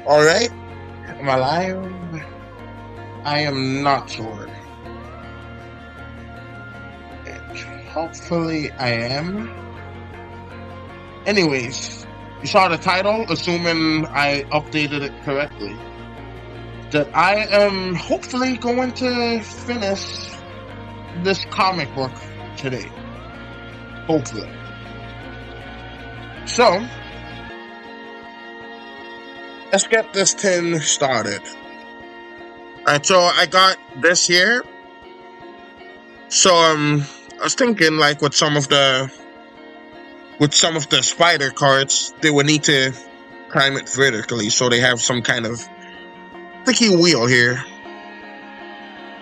Alright, am I live? I am not sure. Hopefully I am. Anyways, you saw the title, assuming I updated it correctly. That I am hopefully going to finish this comic book today. Hopefully. So, let's get this thing started. Alright, so I got this here. So, I was thinking, like, with some of the spider cards, they would need to climb it vertically, so they have some kind of sticky wheel here,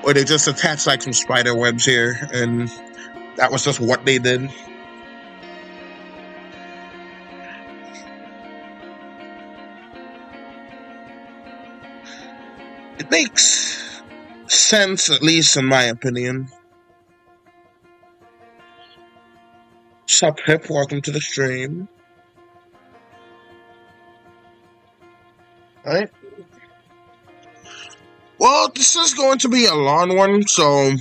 or they just attach like some spider webs here, and that was just what they did. It makes sense, at least in my opinion. Sup, Hip? Welcome to the stream. Alright. Well, this is going to be a long one, so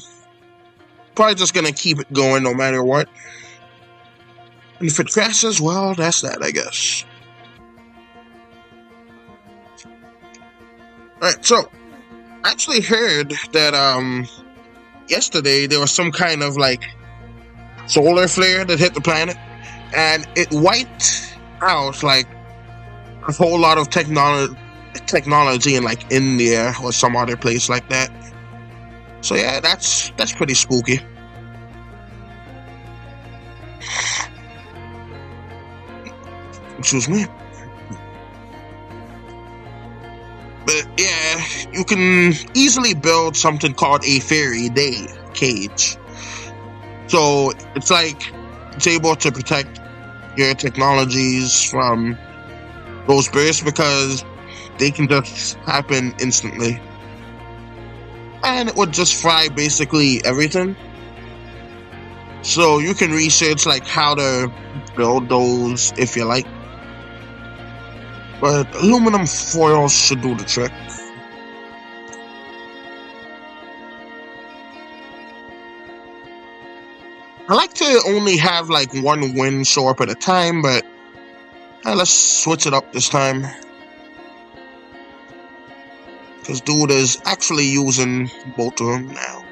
probably just gonna keep it going no matter what. And if it crashes, well, that's that, I guess. Alright, so I actually heard that yesterday there was some kind of like solar flare that hit the planet, and it wiped out like a whole lot of technology in like India or some other place like that. So yeah, that's pretty spooky. Excuse me. But yeah, you can easily build something called a fairy day cage. So it's like it's able to protect your technologies from those bursts because they can just happen instantly. And it would just fry basically everything. So you can research like how to build those if you like. But aluminum foil should do the trick. I like to only have like one win show up at a time, but let's switch it up this time. Because dude is actually using both of them now.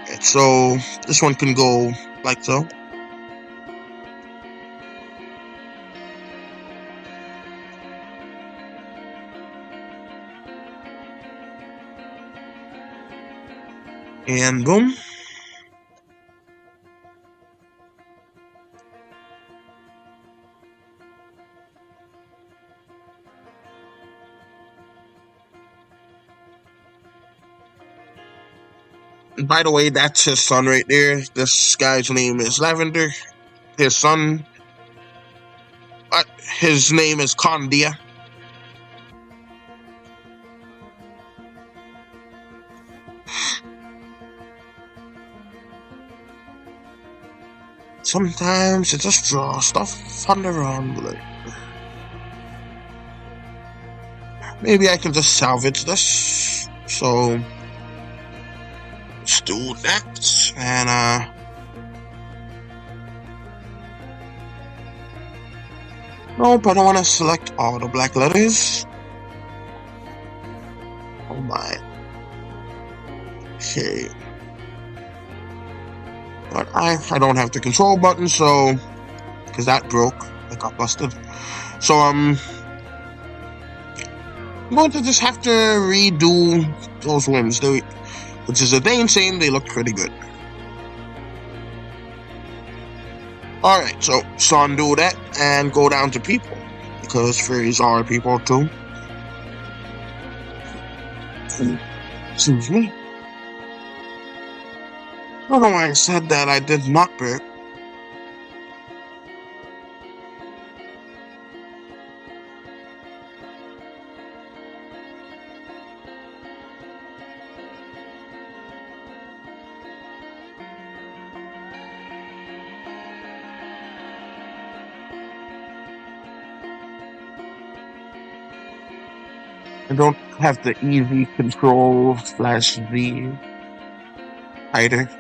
Right, so this one can go like so. And boom. And by the way, that's his son right there. This guy's name is Lavender. His son, his name is Condia. Sometimes it just draws stuff on the wrong way. Maybe I can just salvage this. So let's do that. And nope, I don't want to select all the black letters. Oh my. Okay. But I don't have the control button, so because that broke, it got busted. So I'm going to just have to redo those wins, which is a damn shame. They look pretty good. Alright, so undo that and go down to people, because fairies are people too. Excuse me. I don't know why I said that. I did not burp. I don't have the easy control /Z either.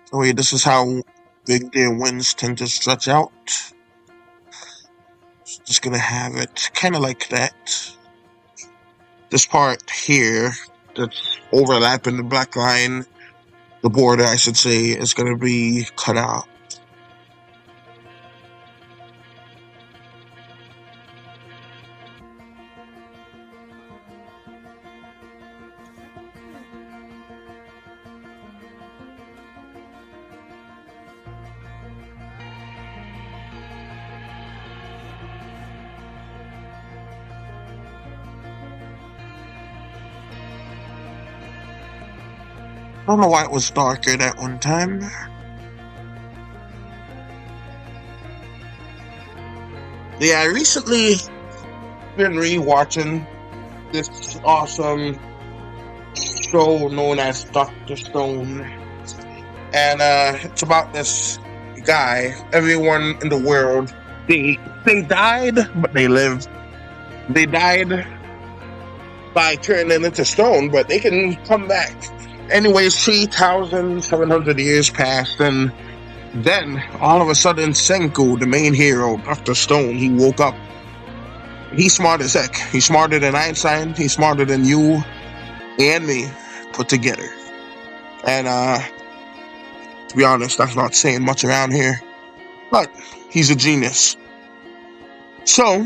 So yeah, this is how big their winds tend to stretch out. Just gonna have it kind of like that. This part here that's overlapping the black line, the border I should say, is gonna be cut out. I don't know why it was darker that one time. Yeah, I recently been rewatching this awesome show known as Dr. Stone. And it's about this guy. Everyone in the world, they died, but they lived. They died by turning into stone, but they can come back. Anyways, 3,700 years passed, and then all of a sudden Senku, the main hero, Dr. Stone, he woke up. He's smart as heck. He's smarter than Einstein. He's smarter than you and me put together. And to be honest, that's not saying much around here, but he's a genius. So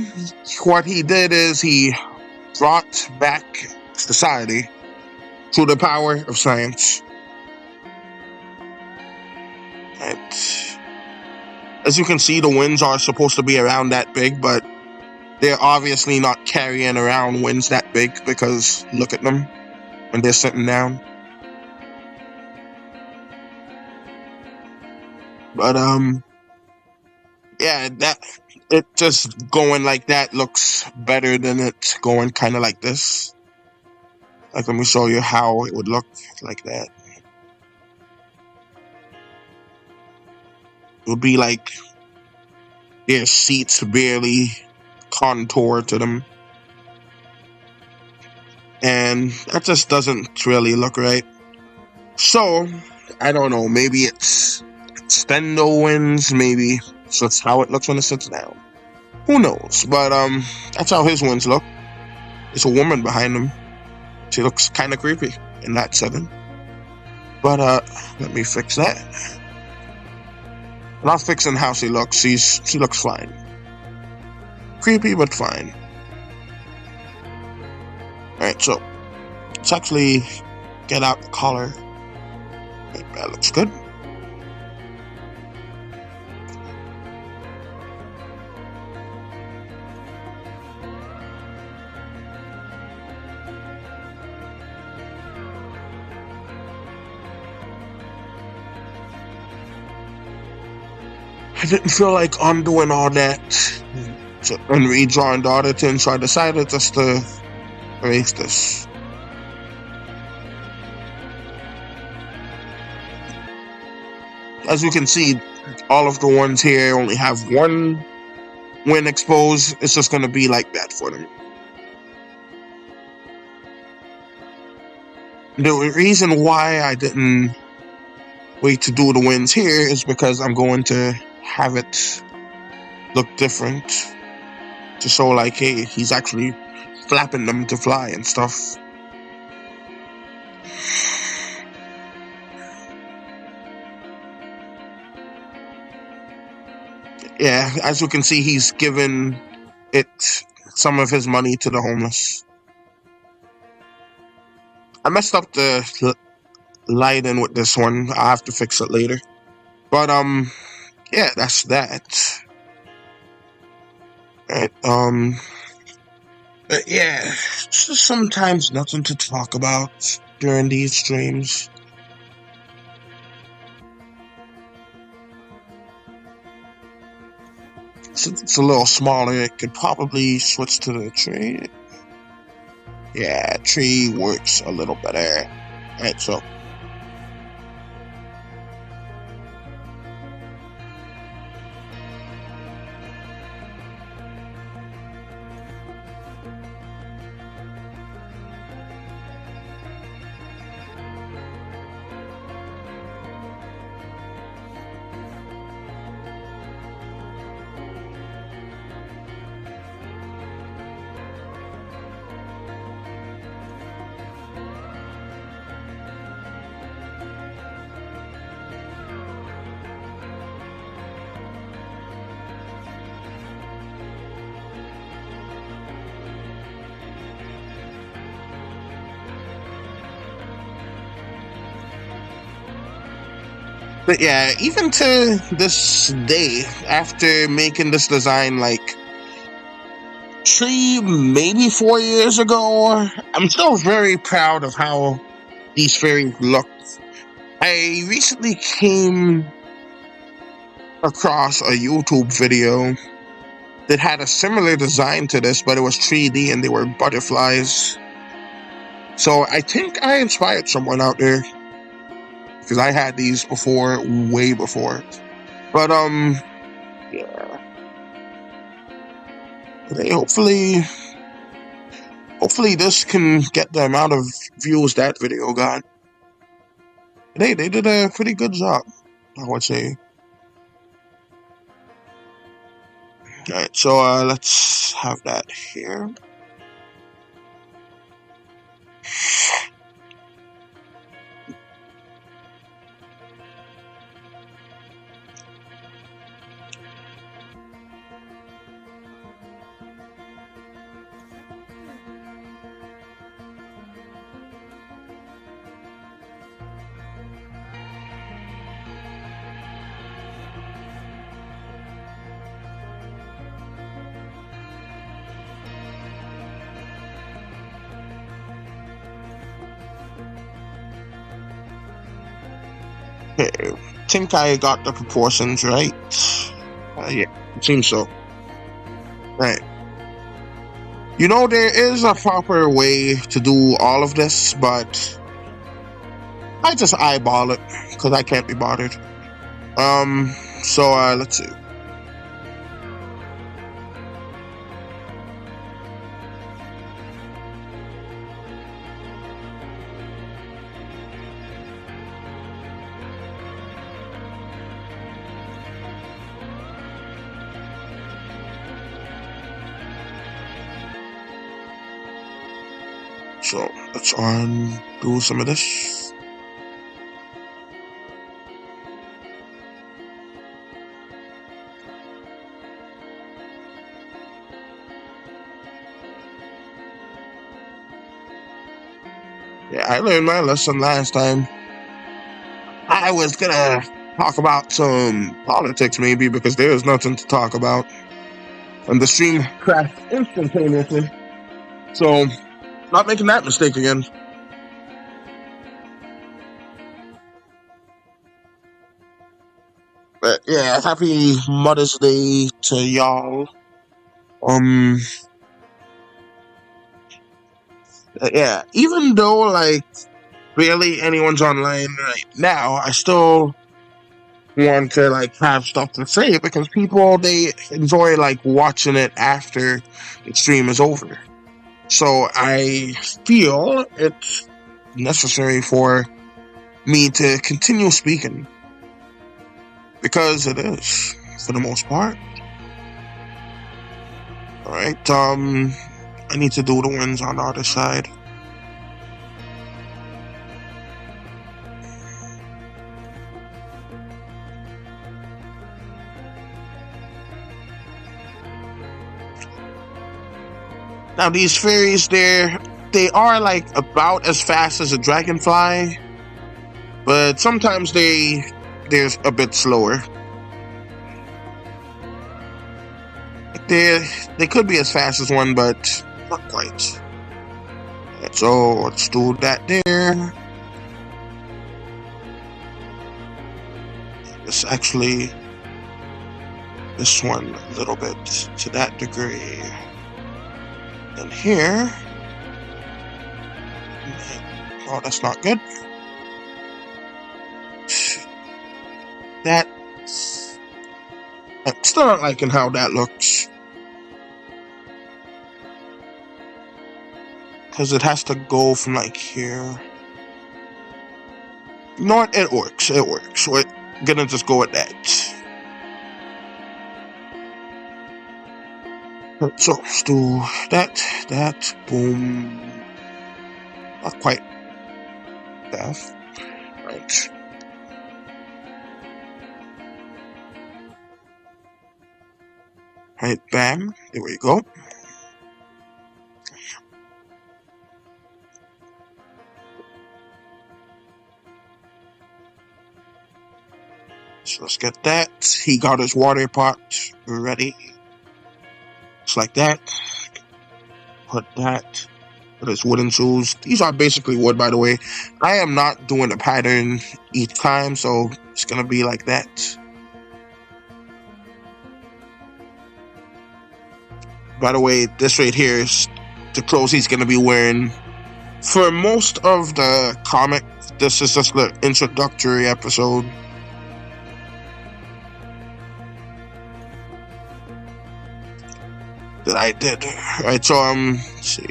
what he did is he brought back society through the power of science. And as you can see, the winds are supposed to be around that big, but they're obviously not carrying around winds that big, because look at them when they're sitting down. But yeah, it just going like that looks better than it going kind of like this. Like, let me show you how it would look like that. It would be like their seats barely contour to them. And that just doesn't really look right. So, I don't know, maybe it's extendo winds, maybe so it's how it looks when it sits down. Who knows? But that's how his winds look. There's a woman behind him. She looks kind of creepy in that setting. But let me fix that. I'm not fixing how she looks. She looks fine. Creepy, but fine. Alright, so let's actually get out the collar. That looks good. I didn't feel like undoing all that and redrawing the other thing, so I decided just to erase this. As you can see, all of the ones here only have one wind exposed. It's just going to be like that for them. The reason why I didn't wait to do the winds here is because I'm going to have it look different to show like, hey, he's actually flapping them to fly and stuff. Yeah, as you can see, he's given it some of his money to the homeless. I messed up the lighting with this one. I'll have to fix it later. But yeah, that's that. Right, but yeah, it's just sometimes nothing to talk about during these streams. Since it's a little smaller, it could probably switch to the tree. Yeah, tree works a little better. Right, so But yeah, even to this day, after making this design like 3, maybe 4 years ago, I'm still very proud of how these fairies look. I recently came across a YouTube video that had a similar design to this, but it was 3D and they were butterflies. So I think I inspired someone out there, because I had these before, way before. But yeah. Hey, hopefully this can get the amount of views that video got. They did a pretty good job, I would say. Alright, so let's have that here. Okay, I think I got the proportions right. Yeah, it seems so. Right. You know, there is a proper way to do all of this, but I just eyeball it because I can't be bothered. So let's see. So let's undo some of this. Yeah, I learned my lesson last time. I was gonna talk about some politics maybe, because there was nothing to talk about. And the stream crashed instantaneously. So, not making that mistake again. But yeah, happy Mother's Day to y'all. Yeah, even though like barely anyone's online right now, I still want to like have stuff to say, because people, they enjoy like watching it after the stream is over. So I feel it's necessary for me to continue speaking, because it is, for the most part. Alright, I need to do the wins on the other side. Now these fairies, they are like about as fast as a dragonfly, but sometimes they're a bit slower. They could be as fast as one, but not quite. So let's do that there. It's actually this one a little bit to that degree. And here, oh, that's not good. That's, I'm still not liking how that looks, because it has to go from like here. You know what? It works. It works. We're gonna just go with that. So let's do that, boom. Not quite that. Right. Right, bam. There we go. So let's get that. He got his water pot ready. Just like that. Put that. Put his wooden tools. These are basically wood, by the way. I am not doing a pattern each time, so it's gonna be like that. By the way, this right here is the clothes he's gonna be wearing. For most of the comic, this is just the introductory episode. That I did. Alright, so let's see.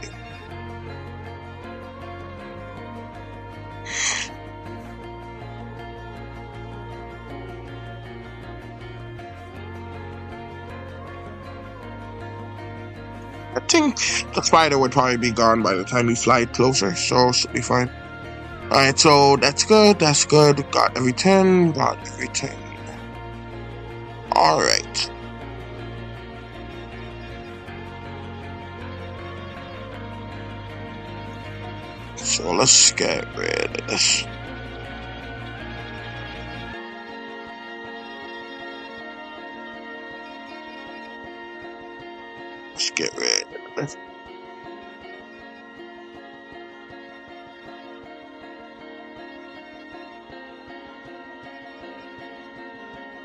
I think the spider would probably be gone by the time we fly closer, so it should be fine. Alright, so that's good, that's good. Got everything, got everything. Alright. So let's get rid of this. Let's get rid of this.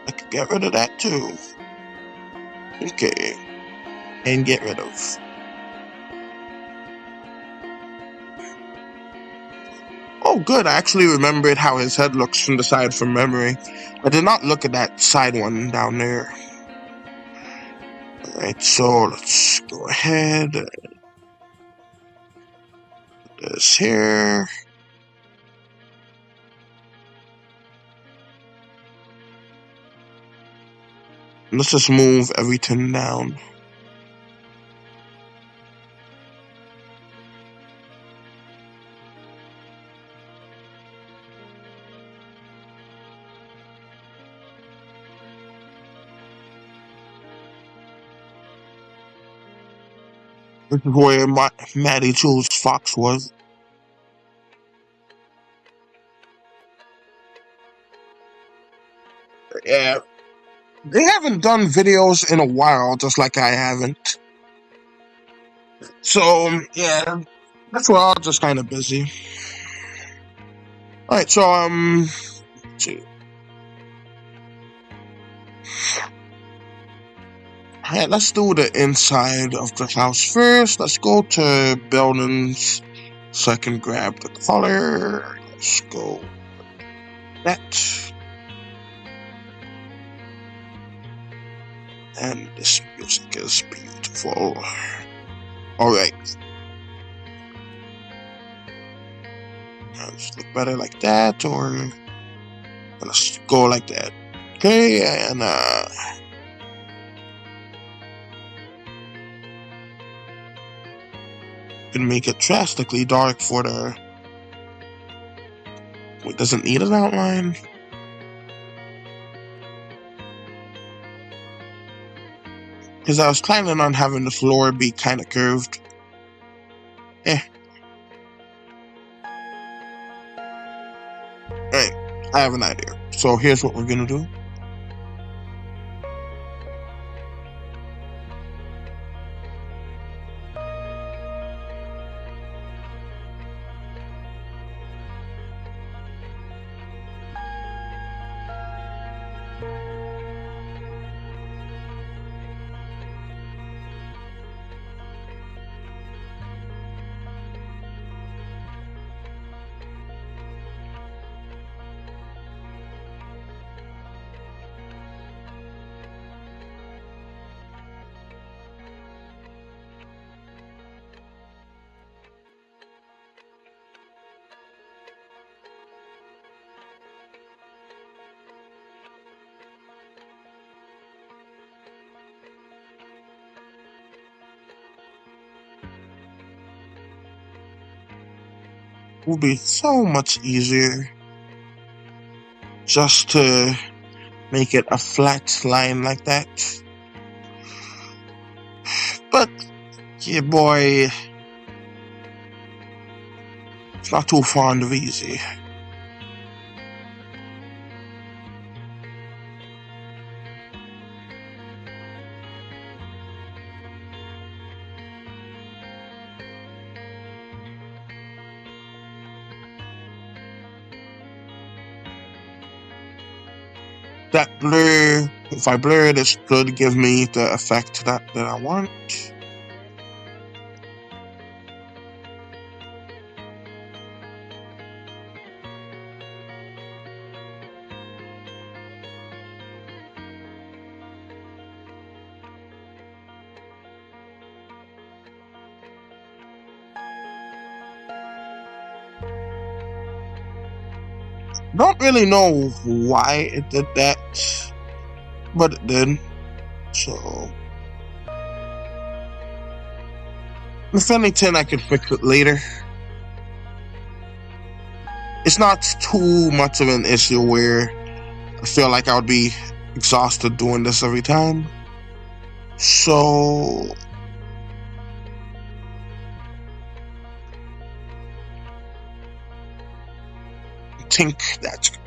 I could get rid of that too. Okay. And get rid of. Oh, good. I actually remembered how his head looks from the side from memory. I did not look at that side one down there. Alright, so let's go ahead. Put this here. Let's just move everything down. This is where Matty Jules Fox was. Yeah. They haven't done videos in a while, just like I haven't. So, yeah, that's why I'm just kind of busy. Alright, so, let's see. Alright, let's do the inside of the house first. Let's go to buildings so I can grab the color. Let's go that. And this music is beautiful. Alright. Let's look better like that, or let's go like that. Okay, and can make it drastically dark for the. Wait, does it need an outline? Because I was planning on having the floor be kind of curved. Alright, I have an idea. So here's what we're gonna do. Will be so much easier just to make it a flat line like that. But yeah, boy, it's not too fond of easy. that blur, if I blur it, it should give me the effect that I want. Don't really know why it did that, but it did. So, if anything, I could fix it later. It's not too much of an issue where I feel like I would be exhausted doing this every time. So, I think that's good.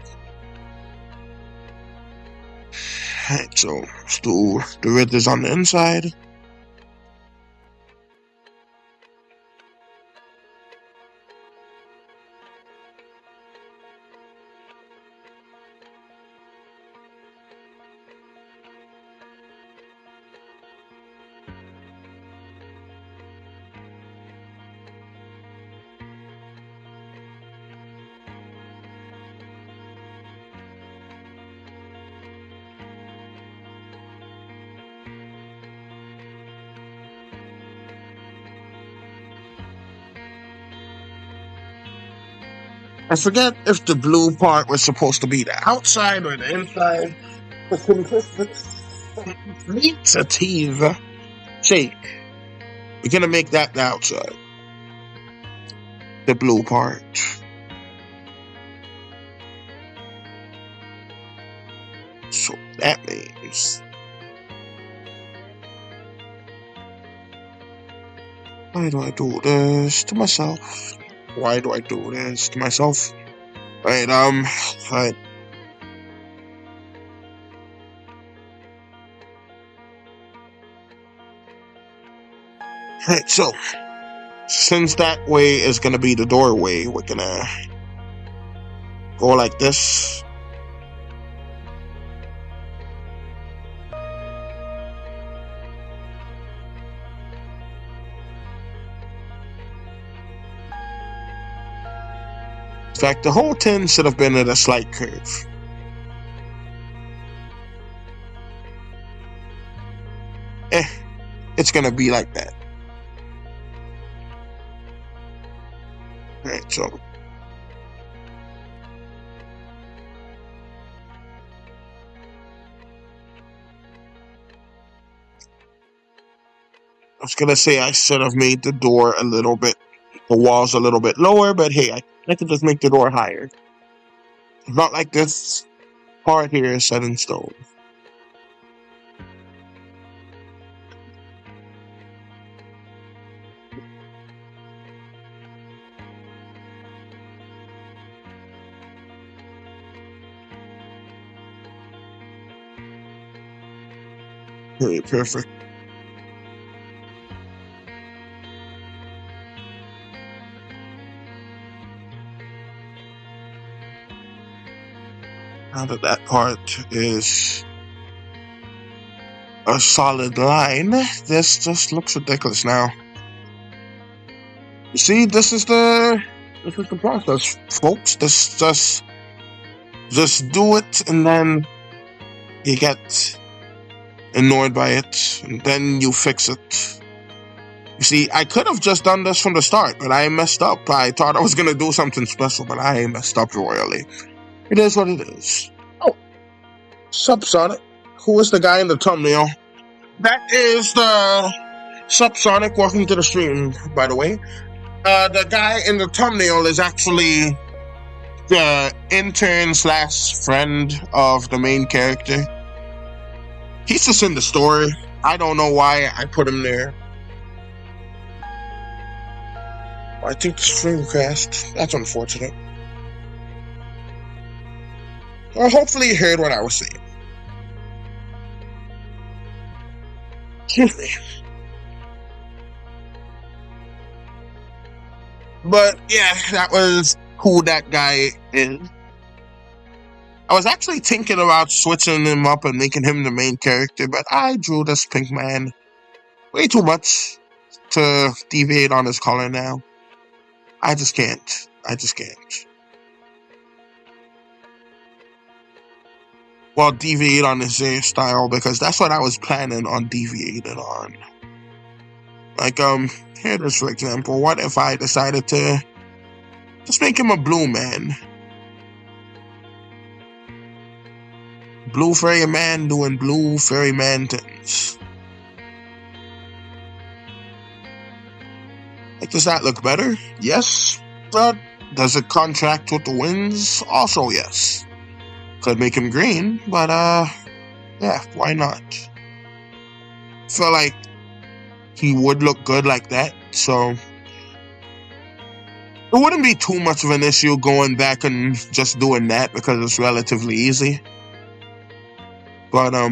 Alright, so let's do the ridges on the inside. I forget if the blue part was supposed to be the outside or the inside. For simplicity's sake, we're gonna make that the outside. The blue part. So that means... Why do I do this to myself? Why do I do this to myself? Right, right. Right, so, since that way is gonna be the doorway, we're gonna go like this. In fact, the whole tin should have been at a slight curve. It's gonna be like that. Alright, so I was gonna say I should have made the door a little bit, the walls a little bit lower, but hey, I could just make the door higher. Not like this part here is set in stone. Very perfect. Now that part is a solid line, this just looks ridiculous now. You see, this is the process, folks. This just do it, and then you get annoyed by it, and then you fix it. You see, I could have just done this from the start, but I messed up. I thought I was gonna do something special, but I messed up royally. It is what it is. Oh, Subsonic. Who is the guy in the thumbnail? That is the Subsonic. Welcome to the stream, by the way. The guy in the thumbnail is actually the intern / friend of the main character. He's just in the story. I don't know why I put him there. I think the stream crashed. That's unfortunate. Well, hopefully you heard what I was saying. Excuse me. But yeah, that was who that guy is. I was actually thinking about switching him up and making him the main character, but I drew this pink man way too much to deviate on his color now. I just can't. Well, deviate on his hairstyle, because that's what I was planning on deviating on. Like, here it is, for example. What if I decided to just make him a blue man? Blue fairy man doing blue fairy man things. Like, does that look better? Yes. But does it contract with the winds? Also yes. Could make him green, but yeah, why not? Feel like he would look good like that, so it wouldn't be too much of an issue going back and just doing that, because it's relatively easy. But I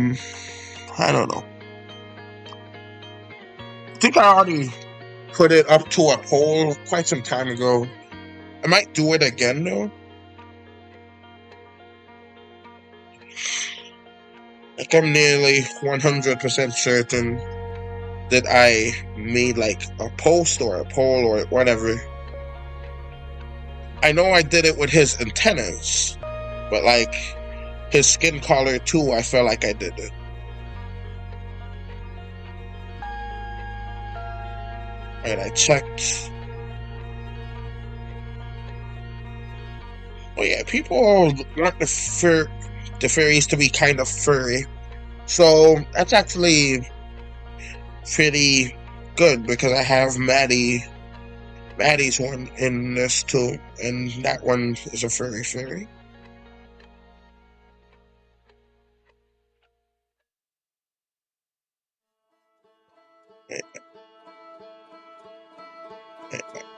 don't know. I think I already put it up to a poll quite some time ago. I might do it again though. Like, I'm nearly 100% certain that I made like a post or a poll or whatever. I know I did it with his antennas, but like his skin color too, I felt like I did it. And I checked. Oh yeah, people want the fairies to be kind of furry. So that's actually pretty good, because I have Maddie's one in this too, and that one is a fairy.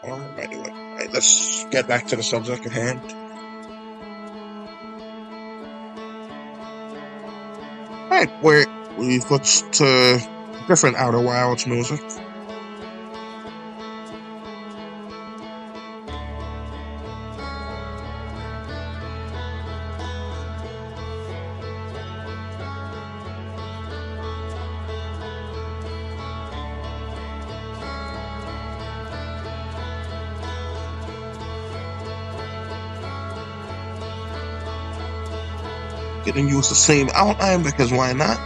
What am I doing? Alright, let's get back to the subject at hand. Alright, we switched to different Outer Wilds music. Gonna use the same outline, because why not?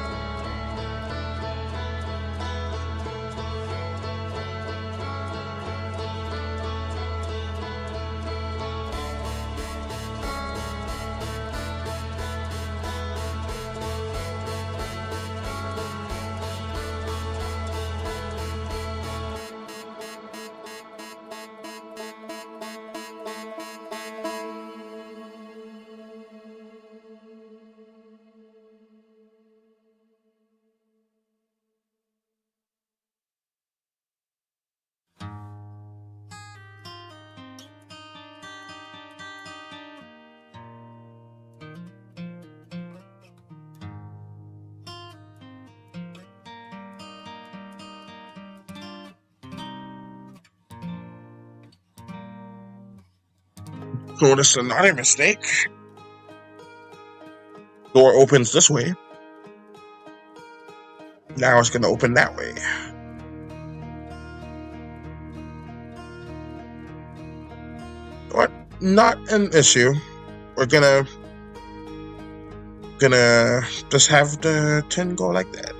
Notice another mistake. Door opens this way. Now it's gonna open that way. But not an issue. We're gonna just have the tin go like that.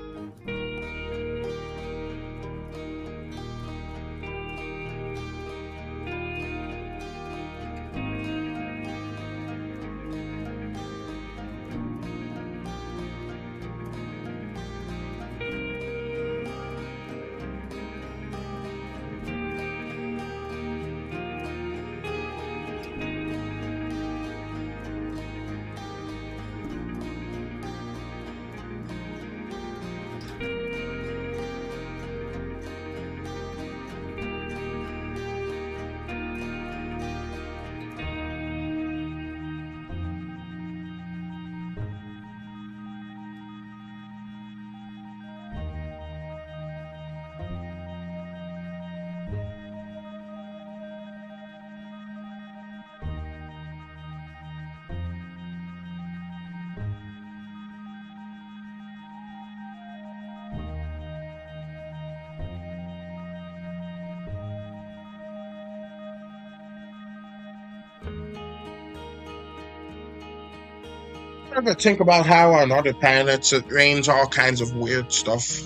ever think about how on other planets it rains all kinds of weird stuff?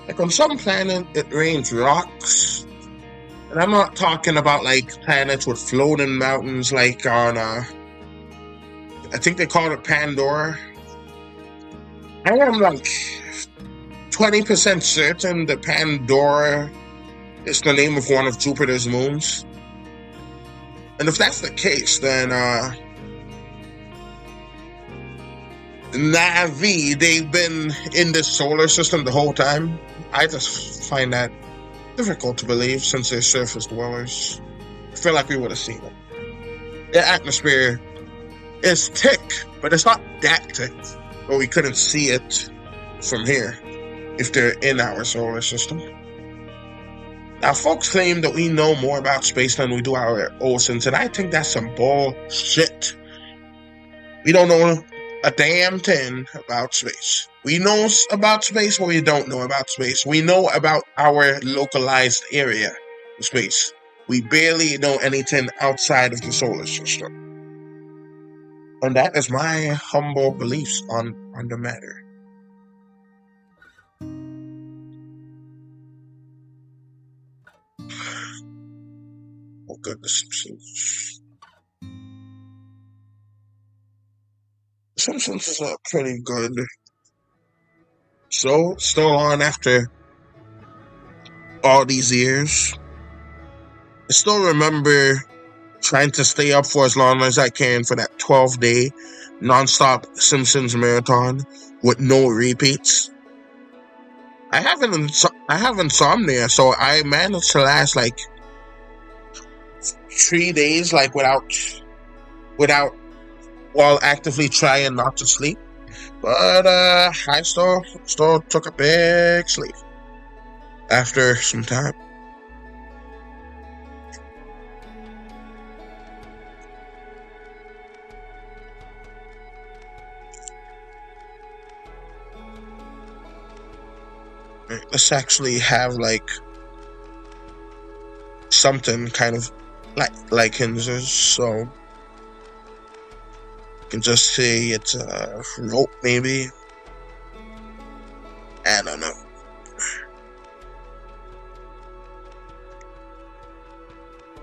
Like on some planet, it rains rocks. And I'm not talking about like planets with floating mountains like on, I think they call it Pandora. I am like 20% certain that Pandora is the name of one of Jupiter's moons. And if that's the case, then Navi, they've been in this solar system the whole time. I just find that difficult to believe since they're surface dwellers. I feel like we would have seen it. Their atmosphere is thick, but it's not that thick, but we couldn't see it from here if they're in our solar system. Now, folks claim that we know more about space than we do our oceans, and I think that's some bullshit. We don't know a damn thing about space. We know about space, but we don't know about space. We know about our localized area of space. We barely know anything outside of the solar system. And that is my humble beliefs on the matter. Oh goodness. Simpsons is pretty good. So, still on after all these years. I still remember trying to stay up for as long as I can for that 12-day non-stop Simpsons marathon with no repeats. I have insomnia, so I managed to last like 3 days like without while actively trying not to sleep. But I still took a big sleep after some time. Let's actually have like something kind of like hinges, so you can just say it's a rope, maybe. I don't know.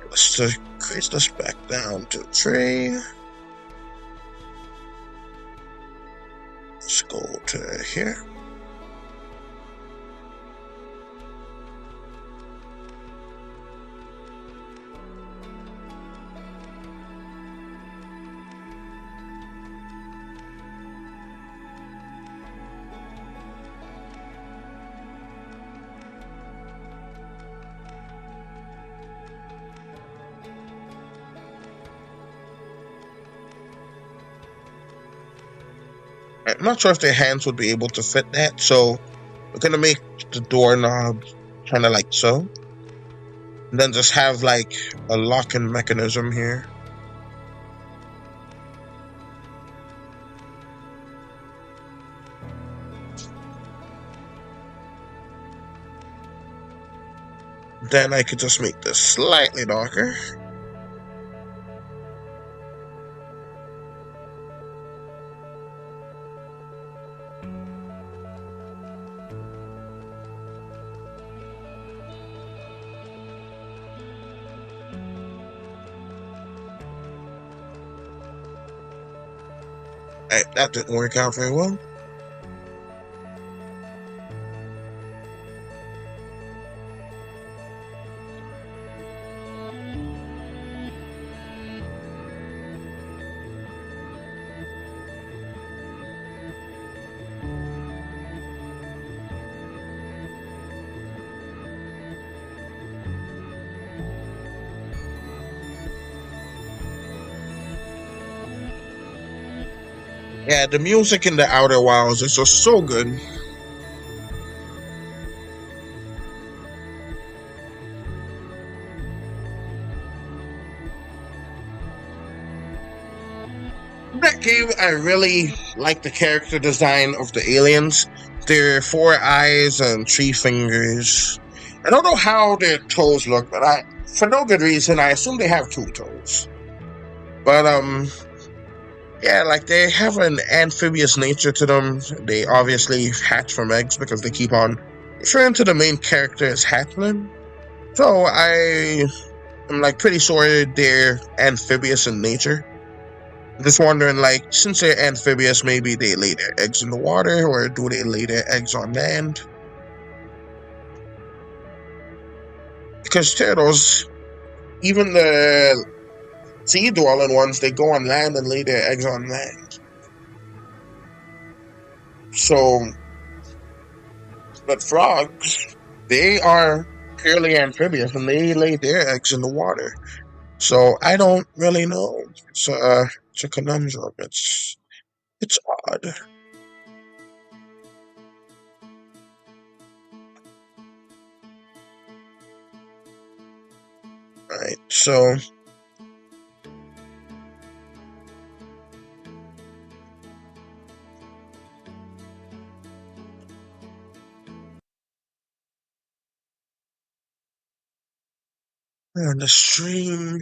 Let's decrease this back down to 3. Let's go to here. I'm not sure if their hands would be able to fit that, so we're gonna make the doorknob kind of like so. And then just have like a locking mechanism here. Then I could just make this slightly darker. That didn't work out very well. Yeah, the music in the Outer Wilds is just so good. That game, I really like the character design of the aliens. Their 4 eyes and 3 fingers. I don't know how their toes look, but for no good reason, I assume they have 2 toes. But Yeah, like they have an amphibious nature to them. They obviously hatch from eggs because they keep on referring to the main character as hatchling. So I am like pretty sure they're amphibious in nature. I'm just wondering, like, since they're amphibious, maybe they lay their eggs in the water, or do they lay their eggs on land? Because turtles, even the sea-dwelling ones, they go on land and lay their eggs on land. So, but frogs, they are purely amphibious, and they lay their eggs in the water. So I don't really know. It's a conundrum. It's odd. Right. So and the stream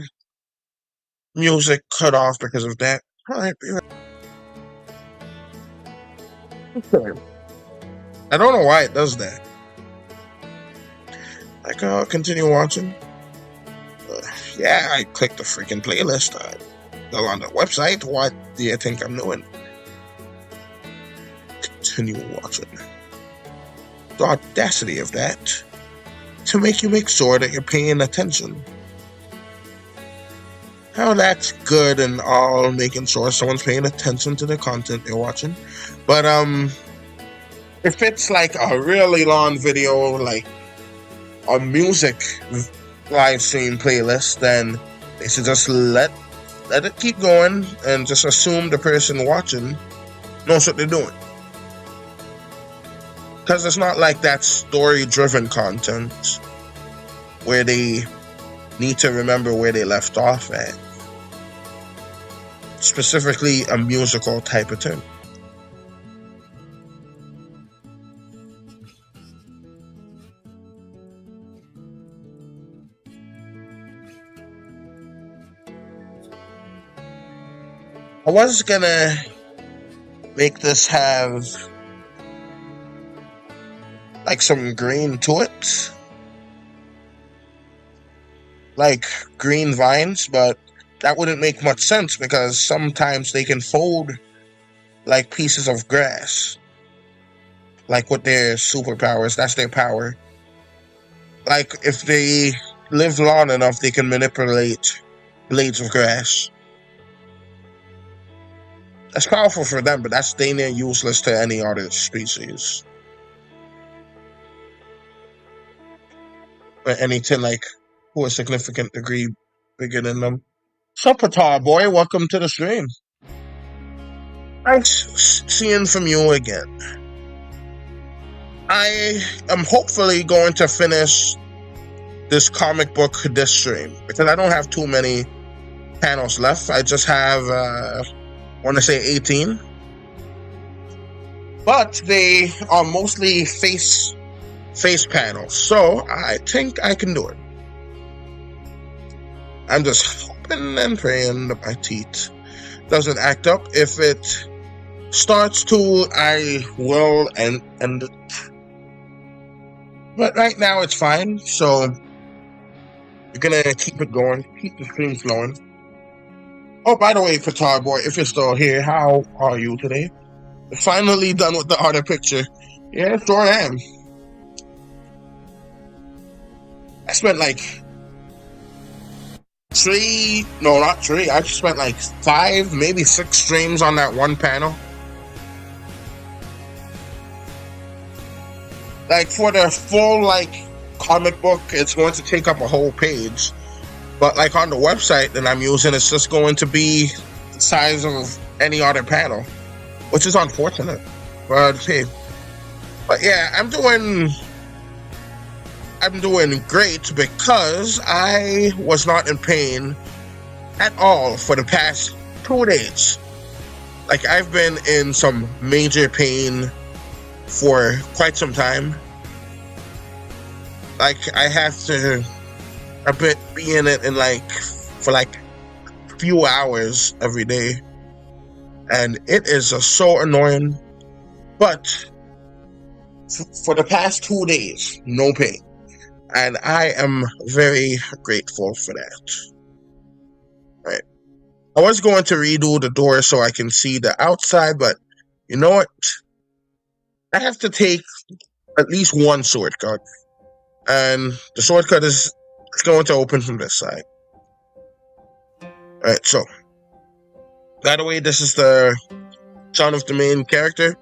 music cut off because of that. Alright, I don't know why it does that. Like, I'll continue watching. Yeah, I clicked the freaking playlist. I go on the website. What do you think I'm doing? Continue watching. The audacity of that. To make you make sure that you're paying attention. How that's good and all, making sure someone's paying attention to the content they're watching. But if it's like a really long video, like a music live stream playlist, then they should just let it keep going and just assume the person watching knows what they're doing. Because it's not like that story-driven content where they need to remember where they left off at. Specifically, a musical type of thing. I was gonna make this have like some green to it, like green vines, but that wouldn't make much sense because sometimes they can fold like pieces of grass, like with their superpowers. That's their power. Like if they live long enough, they can manipulate blades of grass. That's powerful for them, but that's dang near useless to any other species. Or anything like who a significant degree bigger than them. Sup, Patar boy, welcome to the stream. Nice seeing from you again. I am hopefully going to finish this comic book this stream because I don't have too many panels left. I just have I want to say 18, but they are mostly face panels, so I think I can do it. I'm just hoping and praying that my teeth doesn't act up. If it starts to, I will end it. But right now it's fine, so we're gonna keep it going, keep the stream flowing. Oh, by the way, Patar boy, if you're still here, how are you today? Finally done with the other picture. Yeah, sure am. I spent like I spent like 5, maybe 6 streams on that one panel. Like for the full like comic book, it's going to take up a whole page. But like on the website that I'm using, it's just going to be the size of any other panel, which is unfortunate. But hey, but yeah, I'm doing great because I was not in pain at all for the past 2 days. Like I've been in some major pain for quite some time. Like I have to be in it in like for like a few hours every day. and it is so annoying. But for the past 2 days, no pay, and I am very grateful for that. Right. I was going to redo the door so I can see the outside, but you know what? I have to take at least one shortcut, and the shortcut is going to open from this side. Alright, so, by the way, this is the son of the main character.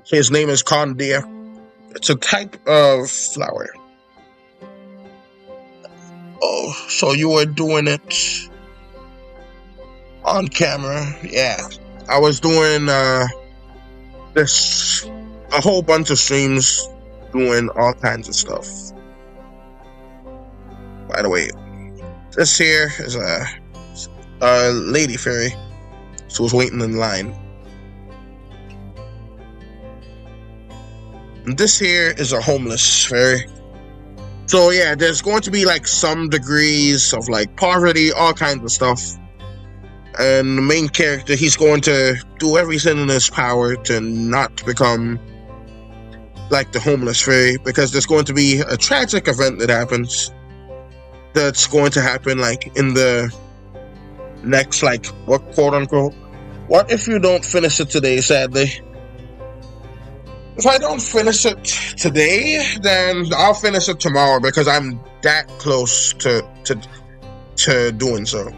His name is Condia. It's a type of flower. Oh, so you were doing it on camera? Yeah, I was doing a whole bunch of streams, doing all kinds of stuff. By the way, this here is a lady fairy. She was waiting in line. And this here is a homeless fairy. So yeah, there's going to be like some degrees of like poverty, all kinds of stuff. And the main character, he's going to do everything in his power to not become like the homeless fairy, because there's going to be a tragic event that happens. That's going to happen like in the next like book, quote unquote. What if you don't finish it today, sadly? If I don't finish it today, then I'll finish it tomorrow, because I'm that close to doing so.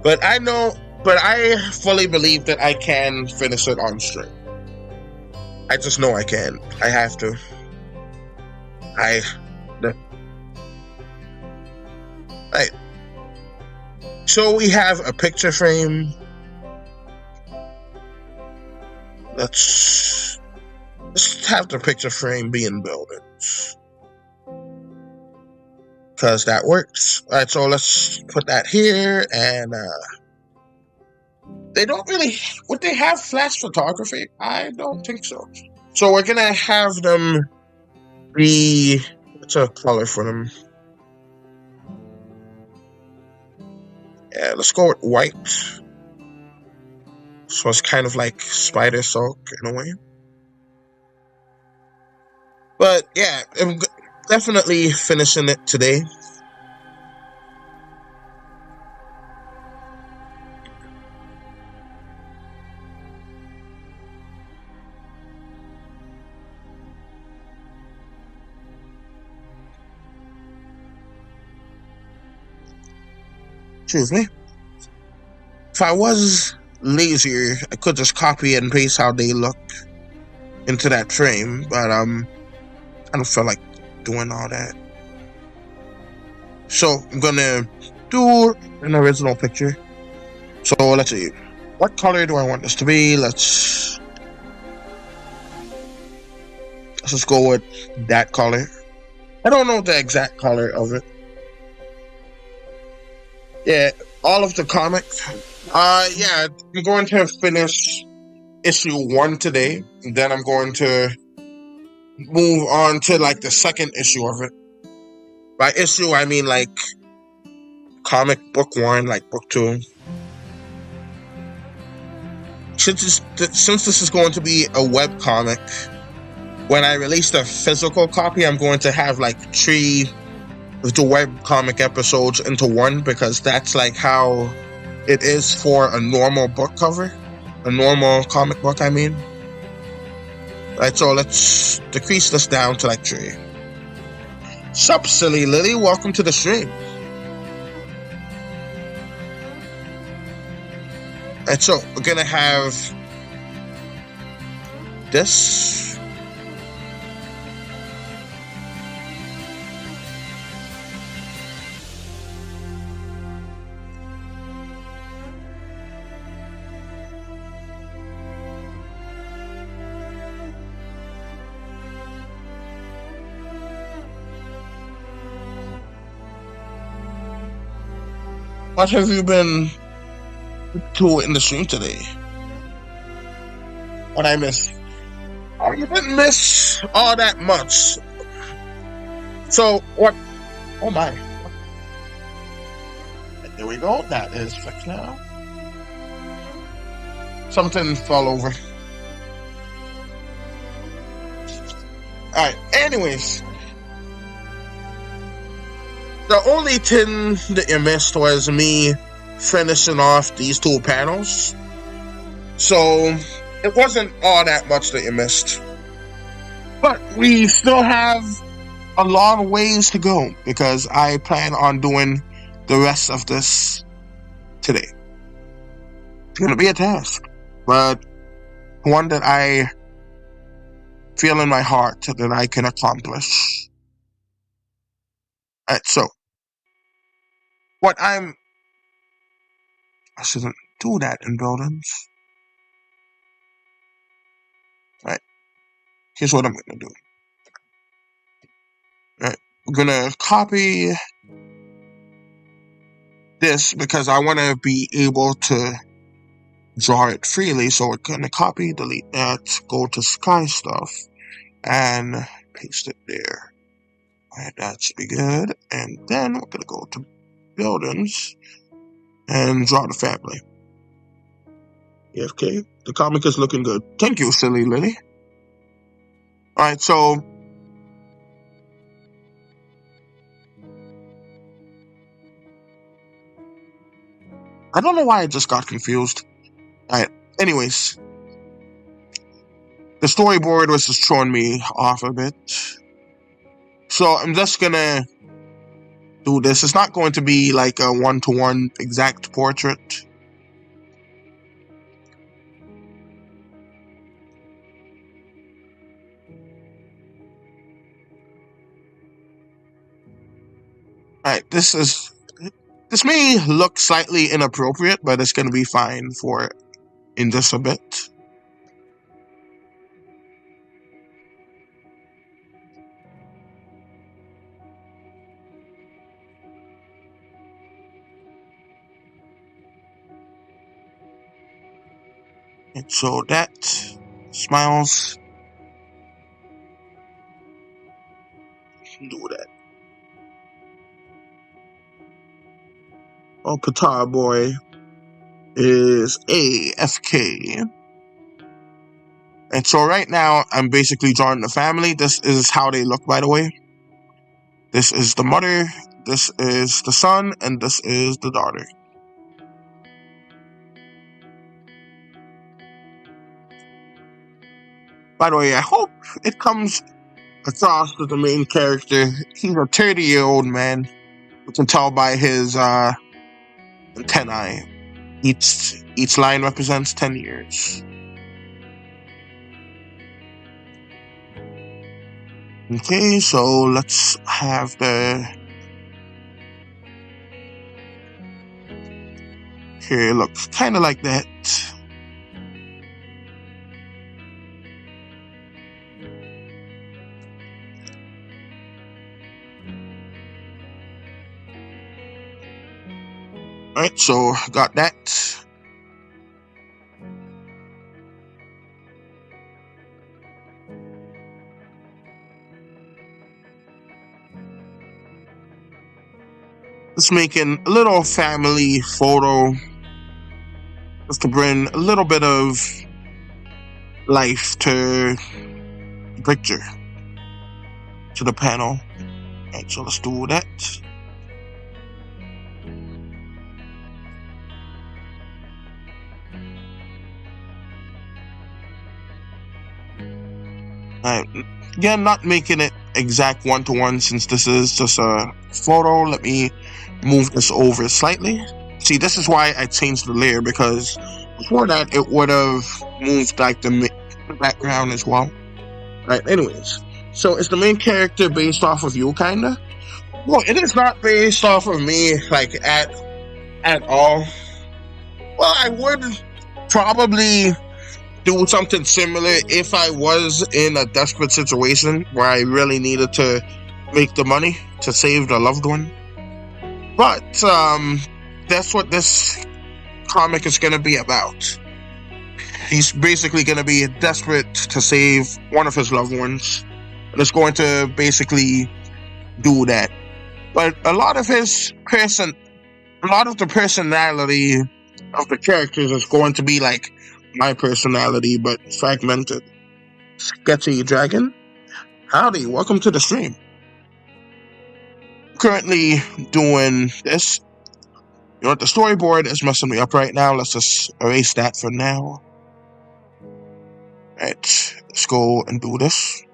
But I fully believe that I can finish it on stream. I just know I can. I have to. Right. So we have a picture frame. Let's have the picture frame be in buildings, because that works. Alright, so let's put that here, and they don't really, would they have flash photography? I don't think so. So we're gonna have them be, what's a color for them? Yeah, let's go with white. So it's kind of like spider silk in a way. But yeah, I'm definitely finishing it today. Excuse me. If I was lazier, I could just copy and paste how they look into that frame, but I don't feel like doing all that. So I'm gonna do an original picture. So let's see, what color do I want this to be? Let's just go with that color. I don't know the exact color of it. Yeah, all of the comics. Yeah, I'm going to finish issue 1 today. And then I'm going to move on to like the second issue of it. By issue, I mean like comic book 1, like book 2. Since this is going to be a web comic, when I release the physical copy, I'm going to have like 3 of the web comic episodes into 1, because that's like how it is for a normal book cover, a normal comic book, I mean. Right, so let's decrease this down to like 3. Sup, silly Lily, welcome to the stream. Right, so we're gonna have this. What have you been to in the stream today? What I missed? Oh, you didn't miss all that much. So what? Oh my! There we go. That is fixed now. Something fell over. Alright, anyways. The only thing that you missed was me finishing off these 2 panels. So, it wasn't all that much that you missed. But we still have a long ways to go, because I plan on doing the rest of this today. It's going to be a task, but one that I feel in my heart that I can accomplish. Alright, so I shouldn't do that in buildings. Alright, here's what I'm gonna do. Alright, I'm gonna copy this because I want to be able to draw it freely. So we're gonna copy, delete that, go to sky stuff, and paste it there. Alright, that should be good. And then we're gonna go to buildings and draw the family. AFK, the comic is looking good. Thank you, silly Lily. Alright, so I don't know why I just got confused. Alright, anyways, the storyboard was just throwing me off a bit. So I'm just gonna do this. It's not going to be like a one-to-one exact portrait. Alright, this may look slightly inappropriate, but it's gonna be fine for in just a bit. And so that smiles. Do that. Oh, Qatar boy is AFK. And so right now, I'm basically drawing the family. This is how they look, by the way. This is the mother, this is the son, and this is the daughter. By the way, I hope it comes across to the main character. He's a 30-year-old man. You can tell by his antennae. Each line represents 10 years. Okay, so let's have the... Here, it looks kind of like that. Alright, so got that. Just making a little family photo just to bring a little bit of life to the picture, to the panel. Alright, so let's do that. Again, not making it exact one-to-one since this is just a photo. Let me move this over slightly. See, this is why I changed the layer, because before that it would have moved like the background as well. Right, anyways. So is the main character based off of you, kinda? Well, it is not based off of me, like, at all. Well, I would probably do something similar if I was in a desperate situation where I really needed to make the money to save the loved one. But that's what this comic is going to be about. He's basically going to be desperate to save one of his loved ones, and it's going to basically do that. But a lot of the personality of the characters is going to be like my personality, but fragmented. Sketchy Dragon, howdy, welcome to the stream. Currently doing this. You know what, the storyboard is messing me up right now. Let's just erase that for now. Alright, let's go and do this.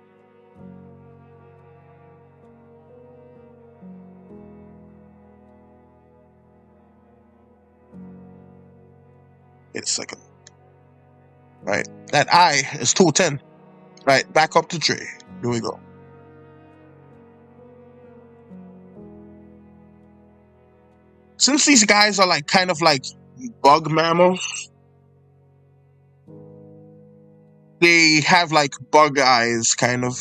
Wait a second. Right, that I is 210. Right, back up to 3. Here we go. Since these guys are like kind of like bug mammals, they have like bug eyes, kind of.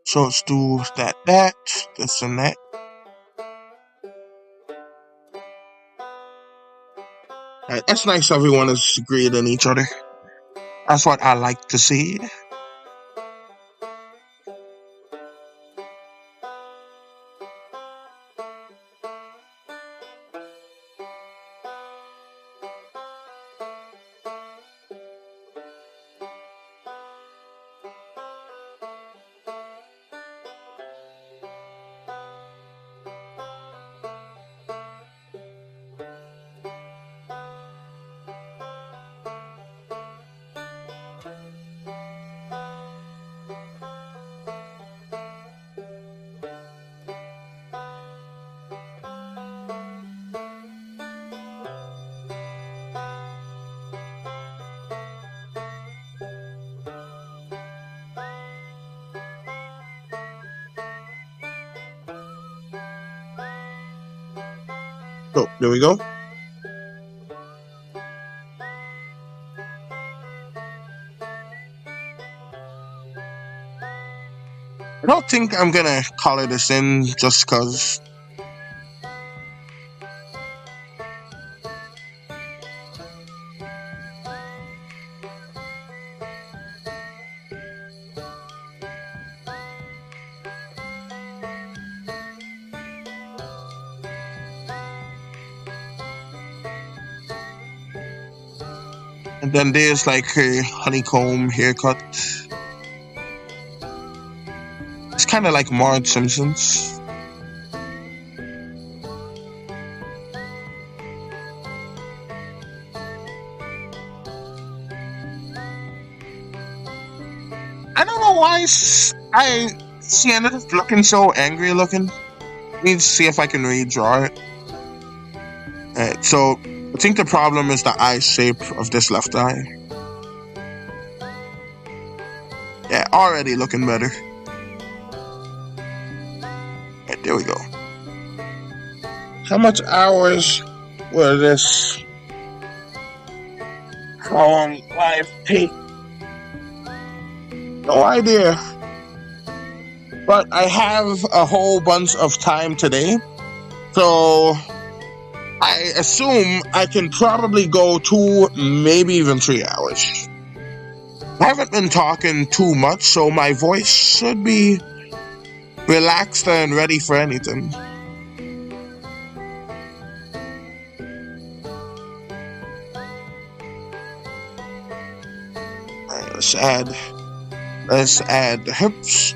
So let's do that, this and that. Right, it's nice everyone is greeting each other. That's what I like to see. So there we go. I don't think I'm gonna color this in just cause. And then there's like her honeycomb haircut. It's kind of like Marge Simpson's. I don't know why I see ended up looking so angry looking. Need to see if I can redraw it. Alright, so I think the problem is the eye shape of this left eye. Yeah, already looking better. Alright, there we go. How much hours will this live take? No idea. But I have a whole bunch of time today. So I assume I can probably go 2, maybe even 3 hours. I haven't been talking too much, so my voice should be relaxed and ready for anything. Alright, let's add the hips.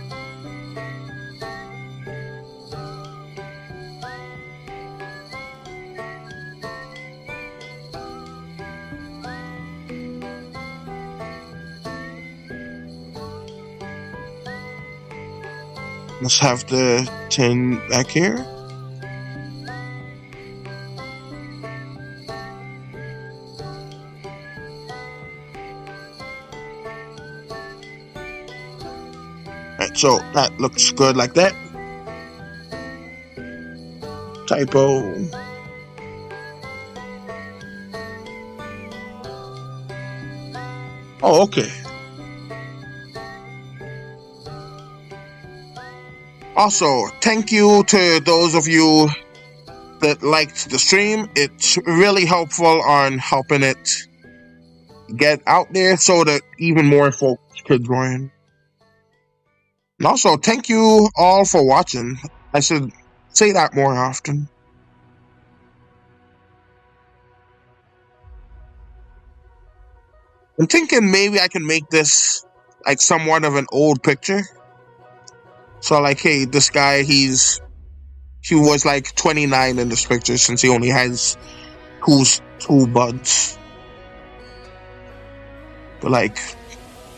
Let's have the tin back here. Right, so that looks good like that. Typo. Oh, okay. Also, thank you to those of you that liked the stream. It's really helpful on helping it get out there so that even more folks could join. And also, thank you all for watching. I should say that more often. I'm thinking maybe I can make this like somewhat of an old picture. So like, hey, this guy, he was like 29 in this picture since he only has two buds. But like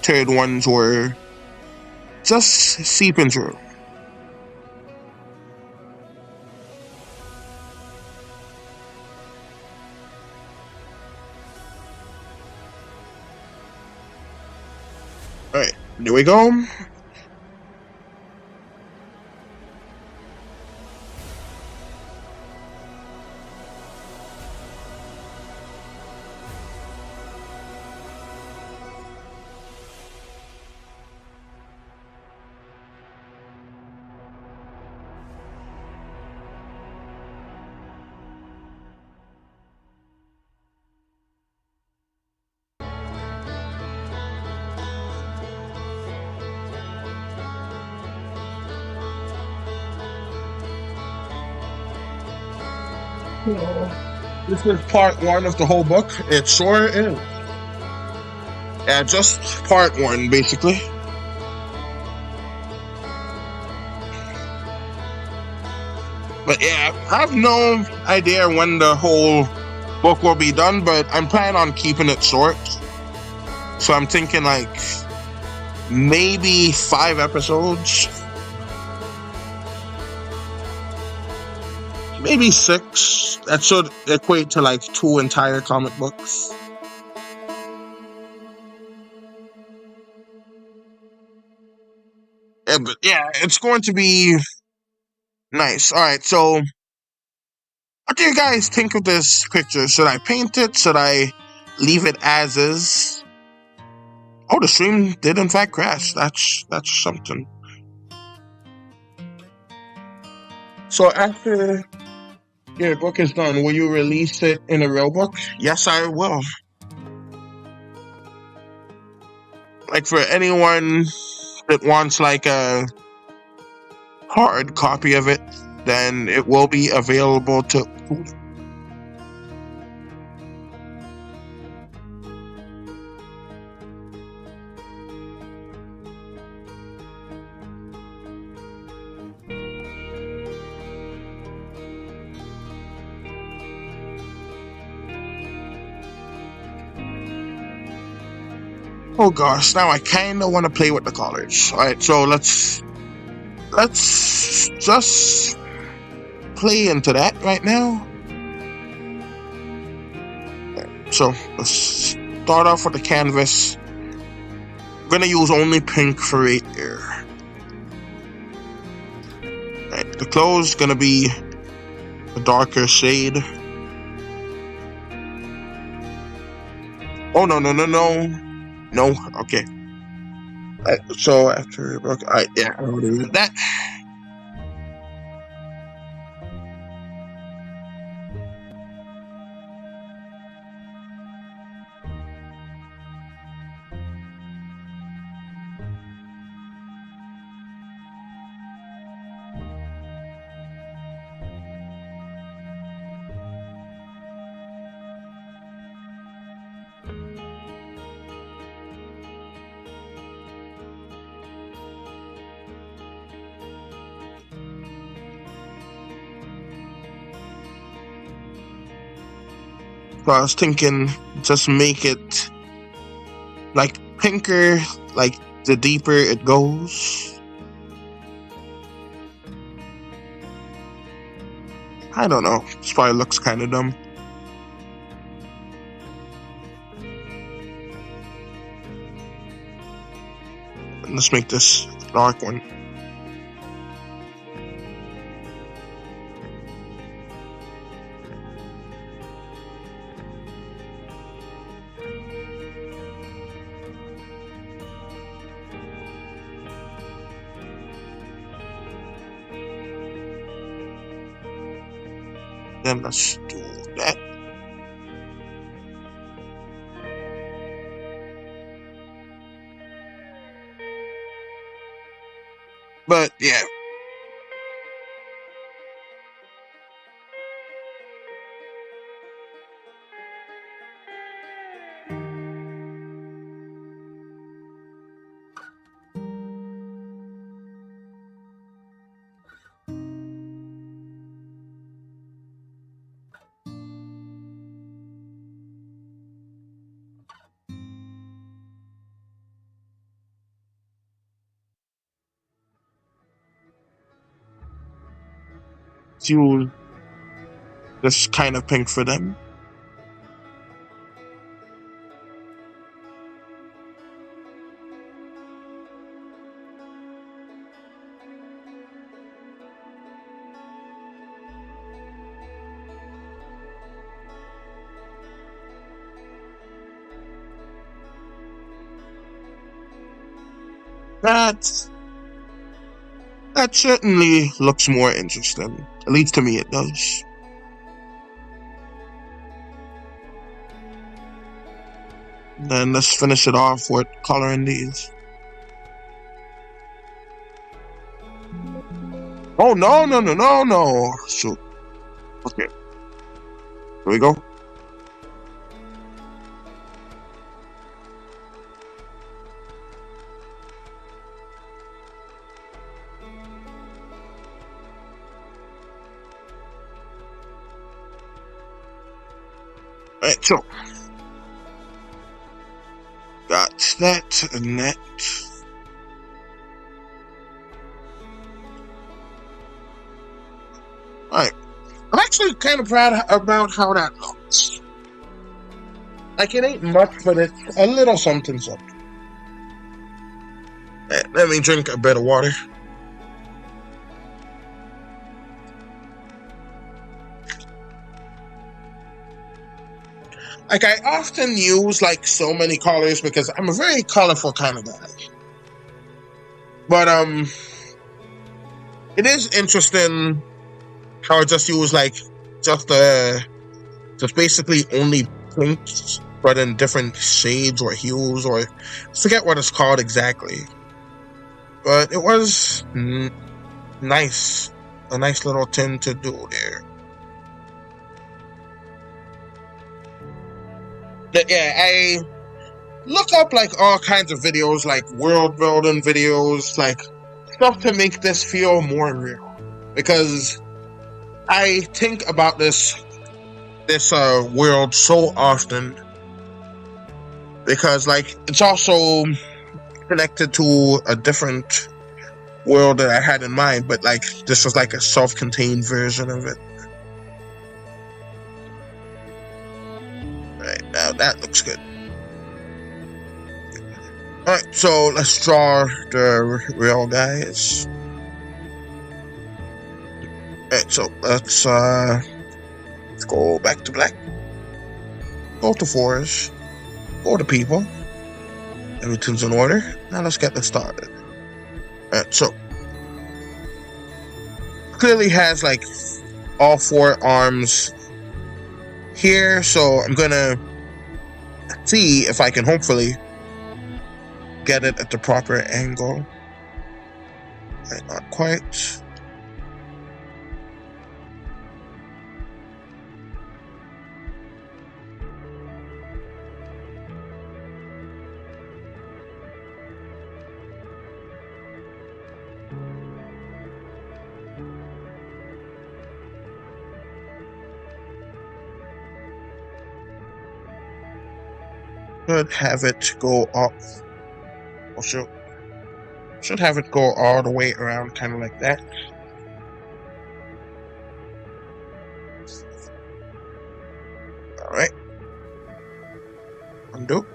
third ones were just seeping through. Alright, there we go. This is part one of the whole book. It sure is. Yeah, just part one, basically. But yeah, I have no idea when the whole book will be done, but I'm planning on keeping it short. So I'm thinking like maybe 5 episodes. Maybe 6. That should equate to like 2 entire comic books. Yeah, but yeah, it's going to be nice. Alright, so what do you guys think of this picture? Should I paint it? Should I leave it as is? Oh, the stream did in fact crash. That's something. So after your book is done, will you release it in a real book? Yes, I will. Like for anyone that wants like a hard copy of it, then it will be available to. Oh gosh, now I kinda wanna play with the colors. Alright, so let's just play into that right now. So let's start off with the canvas. I'm gonna use only pink for right here. Right, the clothes gonna be a darker shade. Oh no. No, okay. So after yeah, I already did that. So I was thinking, just make it like pinker, like the deeper it goes. I don't know. This probably looks kind of dumb. Let's make this dark one. Then let's do that. But yeah. Use this kind of pink for them. That certainly looks more interesting. At least to me it does. Then let's finish it off with coloring these. Oh, no. Shoot. Okay. Here we go. Alright, so got that and that. Alright. I'm actually kind of proud about how that looks. Like, it ain't much, but it's a little something. Right, let me drink a bit of water. Like, I often use, like, so many colors because I'm a very colorful kind of guy. But, it is interesting how I just use, like, just basically only pinks, but in different shades or hues, or I forget what it's called exactly. But it was nice. A nice little tint to do there. But yeah, I look up like all kinds of videos, like world building videos, like stuff to make this feel more real. Because I think about this world so often. Because like it's also connected to a different world that I had in mind, but like this was like a self-contained version of it. Right, now that looks good. Alright, so let's draw the real guys. Alright, so let's go back to black. Go to forest. Go to people. Everything's in order. Now let's get this started. Alright, so clearly has like all four arms here, so I'm gonna see if I can hopefully get it at the proper angle. Right, not quite. Should have it go up. Oh, should have it go all the way around, kind of like that. All right. Undo.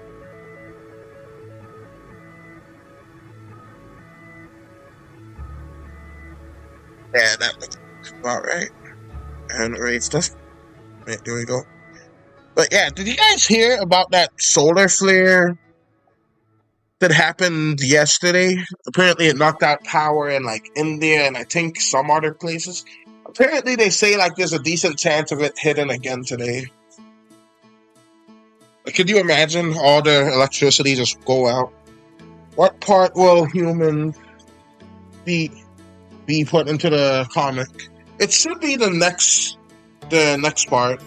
Yeah, that looks about right. And erase this. Right, there we go. But yeah, did you guys hear about that solar flare that happened yesterday? Apparently, it knocked out power in like India and I think some other places. Apparently, they say like there's a decent chance of it hitting again today. Like, could you imagine all the electricity just go out? What part will humans be put into the comic? It should be the next part.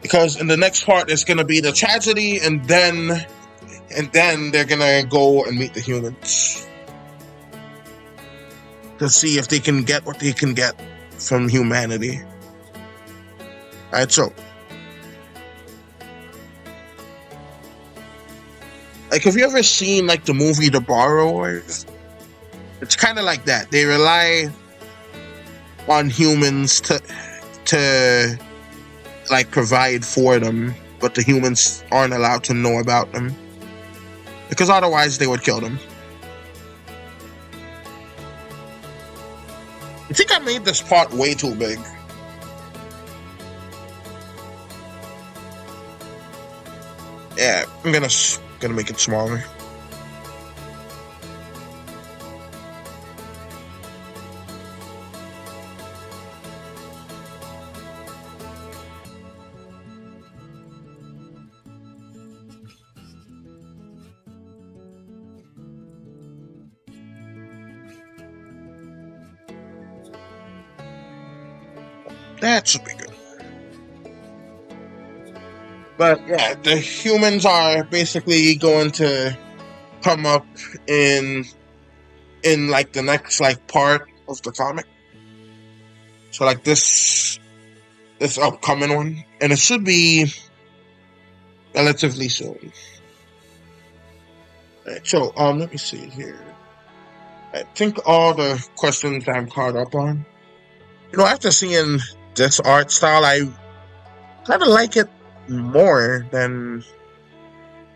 Because in the next part there's gonna be the tragedy and then they're gonna go and meet the humans. To see if they can get what they can get from humanity. Alright, so like, have you ever seen like the movie The Borrowers? It's kind of like that. They rely on humans to like provide for them, but the humans aren't allowed to know about them because otherwise they would kill them. I think I made this part way too big. Yeah, I'm gonna make it smaller. That should be good. But yeah, the humans are basically going to come up in like the next like part of the comic. So like this upcoming one, and it should be relatively soon. Right, so let me see here. I think all the questions I'm caught up on. You know, after seeing this art style, I kind of like it more than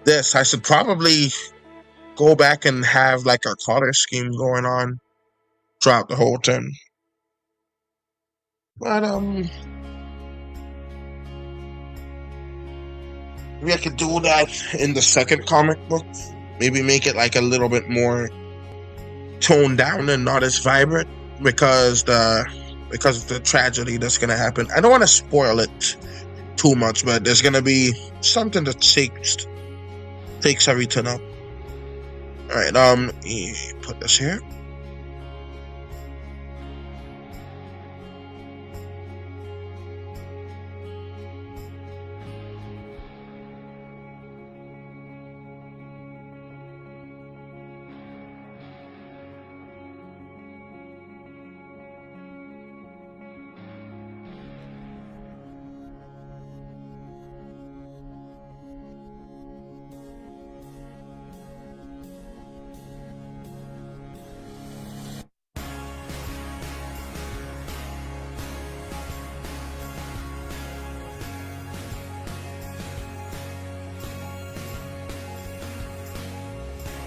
this. I should probably go back and have like a color scheme going on throughout the whole thing. But maybe I could do that in the second comic book. Maybe make it like a little bit more toned down and not as vibrant because of the tragedy that's gonna happen. I don't want to spoil it too much, but there's gonna be something that takes everything up. All right, let me put this here.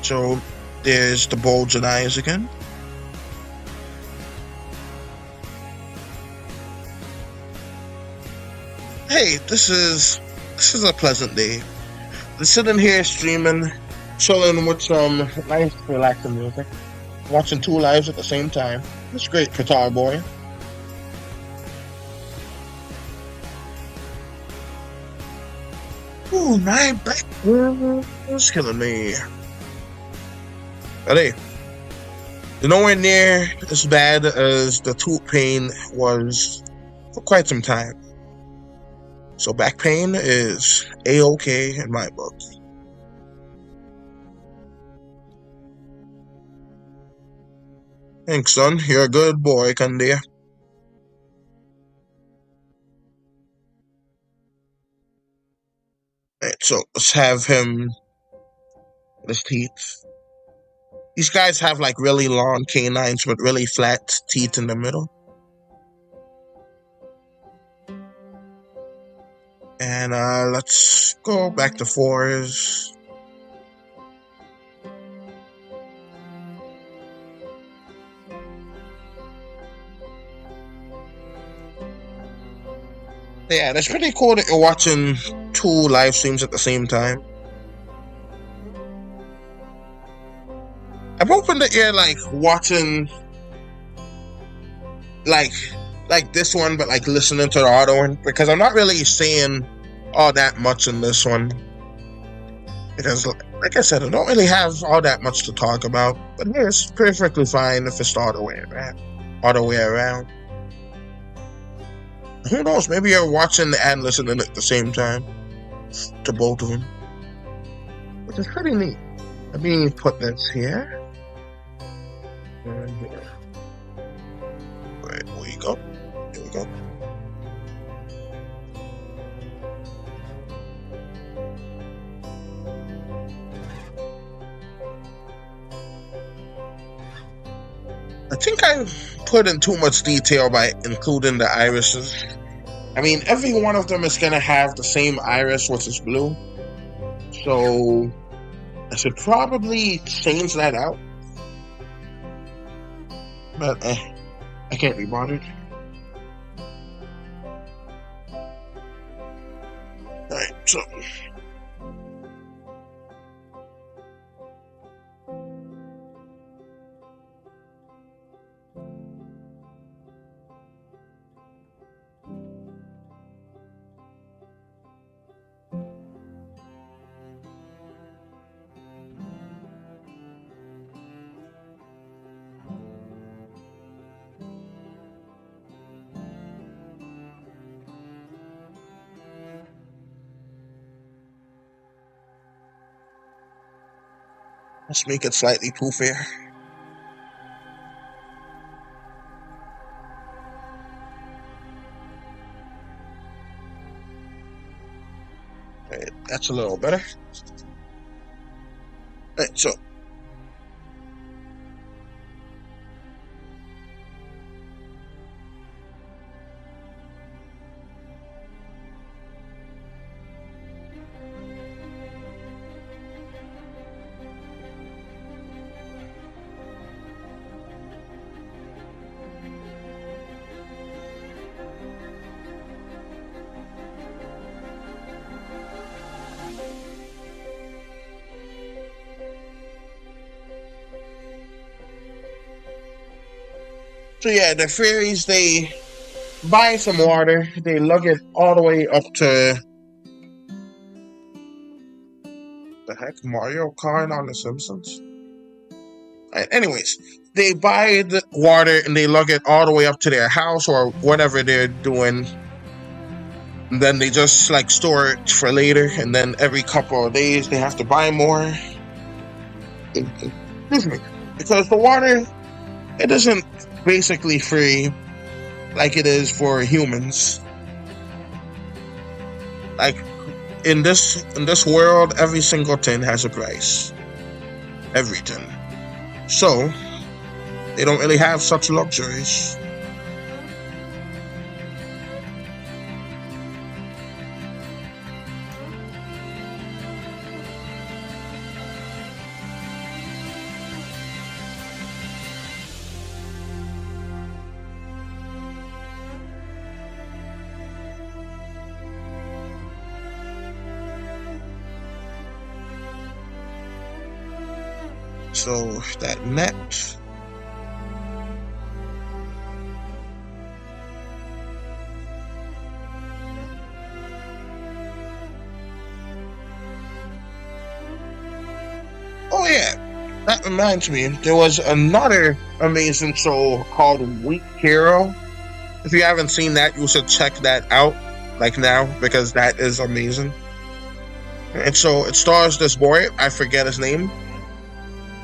So there's the bulging eyes again. Hey, this is a pleasant day. I'm sitting here streaming, chilling with some nice relaxing music, watching two lives at the same time. It's great, Guitar Boy. Ooh, my back is killing me. But hey, you're nowhere near as bad as the tooth pain was for quite some time. So back pain is A-OK in my book. Thanks, son. You're a good boy, Kandia. Right, so let's have him his teeth. These guys have like really long canines with really flat teeth in the middle. And. And, uh, let's go back to 4s. Yeah, that's pretty cool that you're watching 2 live streams at the same time. I'm hoping that you're like watching like this one, but like listening to the other one, because I'm not really saying all that much in this one. Because like I said, I don't really have all that much to talk about. But yeah, it's perfectly fine if it's the other way around. Who knows? Maybe you're watching and listening at the same time to both of them, which is pretty neat. Let me put this here. And here. Right, there we go. Here we go. I think I put in too much detail by including the irises. I mean, every one of them is going to have the same iris, which is blue. So I should probably change that out. But I can't be bothered. Alright, so let's make it slightly poofier. Right, that's a little better. Right, so yeah, the fairies, they buy some water, they lug it all the way up to the heck, Mario Kart on The Simpsons. Right, anyways, they buy the water and they lug it all the way up to their house or whatever they're doing. And then they just like store it for later, and then every couple of days they have to buy more. Excuse me. Because the water, it isn't basically free like it is for humans. Like in this world, every single thing has a price. Everything. So they don't really have such luxuries. So that net. Oh yeah, that reminds me. There was another amazing show called Weak Hero. If you haven't seen that, you should check that out, like now, because that is amazing. And so it stars this boy, I forget his name,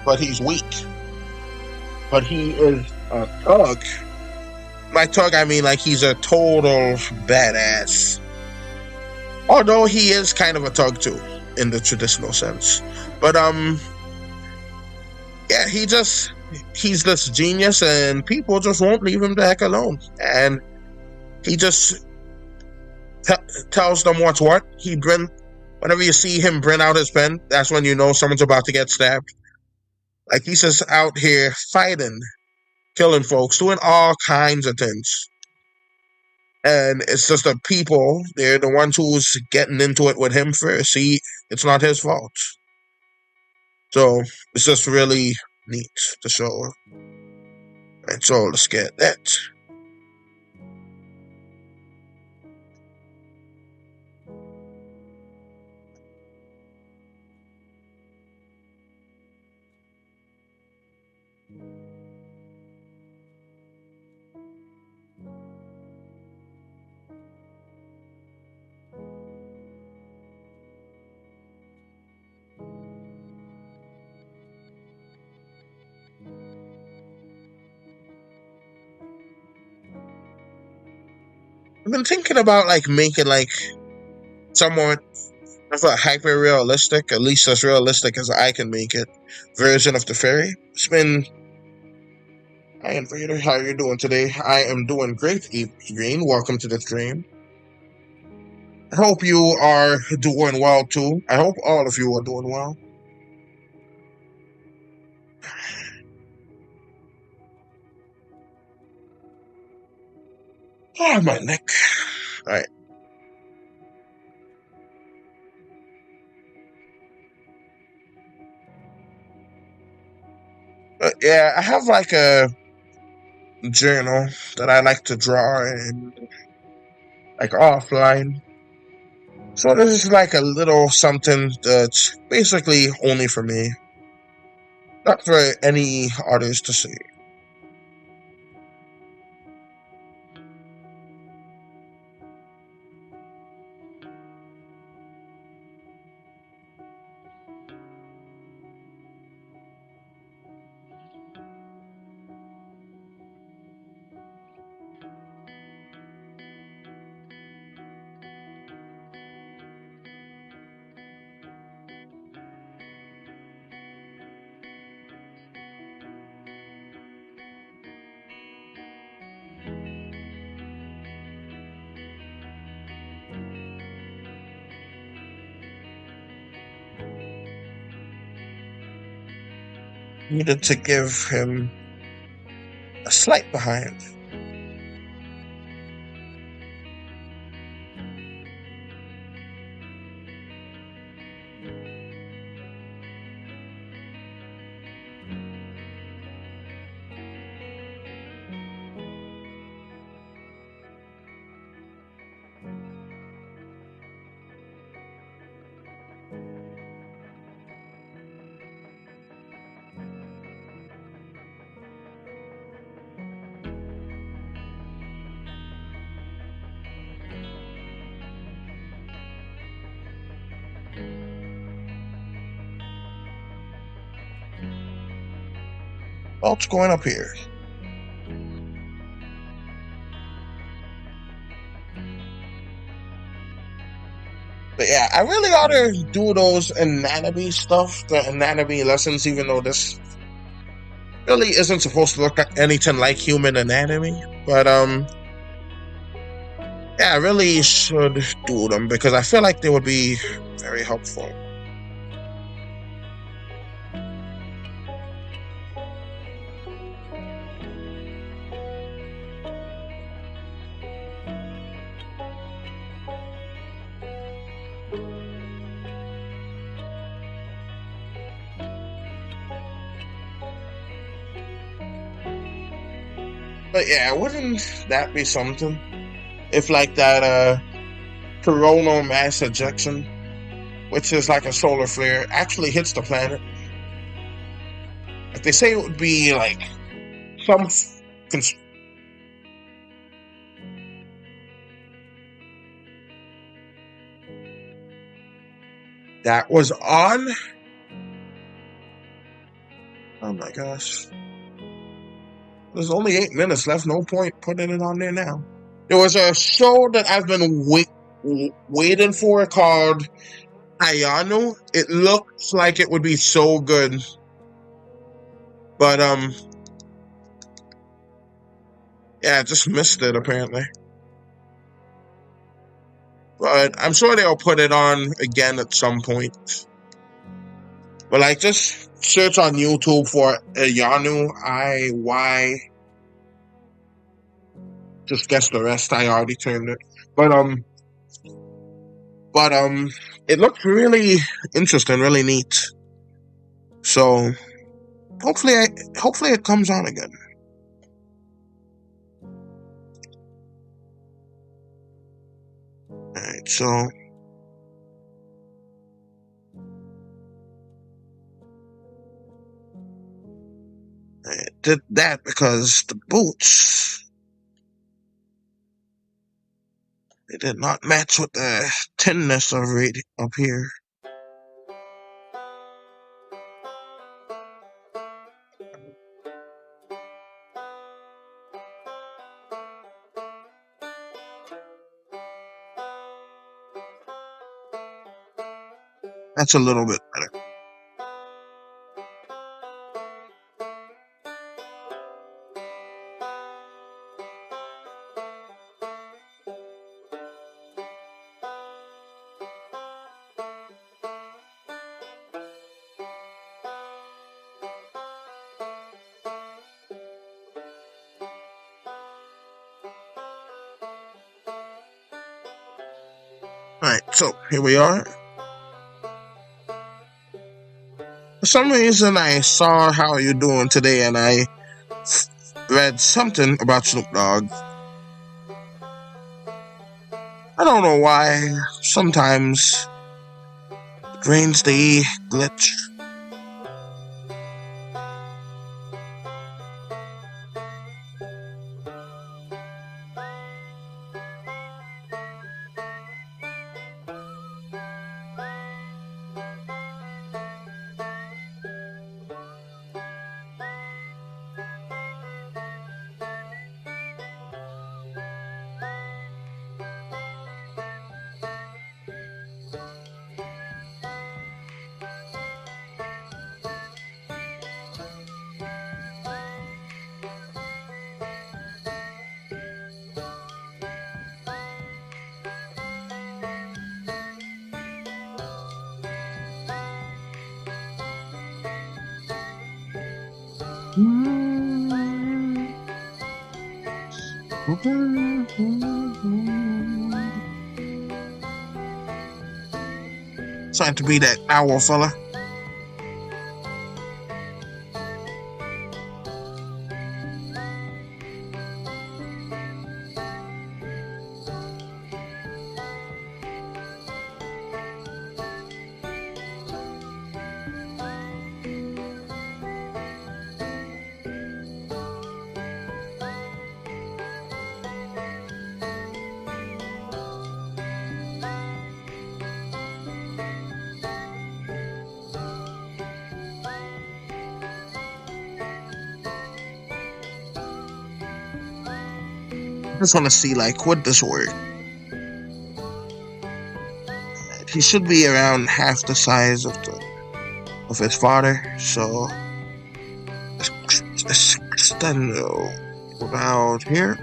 but he's weak. But he is a thug. By thug, I mean like he's a total badass. Although he is kind of a thug too, in the traditional sense. But yeah, he's this genius, and people just won't leave him the heck alone. And he just tells them what's what. Whenever you see him bring out his pen, that's when you know someone's about to get stabbed. Like he's just out here fighting, killing folks, doing all kinds of things. And it's just the people, they're the ones who's getting into it with him first. See, it's not his fault. So it's just really neat to show. And so let's get that. I've been thinking about like making like somewhat of a hyper realistic, at least as realistic as I can make it, version of the fairy. It's been. Hi Invader, how are you doing today? I am doing great, Green. Welcome to the stream. I hope you are doing well too. I hope all of you are doing well. Oh, my neck. All right. Yeah, I have like a journal that I like to draw in, like offline. So this is like a little something that's basically only for me, not for any others to see. Needed to give him a slight behind. What's going up here? But yeah, I really ought to do those anatomy stuff, the anatomy lessons, even though this really isn't supposed to look anything like human anatomy. But yeah, I really should do them because I feel like they would be very helpful. But yeah, wouldn't that be something? If like that coronal mass ejection, which is like a solar flare, actually hits the planet. Like they say it would be like some that was on. Oh my gosh. There's only 8 minutes left. No point putting it on there now. There was a show that I've been waiting for called Ayano. It looks like it would be so good. But yeah, I just missed it apparently. But I'm sure they'll put it on again at some point. But like, just search on YouTube for Ayano, just guess the rest. I already turned it, but it looked really interesting, really neat. So hopefully it comes on again. All right, so I did that because the boots, they did not match with the thinness of it up here. That's a little bit better. Alright, so here we are. For some reason, I saw How You Doing today, and I read something about Snoop Dogg. I don't know why. Sometimes brains they glitch. Trying to be that owl fella. I just want to see, like, would this work? He should be around half the size of his father, so let's extend about here.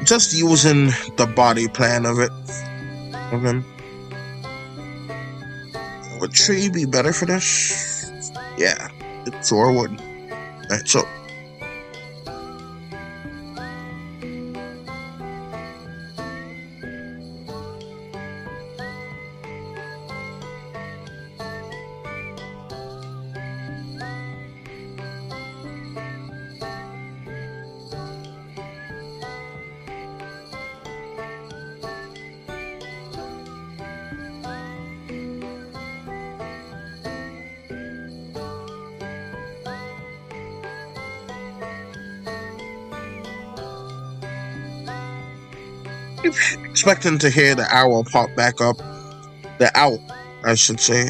Just using the body plan of him. Would tree be better for this? Yeah, it sure would. Alright, so expecting to hear the owl pop back up. The owl, I should say.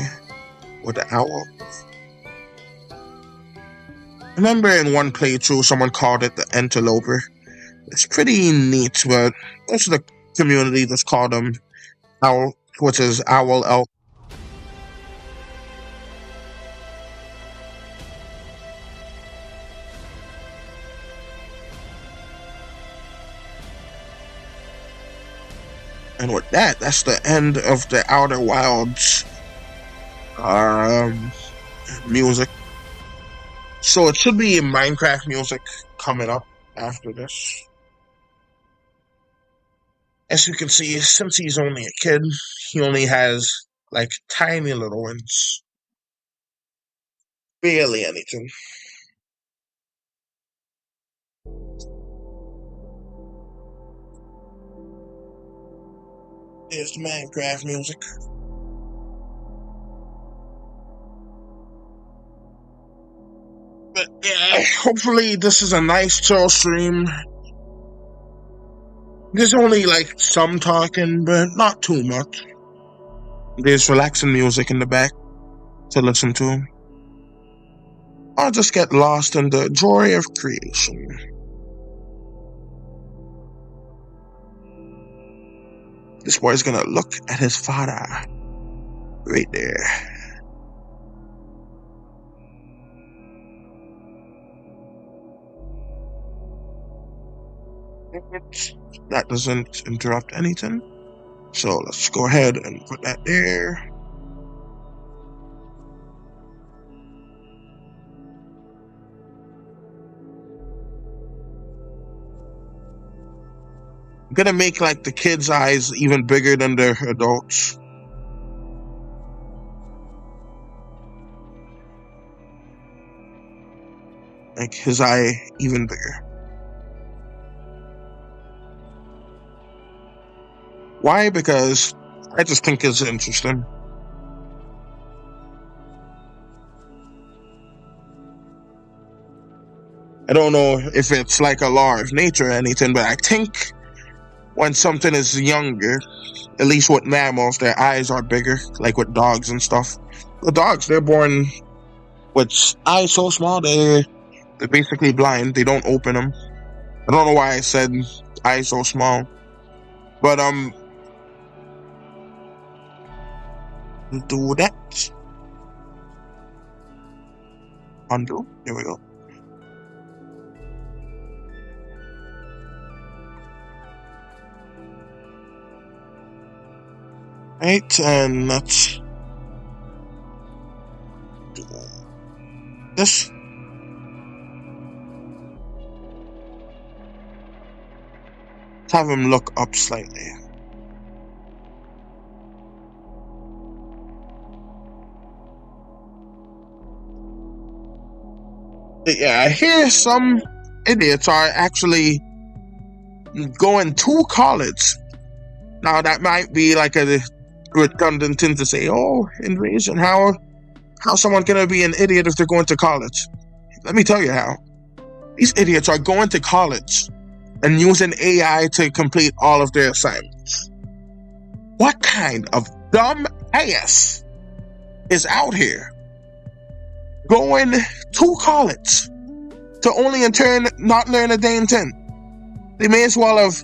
Or the owl. Remember in one playthrough, someone called it the interloper. It's pretty neat, but most of the community just called them owl, which is owl elk. And with that, that's the end of the Outer Wilds music. So it should be Minecraft music coming up after this. As you can see, since he's only a kid, he only has like tiny little ones. Barely anything. There's the Minecraft music. But yeah, hopefully this is a nice chill stream. There's only like some talking, but not too much. There's relaxing music in the back to listen to. I'll just get lost in the joy of creation. This boy's gonna look at his father right there. That doesn't interrupt anything. So let's go ahead and put that there. I'm gonna make like the kids' eyes even bigger than the adults. Make his eye even bigger. Why? Because I just think it's interesting. I don't know if it's like a law of nature or anything, but I think when something is younger, at least with mammals, their eyes are bigger, like with dogs and stuff. The dogs, they're born with eyes so small, they're basically blind. They don't open them. I don't know why I said eyes so small. But, do that. Undo. There we go. Right, and let's do this. Let's have him look up slightly. Yeah, I hear some idiots are actually going to college. Now that might be like a redundant thing to say, oh, invasion, how someone gonna be an idiot if they're going to college? Let me tell you how. These idiots are going to college and using AI to complete all of their assignments. What kind of dumb ass is out here going to college to only in turn not learn a dang thing? They may as well have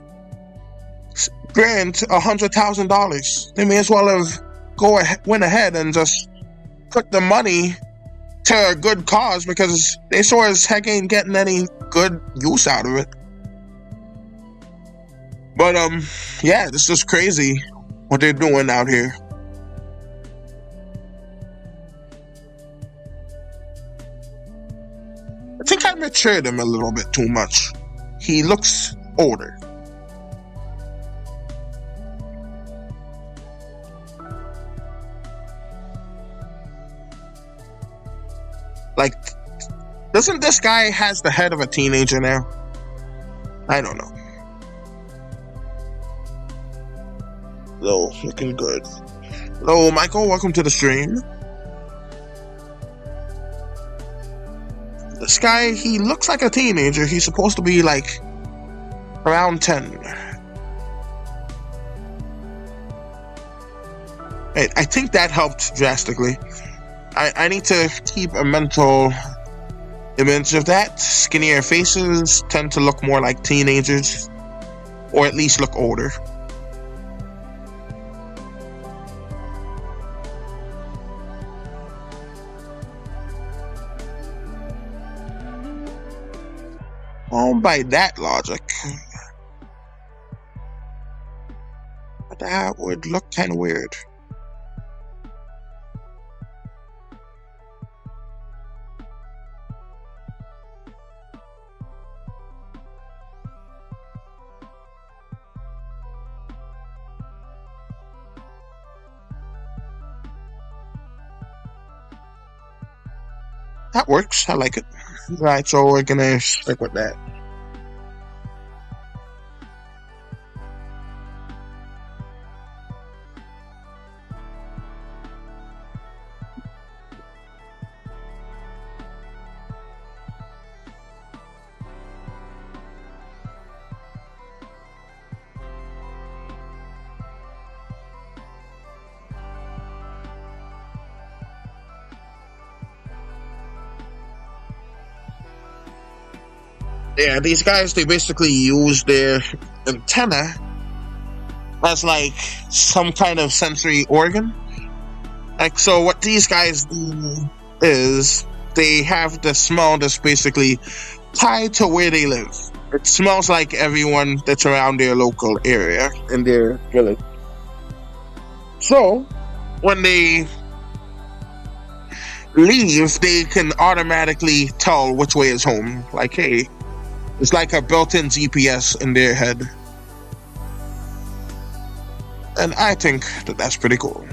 grant $100,000. They may as well have went ahead and just put the money to a good cause, because they sure as heck ain't getting any good use out of it. But yeah, it's just crazy what they're doing out here. I think I matured him a little bit too much. He looks older. Like, doesn't this guy has the head of a teenager now? I don't know. Hello, looking good. Hello, Michael, welcome to the stream. This guy, he looks like a teenager. He's supposed to be like around 10. I think that helped drastically. I need to keep a mental image of that. Skinnier faces tend to look more like teenagers, or at least look older. Well, by that logic, that would look kind of weird. That works. I like it. Right, so we're gonna stick with that. Yeah, these guys, they basically use their antenna as like some kind of sensory organ. Like, so what these guys do is they have the smell that's basically tied to where they live. It smells like everyone that's around their local area in their village. So when they leave, they can automatically tell which way is home. Like, hey, it's like a built-in GPS in their head. And I think that that's pretty cool.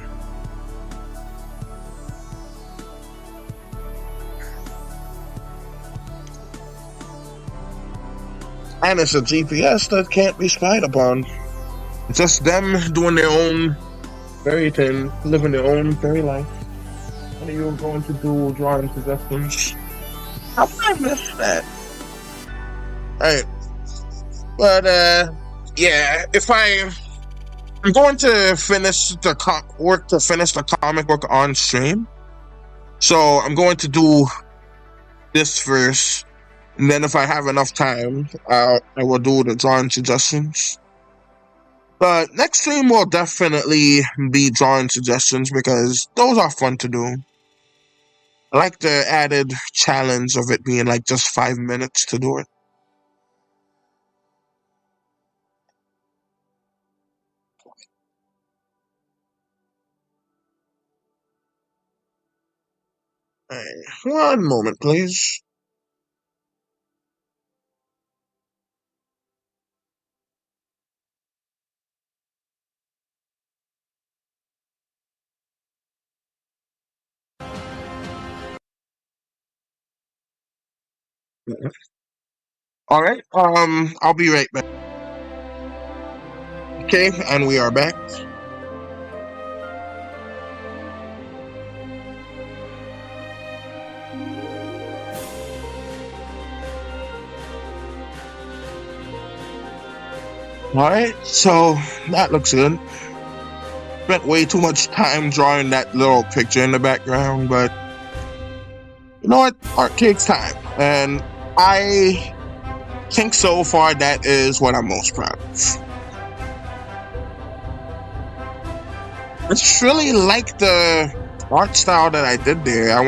And it's a GPS that can't be spied upon. It's just them doing their own very thing, living their own very life. What are you going to do drawing suggestions? How did I miss that? Alright. But, yeah, if I'm going to finish the comic book on stream. So I'm going to do this first. And then if I have enough time, I will do the drawing suggestions. But next stream will definitely be drawing suggestions because those are fun to do. I like the added challenge of it being like just 5 minutes to do it. Right, 1 moment, please. All right. I'll be right back. Okay, and we are back. Alright, so that looks good. Spent way too much time drawing that little picture in the background, but you know what? Art takes time. And I think so far that is what I'm most proud of. I just really like the art style that I did there. I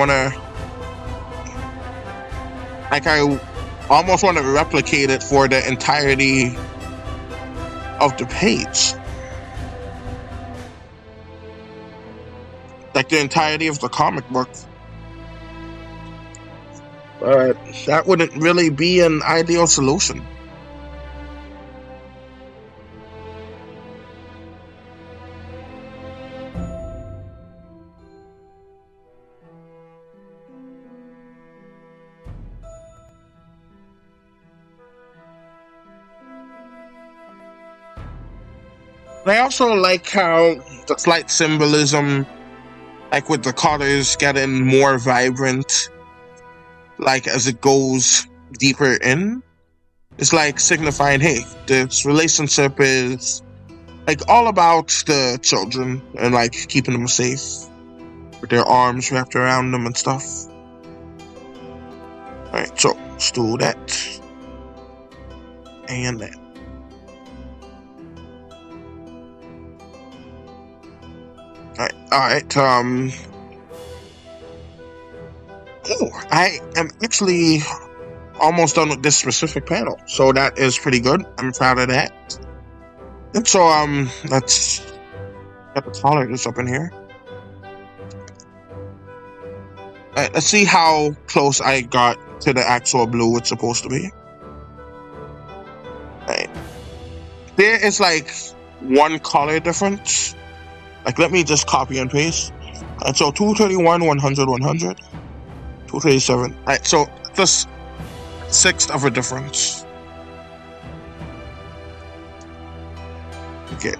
almost want to replicate it for the entirety of the page. Like the entirety of the comic book. But that wouldn't really be an ideal solution. I also like how the slight symbolism, like with the colors getting more vibrant, like as it goes deeper in. It's like signifying, hey, this relationship is like all about the children and like keeping them safe with their arms wrapped around them and stuff. Alright, so let's do that. And that. Alright, I am actually almost done with this specific panel, so that is pretty good. I'm proud of that. And so let's get the colors up in here. Alright, let's see how close I got to the actual blue it's supposed to be. Alright. There is like one color difference. Like, let me just copy and paste. And so 231, 100, 100, 237. Alright, so just sixth of a difference. Okay.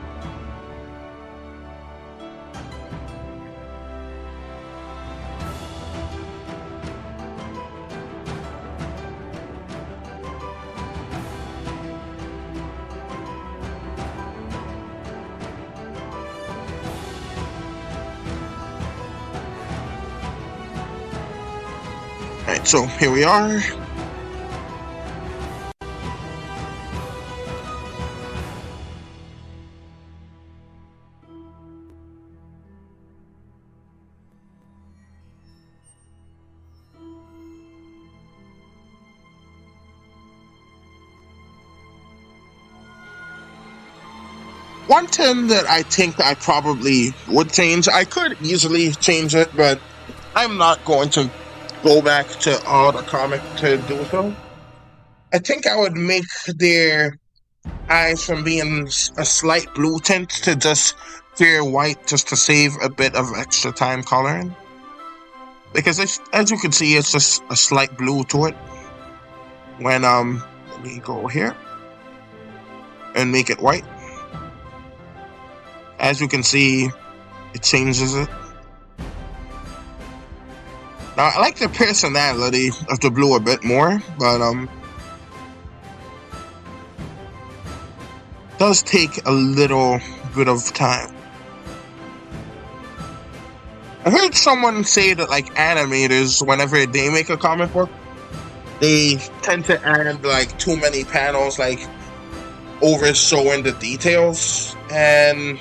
Alright, so here we are. One thing that I think I probably would change, I could easily change it, but I'm not going to go back to all the comic to do so. I think I would make their eyes from being a slight blue tint to just clear white, just to save a bit of extra time coloring. Because as you can see, it's just a slight blue to it. When let me go here and make it white. As you can see, it changes it. Now, I like the personality of the blue a bit more, but does take a little bit of time. I heard someone say that, like, animators, whenever they make a comic book, they tend to add like too many panels, like over showing the details, and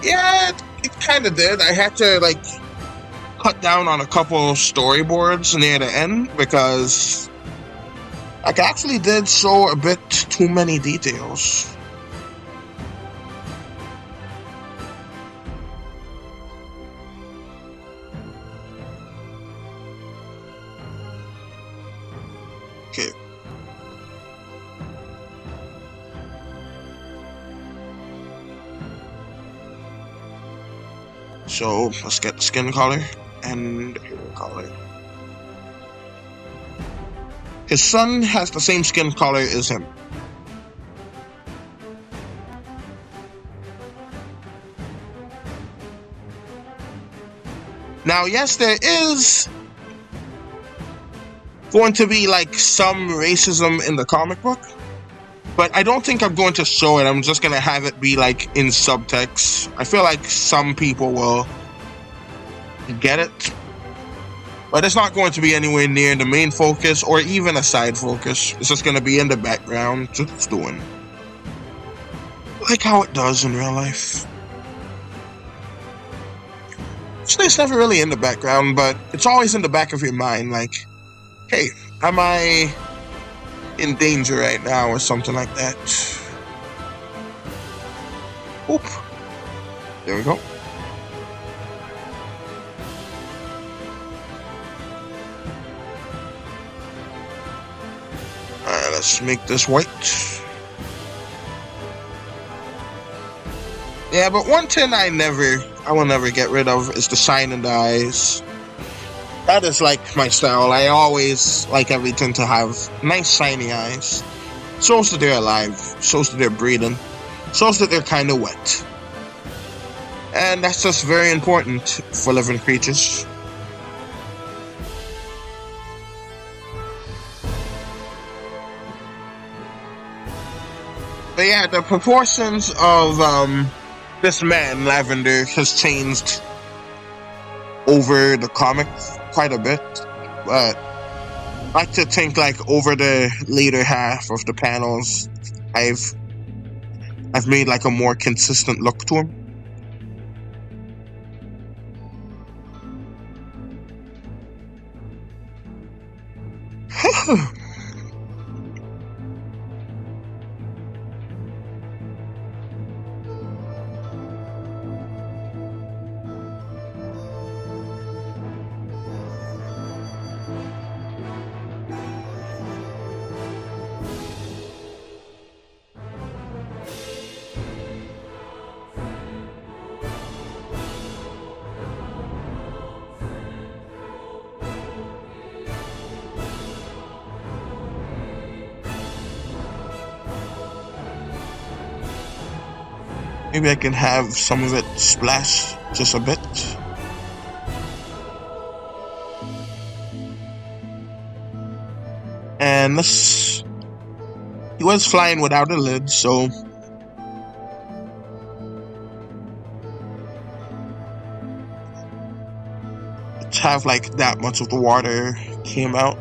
yeah, it kind of did. I had to like cut down on a couple storyboards near the end because I actually did show a bit too many details. Okay. So let's get the skin color and hair color. His son has the same skin color as him. Now, yes, there is going to be like some racism in the comic book, but I don't think I'm going to show it. I'm just going to have it be like in subtext. I feel like some people will get it, but it's not going to be anywhere near the main focus or even a side focus. It's just going to be in the background, just doing like how it does in real life. So it's never really in the background, but it's always in the back of your mind, like, hey, am I in danger right now or something like that? Oop. There we go. Alright, let's make this white. Yeah, but one thing I will never get rid of is the shine in the eyes. That is like my style. I always like everything to have nice shiny eyes. Shows that they're alive, shows that they're breathing, shows that they're kind of wet. And that's just very important for living creatures. But yeah, the proportions of this man, Lavender, has changed over the comic quite a bit, but I like to think like over the later half of the panels, I've made like a more consistent look to him. Maybe I can have some of it splash just a bit. And this, he was flying without a lid, so let's have like that much of the water came out.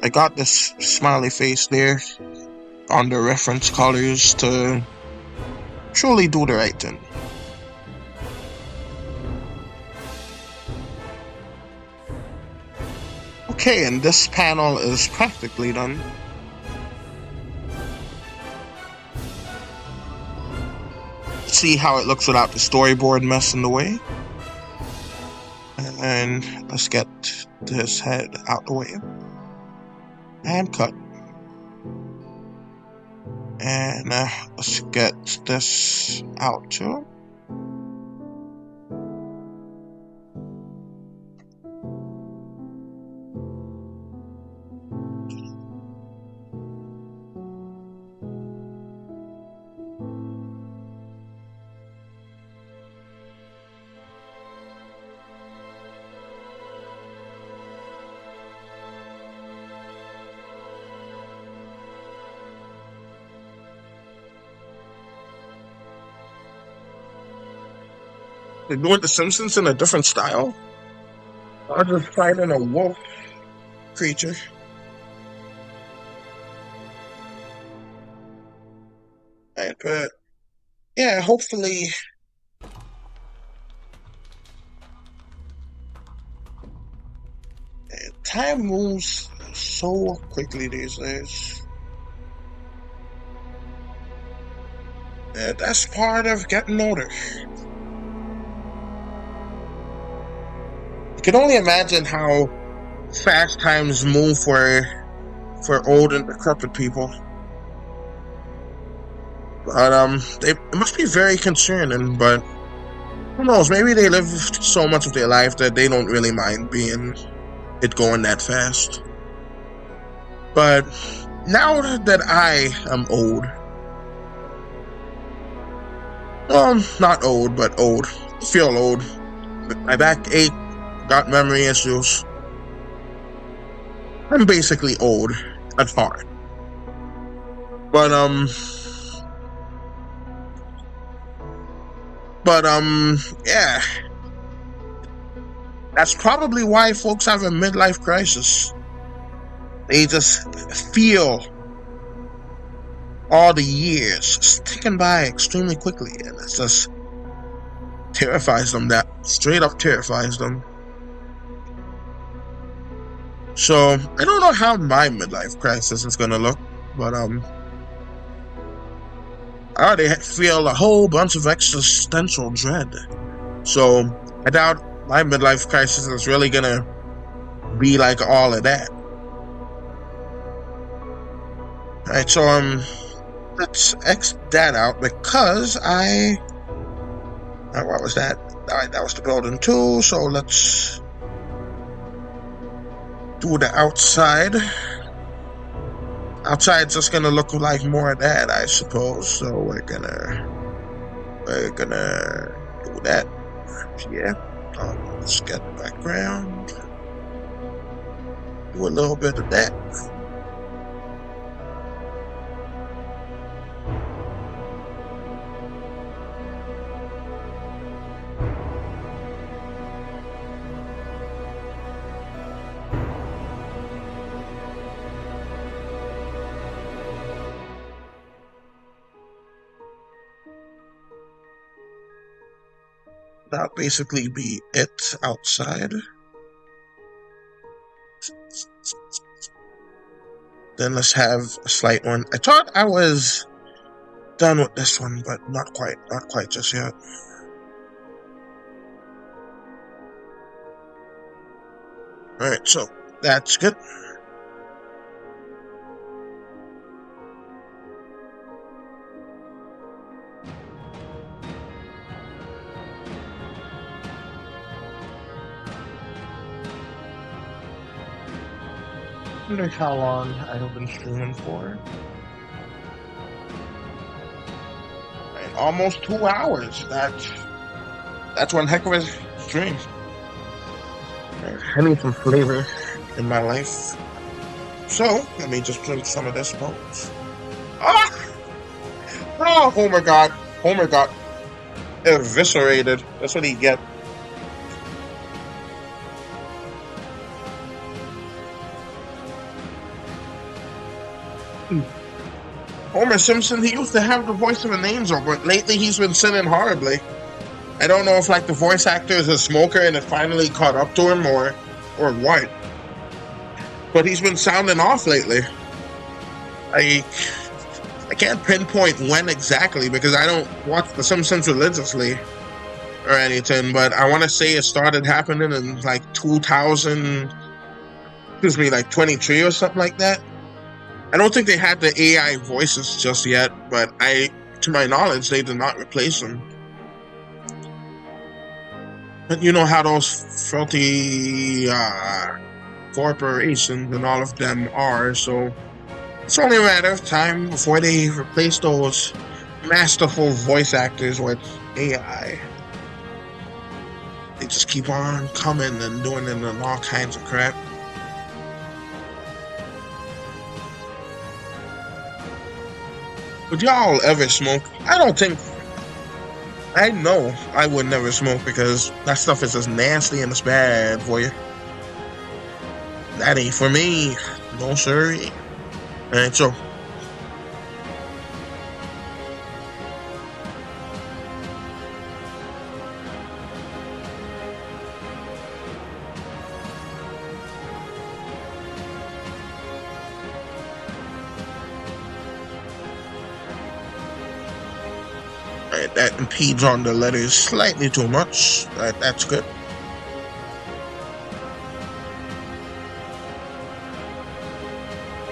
I got this smiley face there on the reference colors to truly do the right thing. Okay, and this panel is practically done. See how it looks without the storyboard mess in the way. And let's get this head out the way. And cut. And let's get this out too. They're doing The Simpsons in a different style. I'm just fighting a wolf creature. Right, but yeah, hopefully time moves so quickly these days. That's part of getting older. You can only imagine how fast times move for old and decrepit people. But it must be very concerning. But who knows? Maybe they live so much of their life that they don't really mind being it going that fast. But now that I am old, not old, but old, feel old. My back ache, got memory issues. I'm basically old at heart. But yeah. That's probably why folks have a midlife crisis. They just feel all the years ticking by extremely quickly, and it just terrifies them. That straight up terrifies them. So I don't know how my midlife crisis is gonna look, but I already feel a whole bunch of existential dread. So I doubt my midlife crisis is really gonna be like all of that. Alright, so let's X that out because what was that? Alright, that was the building too, so let's do the outside. Outside's just gonna look like more of that, I suppose. So we're gonna do that. Yeah. Let's get the background. Do a little bit of that. That'll basically be it outside. Then let's have a slight one. I thought I was done with this one, but not quite just yet. Alright, so that's good. wonder how long I have been streaming for. And almost 2 hours. That's one heck of a stream. I need some flavor in my life. So, let me just drink some of this, folks. Ah! Oh, Homer got eviscerated. That's what he get. Homer Simpson, he used to have the voice of an angel, but lately he's been sinning horribly. I don't know if like the voice actor is a smoker and it finally caught up to him or what. But he's been sounding off lately. I can't pinpoint when exactly because I don't watch The Simpsons religiously or anything, but I want to say it started happening in like 23 or something like that. I don't think they had the AI voices just yet, but to my knowledge, they did not replace them. But you know how those filthy corporations and all of them are, so it's only a matter of time before they replace those masterful voice actors with AI. They just keep on coming and doing it and all kinds of crap. Would y'all ever smoke? I know I would never smoke because that stuff is just nasty and it's bad for you. That ain't for me. No sir. Alright, so that impedes on the letters slightly too much. That's good.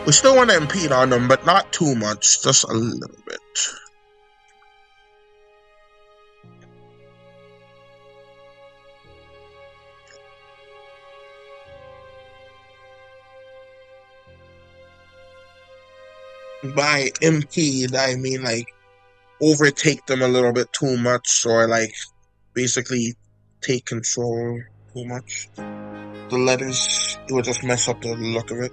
We still want to impede on them, but not too much, just a little bit. By impede, I mean like overtake them a little bit too much, or like basically take control too much. The letters, it would just mess up the look of it.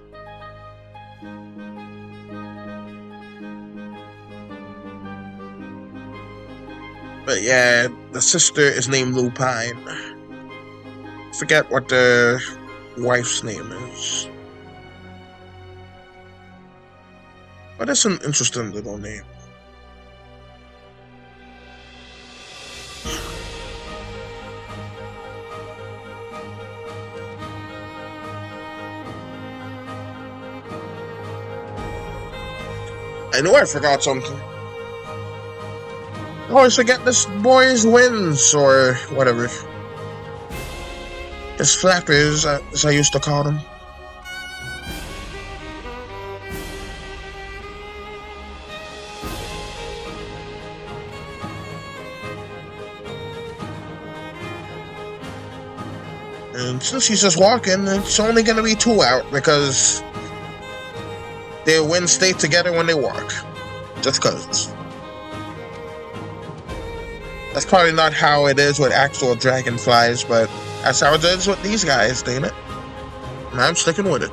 But yeah, the sister is named Lupine. Forget what the wife's name is. But it's an interesting little name. I know I forgot something. I always forget this boy's wins, or whatever. His flappers, as I used to call them. And since she's just walking, it's only going to be 2 out, because their wins stay together when they walk. Just cause. That's probably not how it is with actual dragonflies, but that's how it is with these guys, ain't it? And I'm sticking with it.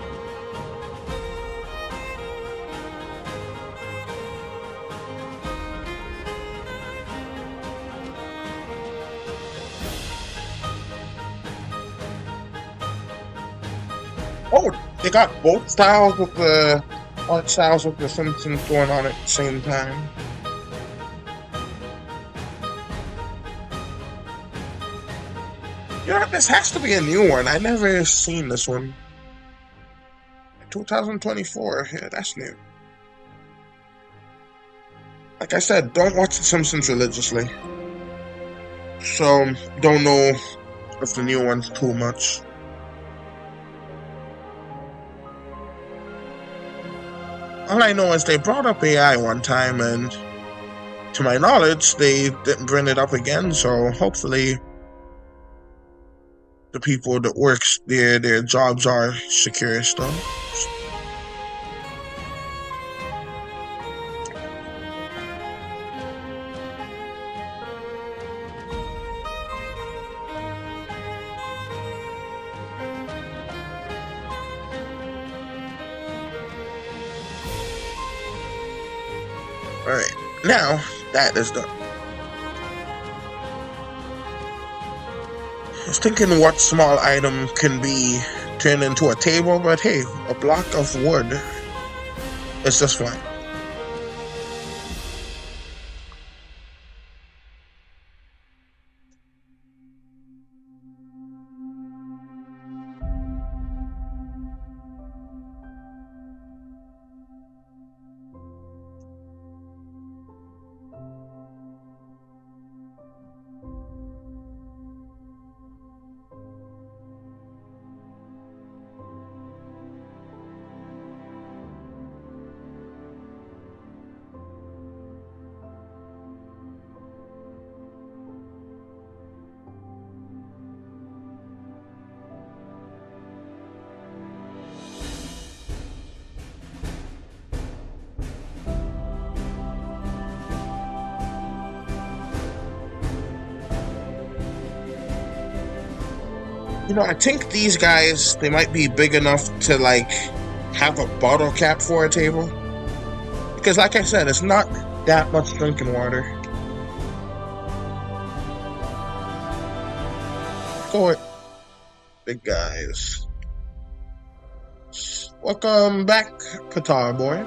Oh, they got both styles with the art styles with the Simpsons going on at the same time. You know, this has to be a new one. I never seen this one. 2024. Yeah, that's new. Like I said, don't watch The Simpsons religiously. So, don't know if the new one's too much. All I know is they brought up AI one time, and to my knowledge, they didn't bring it up again, so hopefully the people that works there, their jobs are secure still. Alright, now that is done. I was thinking what small item can be turned into a table, but hey, a block of wood is just fine. You know, I think these guys, they might be big enough to, like, have a bottle cap for a table. Because, like I said, it's not that much drinking water. Go it, big guys. Welcome back, Qatar boy.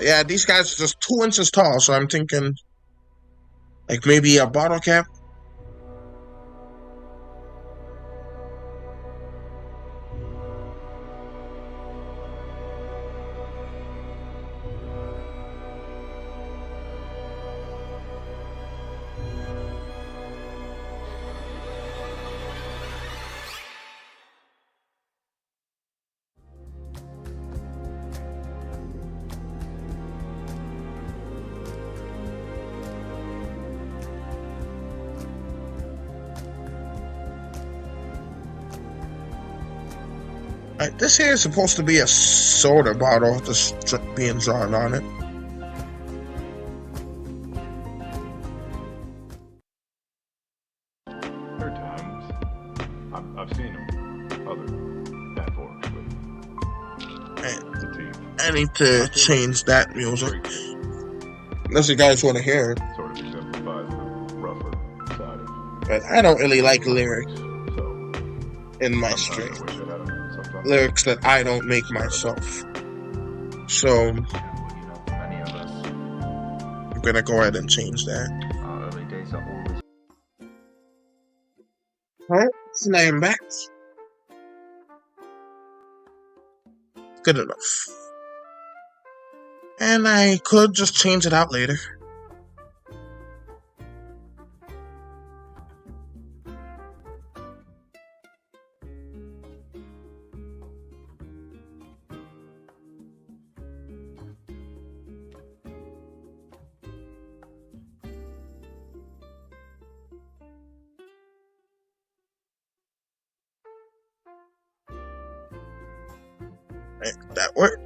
Yeah, these guys are just 2 inches tall, so I'm thinking, like, maybe a bottle cap. Alright, this here is supposed to be a soda bottle, just being drawn on it. There are times I've seen them other metaphors with the teeth. I need to change that music. Unless you guys want to hear it. Sort of exemplifies the rougher side of. But I don't really like lyrics So in my stream. Lyrics that I don't make myself. So I'm gonna go ahead and change that. Alright, so now I'm back. Good enough. And I could just change it out later. Right, that worked.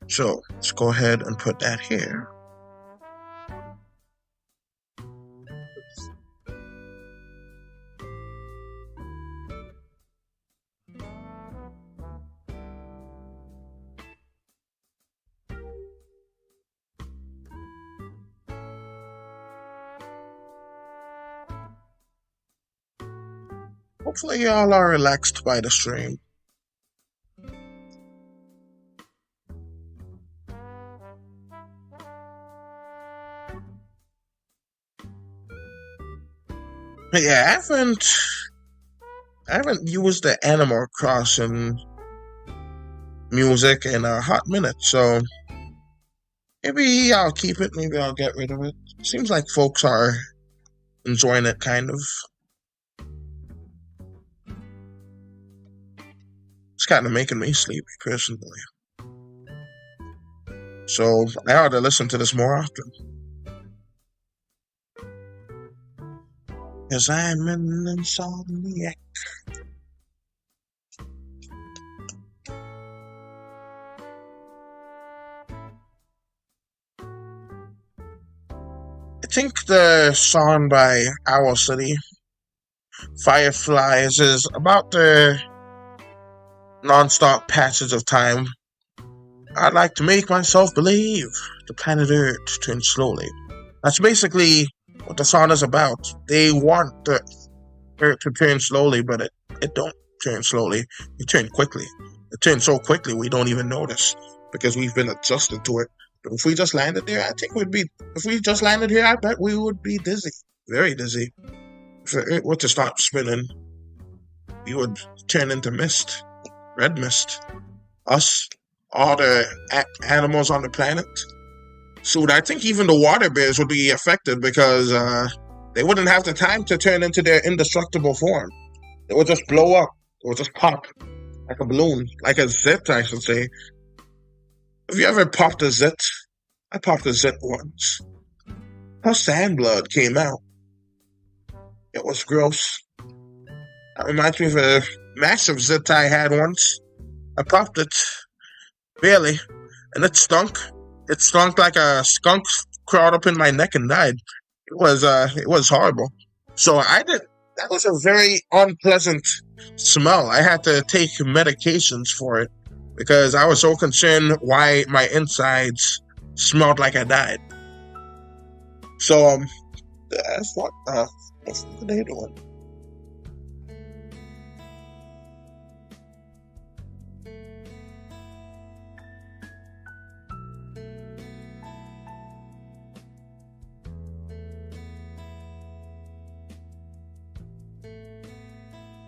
So let's go ahead and put that here. Hopefully y'all are relaxed by the stream. But yeah, I haven't I haven't used the Animal Crossing music in a hot minute, so maybe I'll keep it, maybe I'll get rid of it. Seems like folks are enjoying it, kind of. It's kind of making me sleepy, personally. So I ought to listen to this more often. Cause I'm an insomniac. I think the song by Owl City, Fireflies, is about the non-stop passage of time. I'd like to make myself believe the planet Earth turns slowly. That's basically what the song is about. They want the Earth to turn slowly, but it don't turn slowly. It turns quickly. It turns so quickly we don't even notice because we've been adjusted to it. But if we just landed there, I think if we just landed here, I bet we would be dizzy. Very dizzy. If it were to stop spinning, we would turn into mist. Red mist. Us, all the animals on the planet. So I think even the water bears would be affected because they wouldn't have the time to turn into their indestructible form. It would just blow up. It would just pop like a balloon, like a zit, I should say. Have you ever popped a zit? I popped a zit once. How sand blood came out. It was gross. That reminds me of a massive zit I had once. I popped it, barely, and it stunk. It stunk like a skunk crawled up in my neck and died. It was horrible. So that was a very unpleasant smell. I had to take medications for it because I was so concerned why my insides smelled like I died. So, that's what are they doing?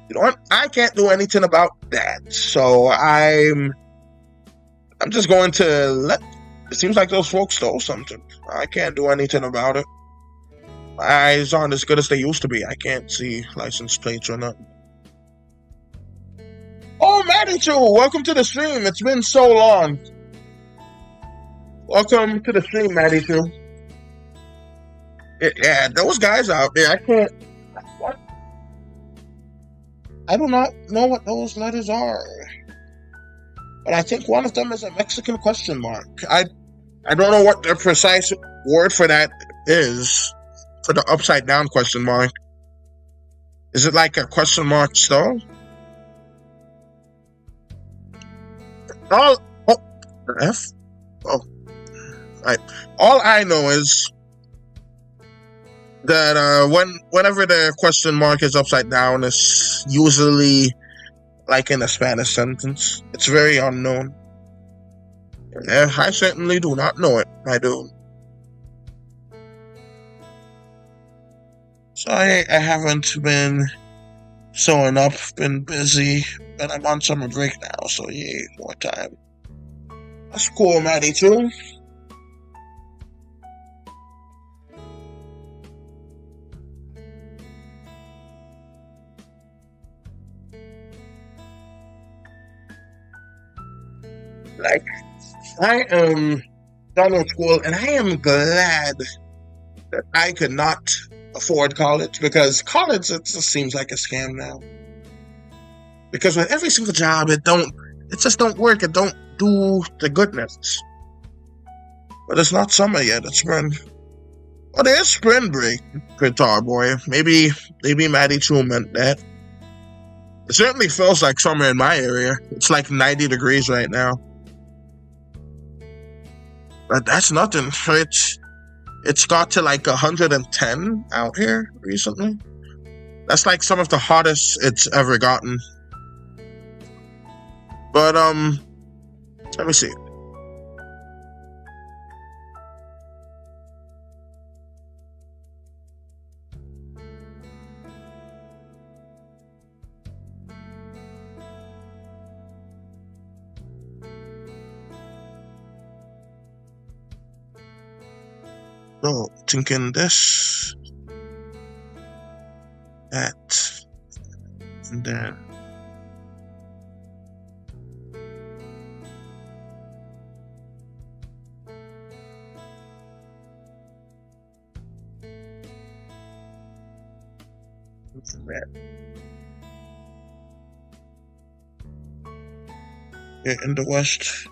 You know what? I can't do anything about that. So I'm just going to let. It seems like those folks stole something. I can't do anything about it. My eyes aren't as good as they used to be. I can't see license plates or nothing. Oh, Maddie Chu, welcome to the stream. It's been so long. Welcome to the stream, Maddie Chu. Yeah, those guys out there, I can't. What? I do not know what those letters are. But I think one of them is a Mexican question mark. I don't know what the precise word for that is, for the upside down question mark. Is it like a question mark still? F? Oh. Right. All I know is that whenever the question mark is upside down, it's usually like in a Spanish sentence. It's very unknown. Yeah, I certainly do not know it. I do. So I haven't been showing up, been busy, but I'm on summer break now, so yay, more time. That's cool, Maddie, too. Like, I am done with school, and I am glad that I could not afford college, because college, it just seems like a scam now. Because with every single job, it just don't work. It don't do the goodness. But it's not summer yet. It's spring. Oh, there's spring break, Guitar Boy. Maybe Maddie Chu meant that. It certainly feels like summer in my area. It's like 90 degrees right now. But that's nothing. It's got to like 110 out here recently. That's like some of the hottest it's ever gotten. But let me see. So, thinking this, that, and then. Here in the West.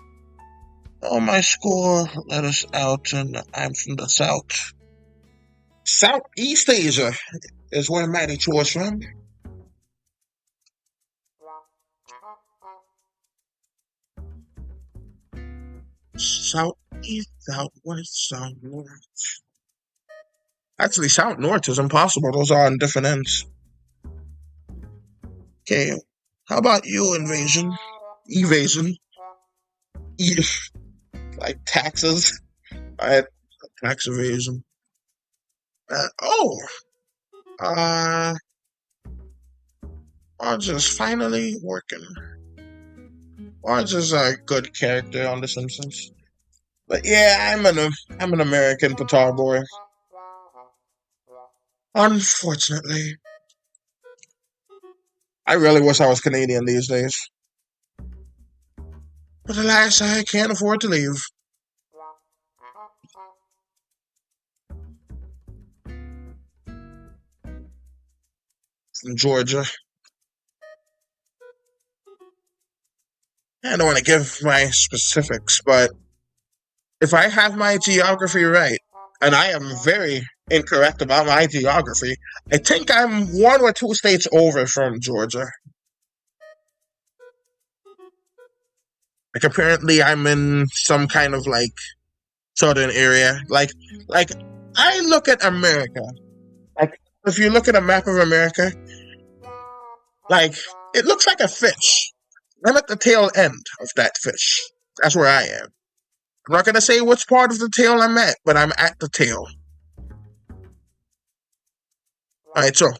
Oh, my school let us out, and I'm from the South. Southeast Asia is where Mighty Chu is from. Southeast, Southwest, South North. Actually, South North is impossible. Those are on different ends. Okay, how about you, invasion? Evasion? Like taxes? I had tax evasion. Orange is finally working. Orange is a good character on The Simpsons. But yeah, I'm an American Patar boy. Unfortunately. I really wish I was Canadian these days. But alas, I can't afford to leave. From Georgia. I don't want to give my specifics, but if I have my geography right, and I am very incorrect about my geography, I think I'm 1 or 2 states over from Georgia. Like apparently I'm in some kind of like southern area. Like I look at America. Like if you look at a map of America, like it looks like a fish. I'm at the tail end of that fish. That's where I am. I'm not gonna say which part of the tail I'm at, but I'm at the tail. Alright, so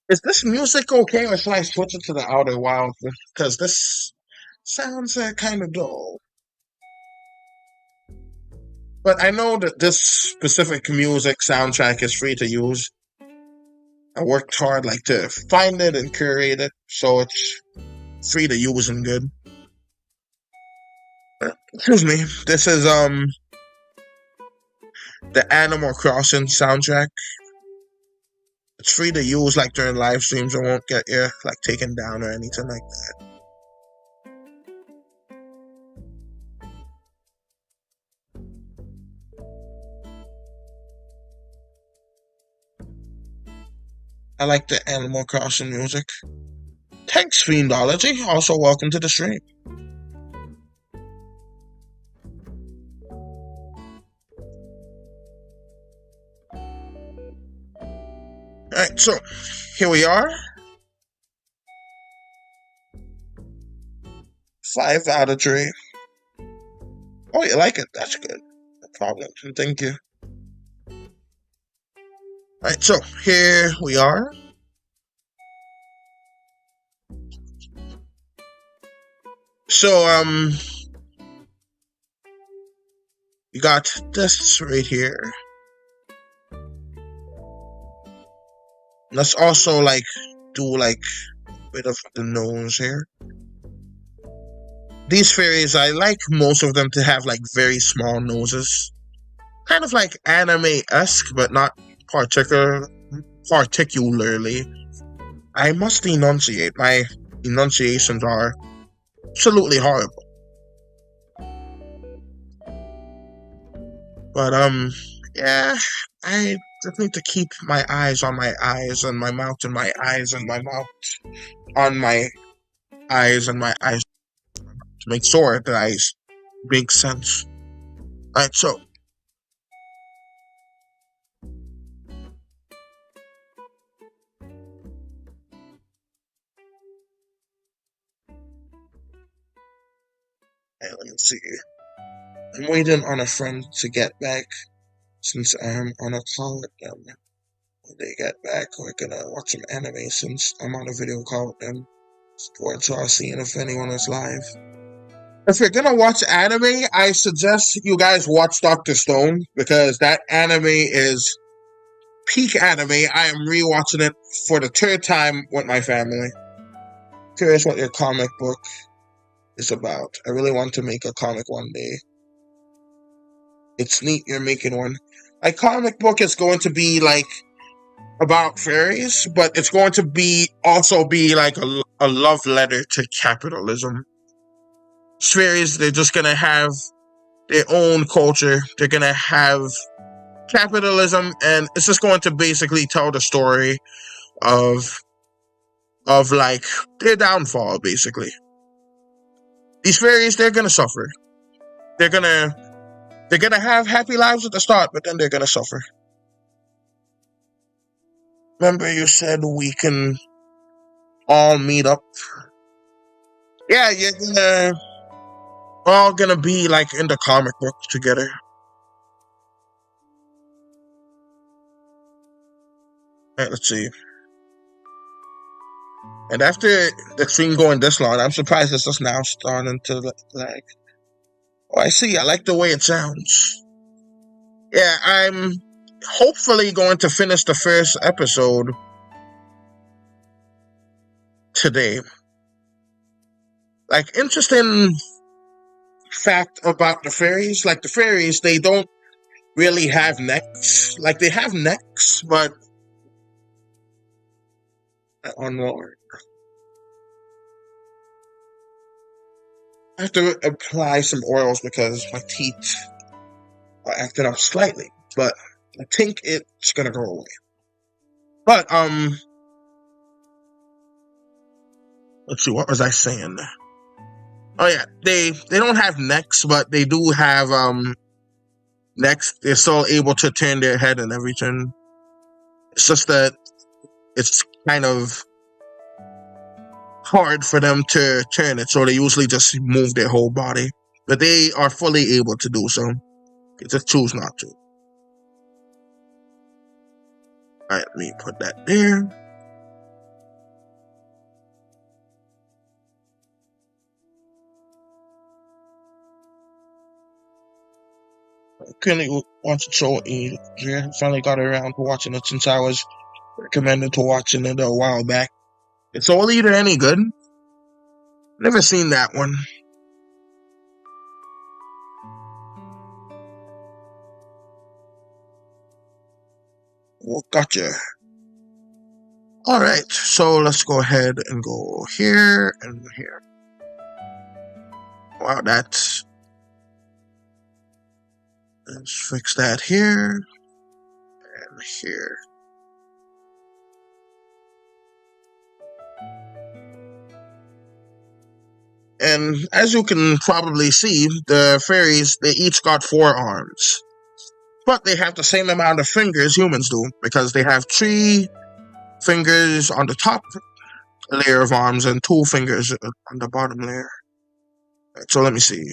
is this music okay, or should I switch it to the Outer Wild? Because this sounds kind of dull. But I know that this specific music soundtrack is free to use. I worked hard, like, to find it and curate it, so it's free to use and good. Excuse me. This is the Animal Crossing soundtrack. It's free to use, like during live streams. It won't get you like taken down or anything like that. I like the Animal Crossing music. Thanks, Fiendology. Also, welcome to the stream. Alright, so here we are. 5 out of 3. Oh, you like it? That's good. No problem. Thank you. Alright, so here we are. So, you got this right here. Let's also like do like a bit of the nose here. These fairies, I like most of them to have like very small noses. Kind of like anime-esque, but not particularly. I must enunciate. My enunciations are absolutely horrible. But yeah, I just need to keep my eyes on my eyes and my mouth and my eyes and my mouth on my eyes and my eyes to make sure that I make sense. Alright, so let me see. I'm waiting on a friend to get back since I'm on a call with them. When they get back, we're gonna watch some anime since I'm on a video call with them. So I'll see if anyone is live. If you're gonna watch anime, I suggest you guys watch Dr. Stone because that anime is peak anime. I am rewatching it for the third time with my family. Curious what your comic book is about. I really want to make a comic one day. It's neat you're making one. My comic book is going to be like about fairies, but it's going to be also be like a love letter to capitalism. Fairies, they're just gonna have their own culture. They're gonna have capitalism, and it's just going to basically tell the story of like their downfall. Basically, these fairies, they're gonna suffer. They're gonna have happy lives at the start, but then they're gonna suffer. Remember, you said we can all meet up. Yeah, we're all gonna be like in the comic book together. Alright, let's see. And after the stream going this long, I'm surprised it's just now starting to lag. Oh, I see. I like the way it sounds. Yeah, I'm hopefully going to finish the first episode today. Like, interesting fact about the fairies. Like, the fairies, they don't really have necks. Like, they have necks, but on Lord. I have to apply some oils because my teeth are acting up slightly, but I think it's gonna go away. But let's see, what was I saying? Oh yeah, they don't have necks, but they do have necks. They're still able to turn their head and everything. It's just that it's kind of hard for them to turn it, so they usually just move their whole body. But they are fully able to do so. They just choose not to. Alright, let me put that there. Currently watch the show. Finally got around to watching it since I was recommended to watching it a while back. Is Soul Eater any good? Never seen that one. Well, gotcha. Alright, so let's go ahead and go here and here. Wow, that's... Let's fix that here and here. And as you can probably see, the fairies, they each got 4 arms. But they have the same amount of fingers humans do, because they have 3 fingers on the top layer of arms and 2 fingers on the bottom layer. Right, so let me see.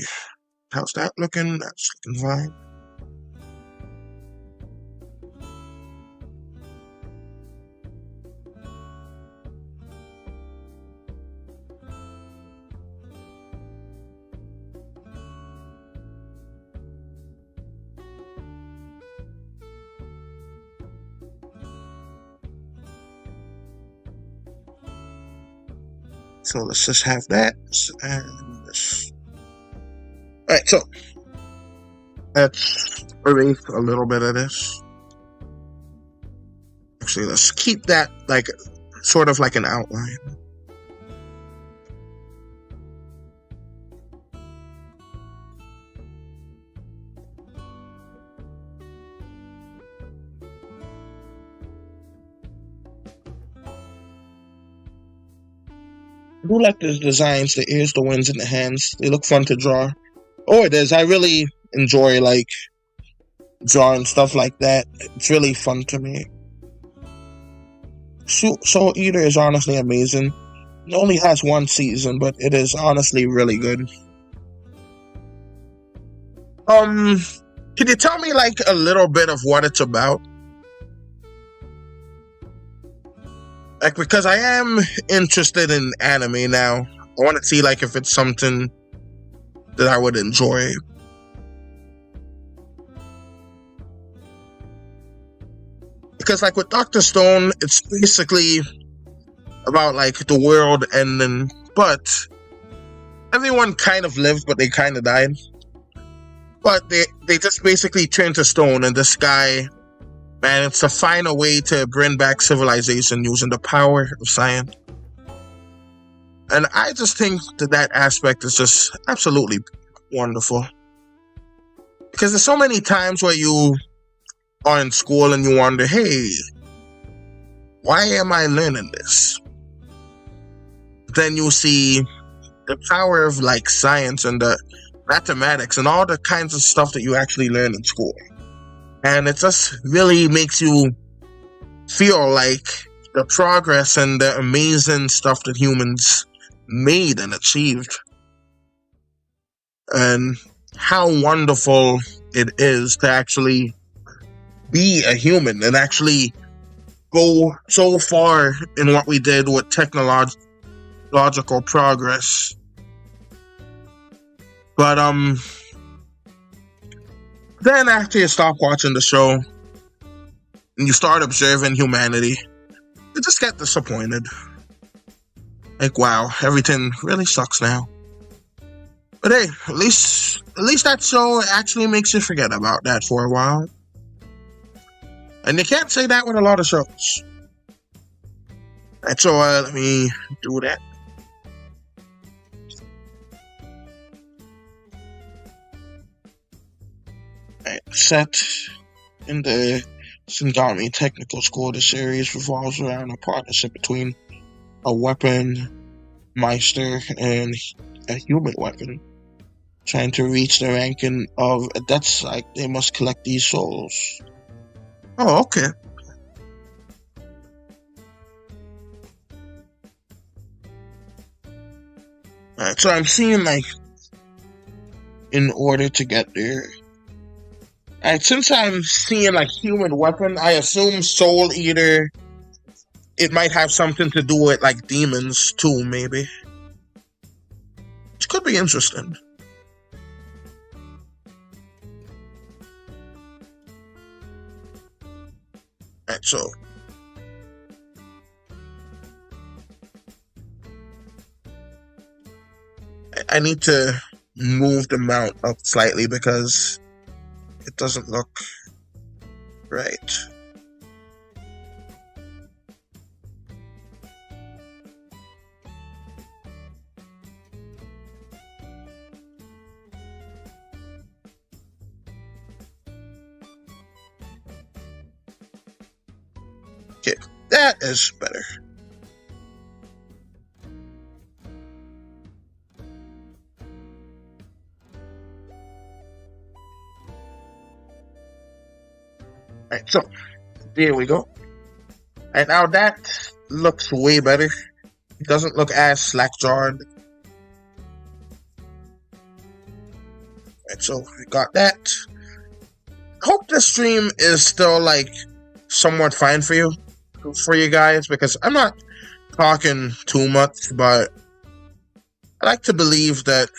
How's that looking? That's looking fine. So let's just have that and this. Alright, so let's erase a little bit of this. Actually, let's keep that like sort of like an outline. I do like the designs, the ears, the wings, and the hands. They look fun to draw. Oh, it is. I really enjoy like drawing stuff like that. It's really fun to me. Soul Eater is honestly amazing. It only has 1 season, but it is honestly really good. Can you tell me like a little bit of what it's about? Like, because I am interested in anime now. I want to see like if it's something that I would enjoy. Because like with Dr. Stone, it's basically about like the world ending, but everyone kind of lived, but they kind of died. But they just basically turned to stone, and this guy managed to find a way to bring back civilization using the power of science. And I just think that aspect is just absolutely wonderful. Because there's so many times where you are in school and you wonder, hey, why am I learning this? Then you see the power of like science and the mathematics and all the kinds of stuff that you actually learn in school. And it just really makes you feel like the progress and the amazing stuff that humans made and achieved. And how wonderful it is to actually be a human and actually go so far in what we did with technological progress. But then after you stop watching the show and you start observing humanity, you just get disappointed. Like, wow, everything really sucks now. But hey, at least that show actually makes you forget about that for a while. And you can't say that with a lot of shows. Right, so let me do that. Right, set in the Singami Technical School, the series revolves around a partnership between a weapon meister and a human weapon. Trying to reach the ranking of a death site, they must collect these souls. Oh, okay. Alright, so I'm seeing like, in order to get there. Alright, since I'm seeing like human weapon, I assume Soul Eater, it might have something to do with like demons too, maybe. Which could be interesting. Alright, so I need to move the mount up slightly because it doesn't look right. Okay, that is better. Alright, so there we go. And now that looks way better. It doesn't look as slack-jawed. Alright, so we got that. I hope this stream is still like somewhat fine for you guys, because I'm not talking too much, but I like to believe that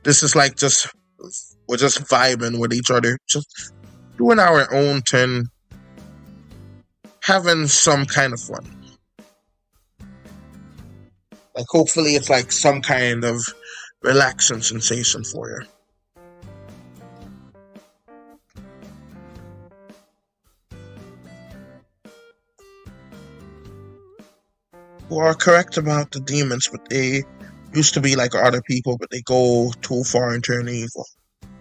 this is like we're just vibing with each other, just doing our own thing, having some kind of fun. Like, hopefully it's like some kind of relaxing sensation for you. You are correct about the demons, but they used to be like other people, but they go too far and turn evil.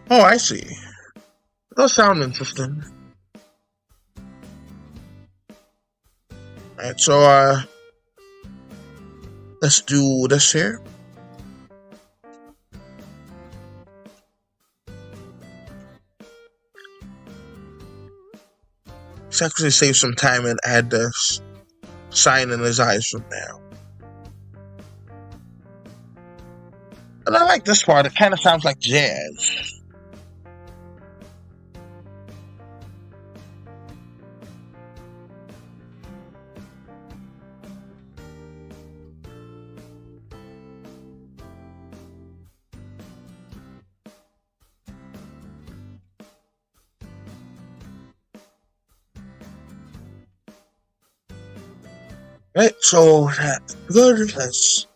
Oh, I see. It does sound interesting. Alright, so let's do this here. Let's actually save some time and add this sign in his eyes from now. And I like this part, it kind of sounds like jazz. Right, so that's good. Let's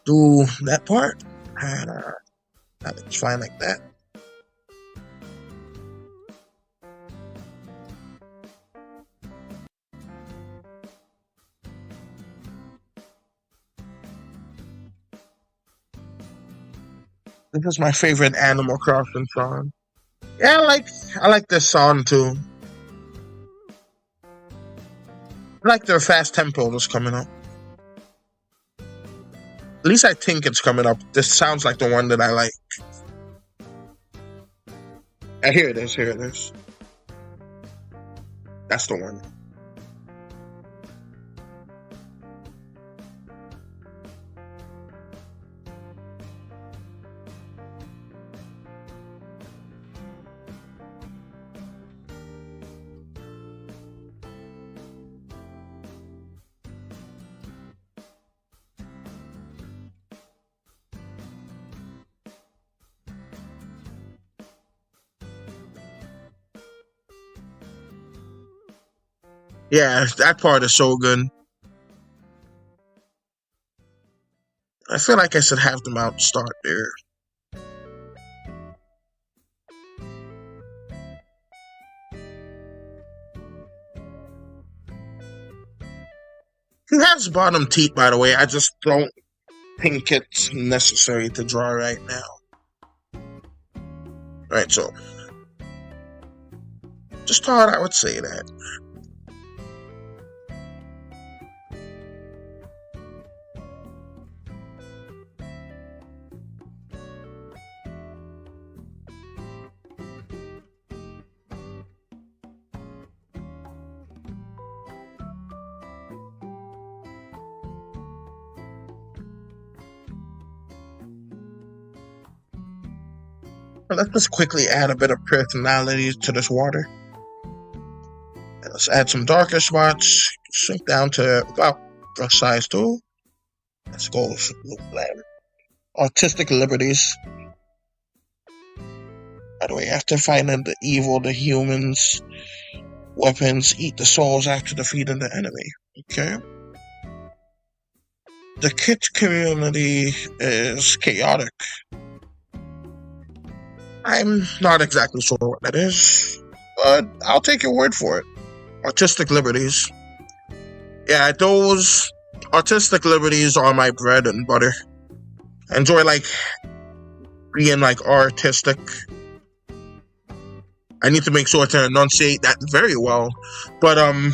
do that part. And it's fine like that. This is my favorite Animal Crossing song. Yeah, I like this song too. I like their fast tempo that's coming up. At least I think it's coming up. This sounds like the one that I like. Here it is. Here it is. That's the one. Yeah, that part is so good. I feel like I should have them out start there. He has bottom teeth, by the way. I just don't think it's necessary to draw right now. Right, so just thought I would say that. Let's just quickly add a bit of personality to this water. And let's add some darker spots. Shrink down to about brush size 2. Let's go bland. Artistic liberties. By the way, after finding the evil, the humans' weapons eat the souls after defeating the enemy. Okay. The kit community is chaotic. I'm not exactly sure what that is, but I'll take your word for it. Artistic liberties. Yeah, those artistic liberties are my bread and butter. I enjoy being artistic. I need to make sure to enunciate that very well, but I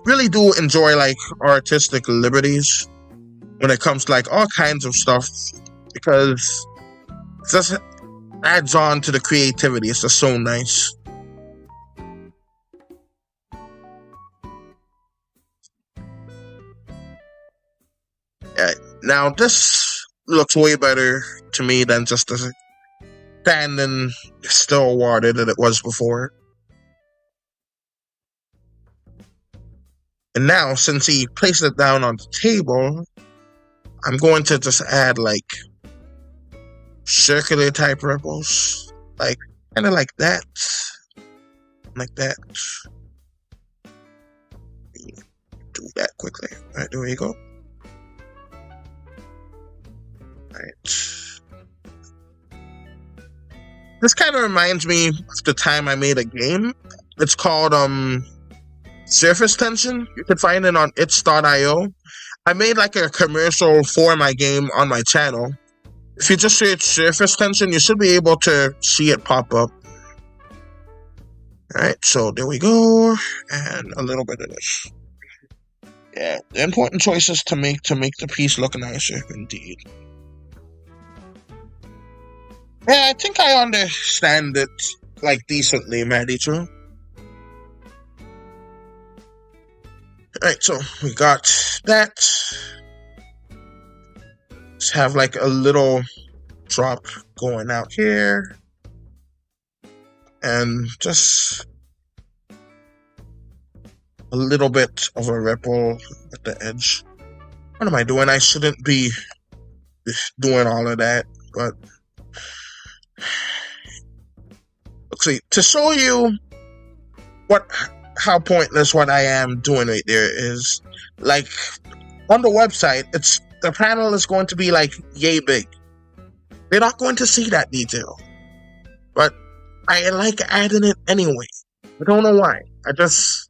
really do enjoy artistic liberties when it comes to all kinds of stuff, because it just adds on to the creativity. It's just so nice. Yeah, now this looks way better to me than just a standing still water that it was before. And now, since he placed it down on the table, I'm going to just add circular type ripples, kind of like that, do that quickly. All right, there we go. All right, this kind of reminds me of the time I made a game. It's called Surface Tension. You can find it on itch.io. I made a commercial for my game on my channel. If you just search Surface Tension, you should be able to see it pop up. Alright, so there we go. And a little bit of this. Yeah, the important choices to make the piece look nicer, indeed. Yeah, I think I understand it decently, Maddie, too. Alright, so we got that. Let's have a little drop going out here. And just a little bit of a ripple at the edge. What am I doing? I shouldn't be doing all of that, but let's see. To show you how pointless what I am doing right there is. Like, on the website, the panel is going to be like yay big. They're not going to see that detail. But I like adding it anyway. I don't know why. I just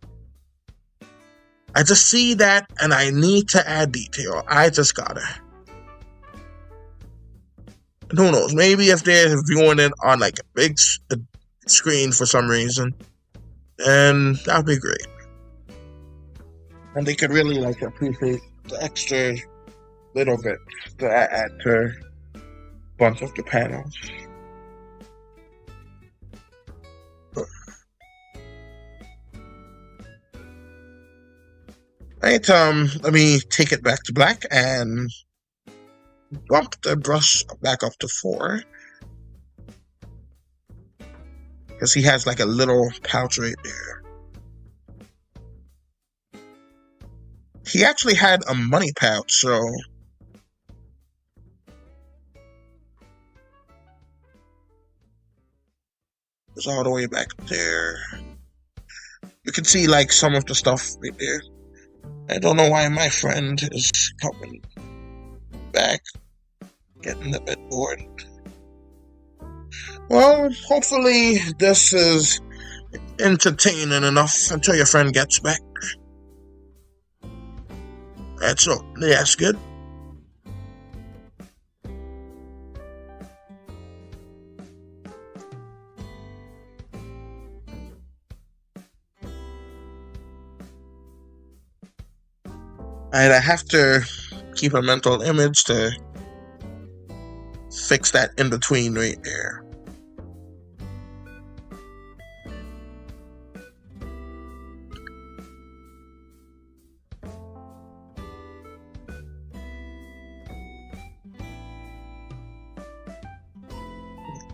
see that and I need to add detail. I just gotta. And who knows? Maybe if they're viewing it on like a big screen for some reason, then that'd be great. And they could really like appreciate the extra little bit that I add to a bunch of the panels. Right, let me take it back to black and bump the brush back up to 4. Because he has like a little pouch right there. He actually had a money pouch, so it's all the way back there. You can see like some of the stuff right there. I don't know why my friend is coming back, getting a bit bored. Well, hopefully this is entertaining enough until your friend gets back. That's good. And I have to keep a mental image to fix that in between right there.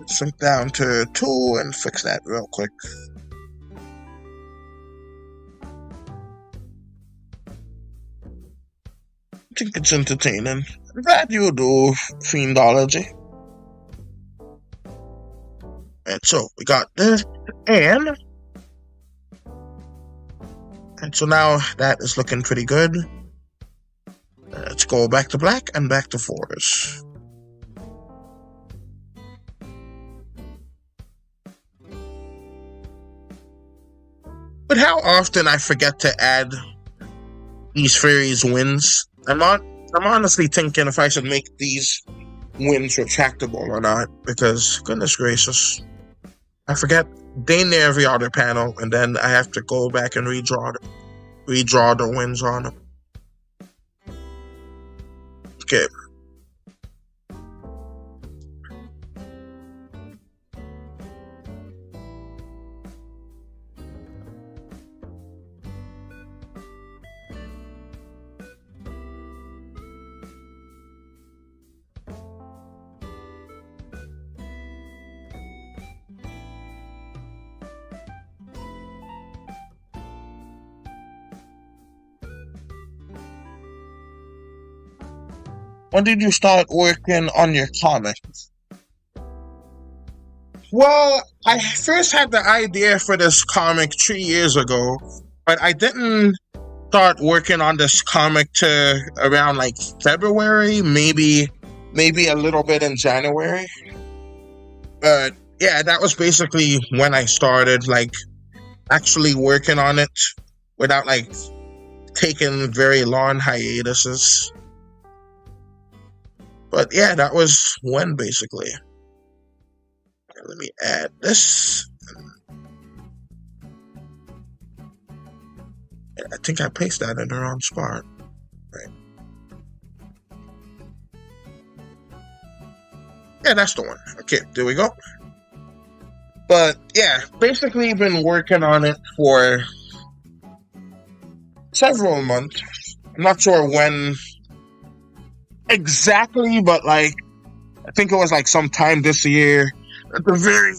Sink down to 2 and fix that real quick. I think it's entertaining. I'm glad you do Fiendology. And so we got this, and so now that is looking pretty good. Let's go back to black and back to 4s. But how often I forget to add these fairies' wings. I'm honestly thinking if I should make these wings retractable or not, because goodness gracious, I forget dang near every other panel, and then I have to go back and redraw the wings on them. Okay. When did you start working on your comics? Well, I first had the idea for this comic 3 years ago, but I didn't start working on this comic to around like February, maybe a little bit in January. But yeah, that was basically when I started like actually working on it without like taking very long hiatuses. But yeah, that was when basically. Let me add this. I think I pasted that in the wrong spot. Right. Yeah, that's the one. Okay, there we go. But yeah, basically been working on it for several months. I'm not sure when exactly, but like I think it was like sometime this year at the very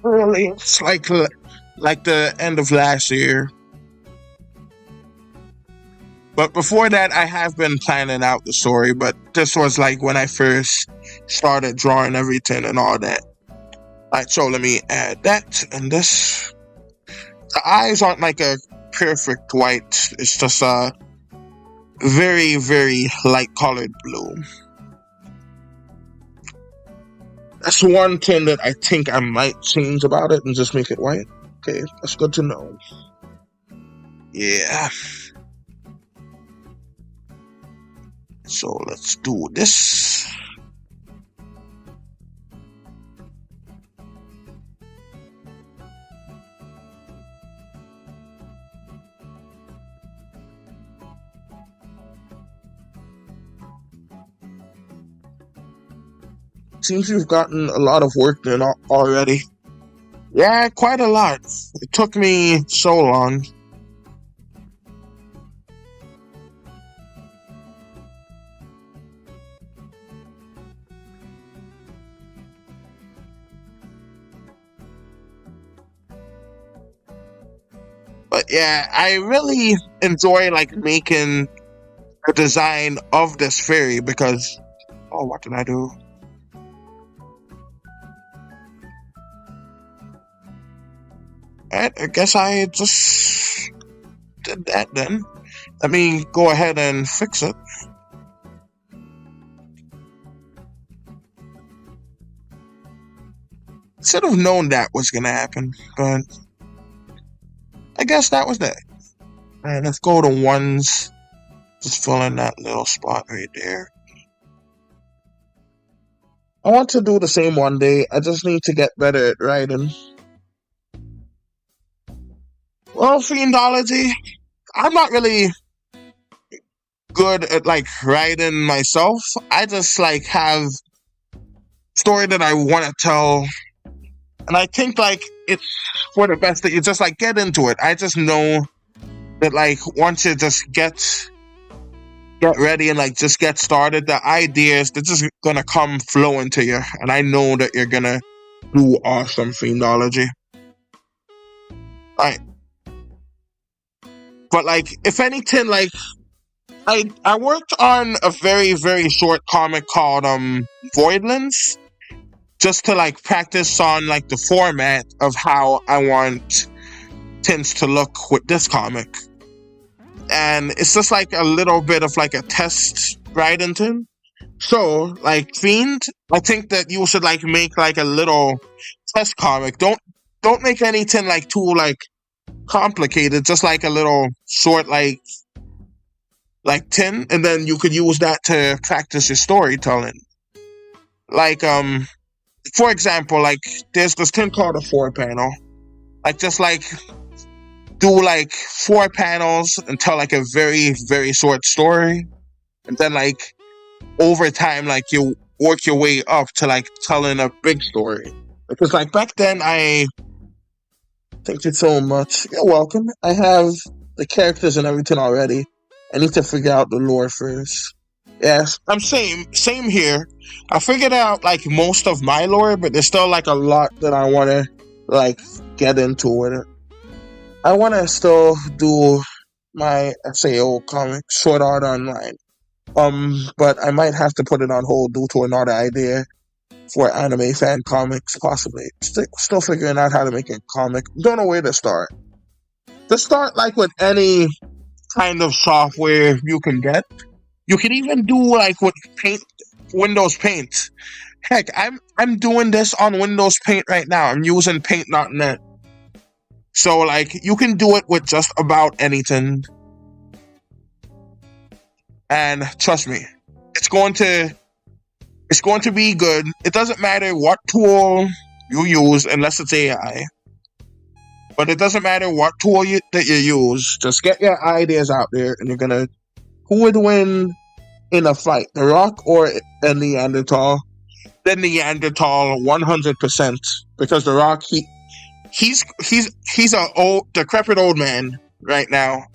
early, it's like the end of last year. But before that, I have been planning out the story, but this was like when I first started drawing everything and all that. Alright, so let me add that and this. the eyes aren't like a perfect white. It's just a very, very light colored blue. That's one thing that I think I might change about it and just make it white. Okay, that's good to know. Yeah. So let's do this. Seems you've gotten a lot of work done already. Yeah, quite a lot. It took me so long. But yeah, I really enjoy like making the design of this fairy because, oh, what did I do? I guess I just did that then. Let me go ahead and fix it. Should have known that was gonna happen, but I guess that was that. Alright, let's go to ones. Just fill in that little spot right there. I want to do the same one day. I just need to get better at writing. Well, Fiendology, I'm not really good at like writing myself. I just like have story that I want to tell, and I think like it's for the best that you just like get into it. I just know that like once you just get ready and like just get started, the ideas they're just gonna come flowing to you, and I know that you're gonna do awesome Fiendology. Alright. But like if anything, like I worked on a very, very short comic called Voidlands, just to like practice on like the format of how I want things to look with this comic. And it's just like a little bit of like a test writing thing. So like Fiend, I think that you should like make like a little test comic. Don't make anything like too like complicated, just like a little short like 10, and then you could use that to practice your storytelling. Like for example, like there's this thing called a 4-panel. Like just like do like 4 panels and tell like a very, very short story, and then like over time like you work your way up to like telling a big story. Because like back then thank you so much. You're welcome. I have the characters and everything already. I need to figure out the lore first. Yes, I'm same here. I figured out like most of my lore, but there's still like a lot that I want to like get into with it. I want to still do my SAO comic, Short Art Online. But I might have to put it on hold due to another idea for anime fan comics, possibly. Still figuring out how to make a comic. Don't know where to start. Just start like with any kind of software you can get. You can even do like with Windows Paint. Heck, I'm doing this on Windows Paint right now. I'm using Paint.net. So like you can do it with just about anything. And trust me, it's going to be good. It doesn't matter what tool you use unless it's AI. But it doesn't matter what tool that you use. Just get your ideas out there, and you're gonna. Who would win in a fight, The Rock or a Neanderthal? The Neanderthal, 100%, because The Rock he's a old, decrepit old man right now,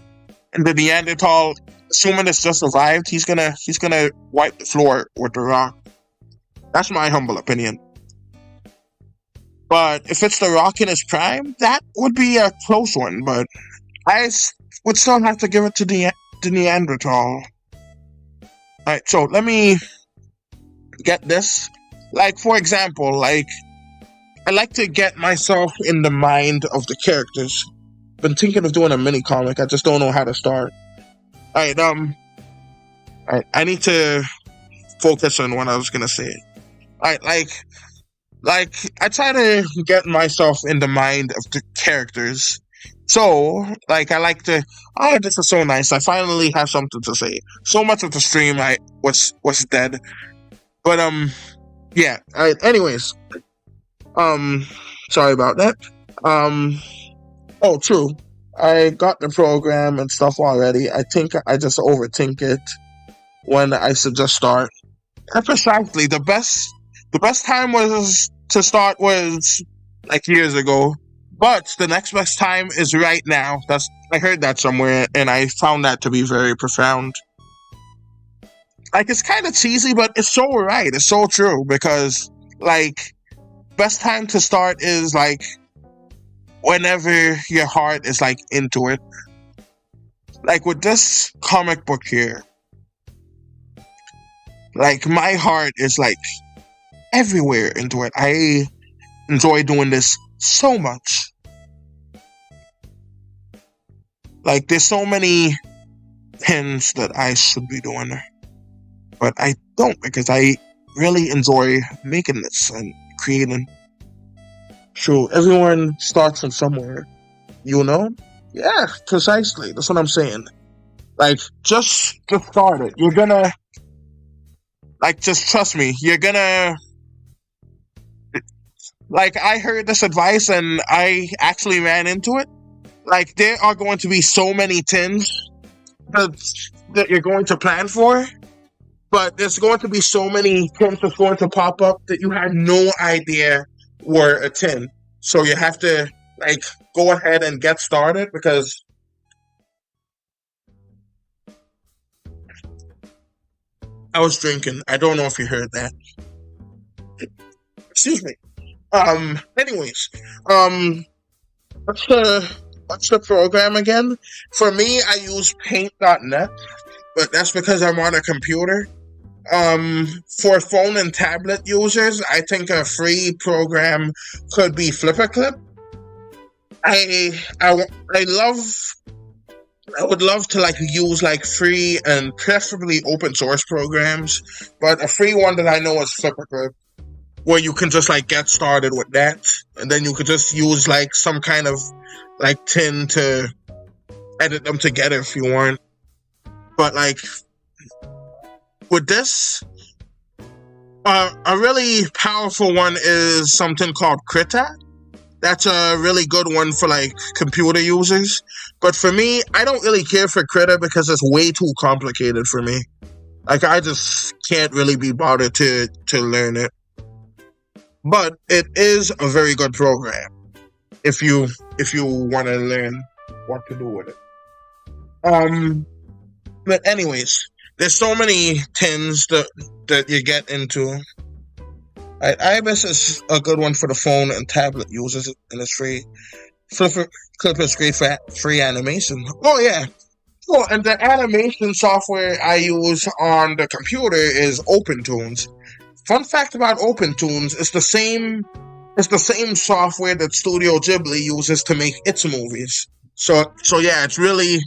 and the Neanderthal, assuming it's just survived, he's gonna wipe the floor with The Rock. That's my humble opinion. But if it's The Rock in his prime, that would be a close one. But I would still have to give it to the Neanderthal. Alright, so let me get this. Like, for example, like, I like to get myself in the mind of the characters. been thinking of doing a mini comic. I just don't know how to start. Alright, I need to focus on what I was gonna say. Alright, like I try to get myself in the mind of the characters. So, like, I like to. Oh, this is so nice. I finally have something to say. So much of the stream I was dead, but yeah. Anyways, sorry about that. Oh, true. I got the program and stuff already. I think I just overthink it when I should just start. And precisely, the best time was to start was like years ago. But the next best time is right now. I heard that somewhere, and I found that to be very profound. Like, it's kind of cheesy, but it's so right. It's so true, because, like, best time to start is, like, whenever your heart is, like, into it. Like, with this comic book here, like, my heart is, like, everywhere into it. I enjoy doing this so much. Like, there's so many pins that I should be doing, but I don't, because I really enjoy making this and creating. So everyone starts from somewhere, you know? Yeah, precisely. That's what I'm saying. Like, just start it. You're gonna, like, just trust me. You're gonna, like, I heard this advice and I actually ran into it. Like, there are going to be so many tins that you're going to plan for, but there's going to be so many tins that's going to pop up that you had no idea were a tin. So you have to, like, go ahead and get started, because I was drinking. I don't know if you heard that. Excuse me. Anyways, what's the program again? For me, I use paint.net, but that's because I'm on a computer. For phone and tablet users, I think a free program could be Flipperclip. I would love to, like, use, like, free and preferably open source programs, but a free one that I know is Flipperclip, where you can just, like, get started with that, and then you could just use, like, some kind of, like, tin to edit them together if you want. But, like, with this, a really powerful one is something called Krita. That's a really good one for, like, computer users. But for me, I don't really care for Krita because it's way too complicated for me. Like, I just can't really be bothered to learn it. But it is a very good program if you want to learn what to do with it. But anyways, there's so many tins that you get into. Ibis is a good one for the phone and tablet users, and it's free. Flipperclip is great for free animation. Oh yeah. Oh, and the animation software I use on the computer is OpenToons. Fun fact about OpenToons, it's the same software that Studio Ghibli uses to make its movies. So yeah, it's really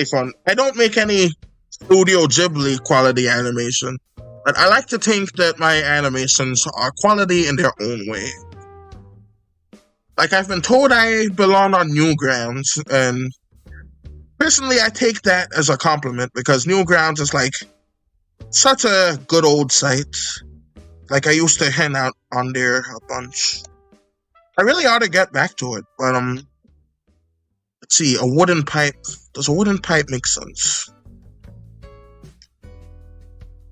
fun. I don't make any Studio Ghibli quality animation, but I like to think that my animations are quality in their own way. Like, I've been told I belong on Newgrounds, and personally I take that as a compliment, because Newgrounds is, like, such a good old site. Like, I used to hang out on there a bunch. I really ought to get back to it, but let's see, a wooden pipe. Does a wooden pipe make sense?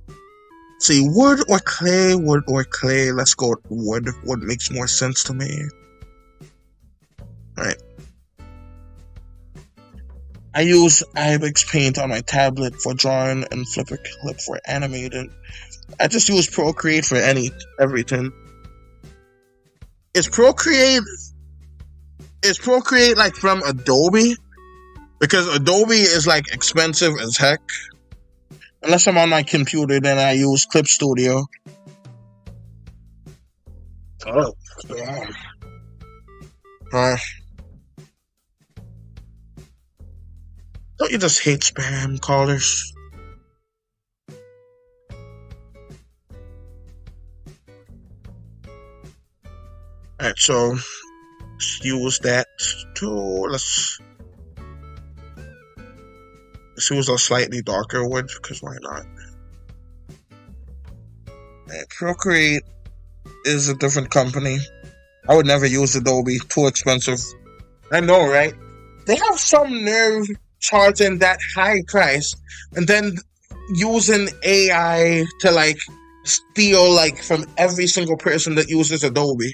Let's see, wood or clay? Wood or clay? Let's go with wood. Wood makes more sense to me. Alright. I use Ibex Paint on my tablet for drawing and Flipperclip for animating. I just use Procreate for everything. Is Procreate like from Adobe? Because Adobe is, like, expensive as heck. Unless I'm on my computer, then I use Clip Studio. Oh, yeah. You just hate spam callers. Alright, so let's use that to let's use a slightly darker wood, because why not? Alright, Procreate is a different company. I would never use Adobe, too expensive. I know, right? They have some nerve charging that high price and then using AI to like steal like from every single person that uses Adobe.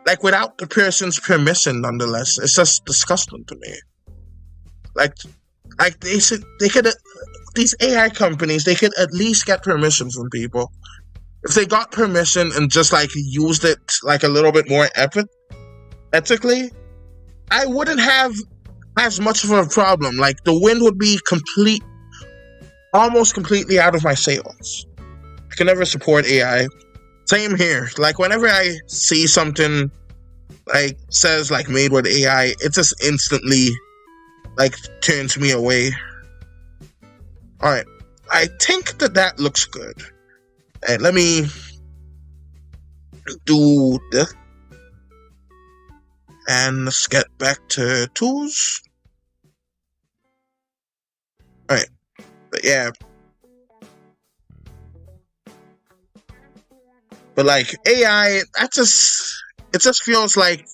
Like without the person's permission, nonetheless. It's just disgusting to me. Like they should, they could, these AI companies, they could at least get permission from people. If they got permission and just like used it like a little bit more ethically, I wouldn't have as much of a problem. Like the wind would be almost completely out of my sails. I can never support AI. Same here. Like whenever I see something like says like made with AI, it just instantly like turns me away. Alright, I think that looks good. Alright, let me do this. And let's get back to tools. Alright, but yeah. But like AI, it just feels like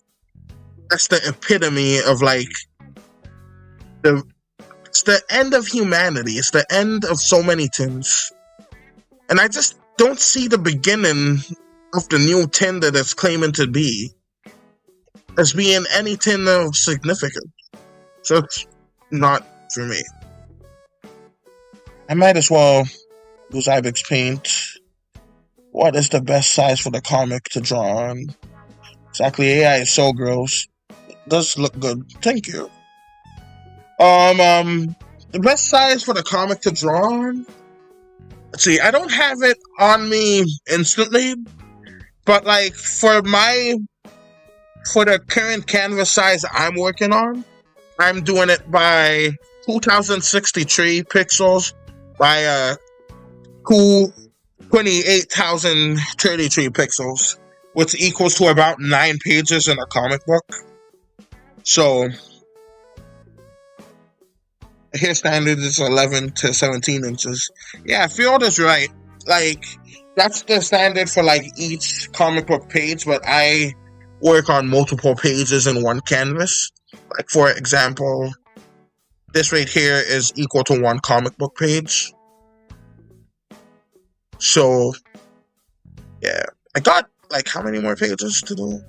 that's the epitome of like it's the end of humanity. It's the end of so many things. And I just don't see the beginning of the new thing that it's claiming to be as being anything of significance. So it's not for me. I might as well use Ibex Paint. What is the best size for the comic to draw on? Exactly, AI is so gross. It does look good. Thank you. The best size for the comic to draw on? Let's see, I don't have it on me instantly, but like for the current canvas size I'm working on, I'm doing it by 2063 pixels by 28,033 pixels, which equals to about 9 pages in a comic book. So here standard is 11 to 17 inches. Yeah, Field is right. Like, that's the standard for like each comic book page, but I work on multiple pages in one canvas. Like, for example, this right here is equal to 1 comic book page. So, yeah. I got, like, how many more pages to do?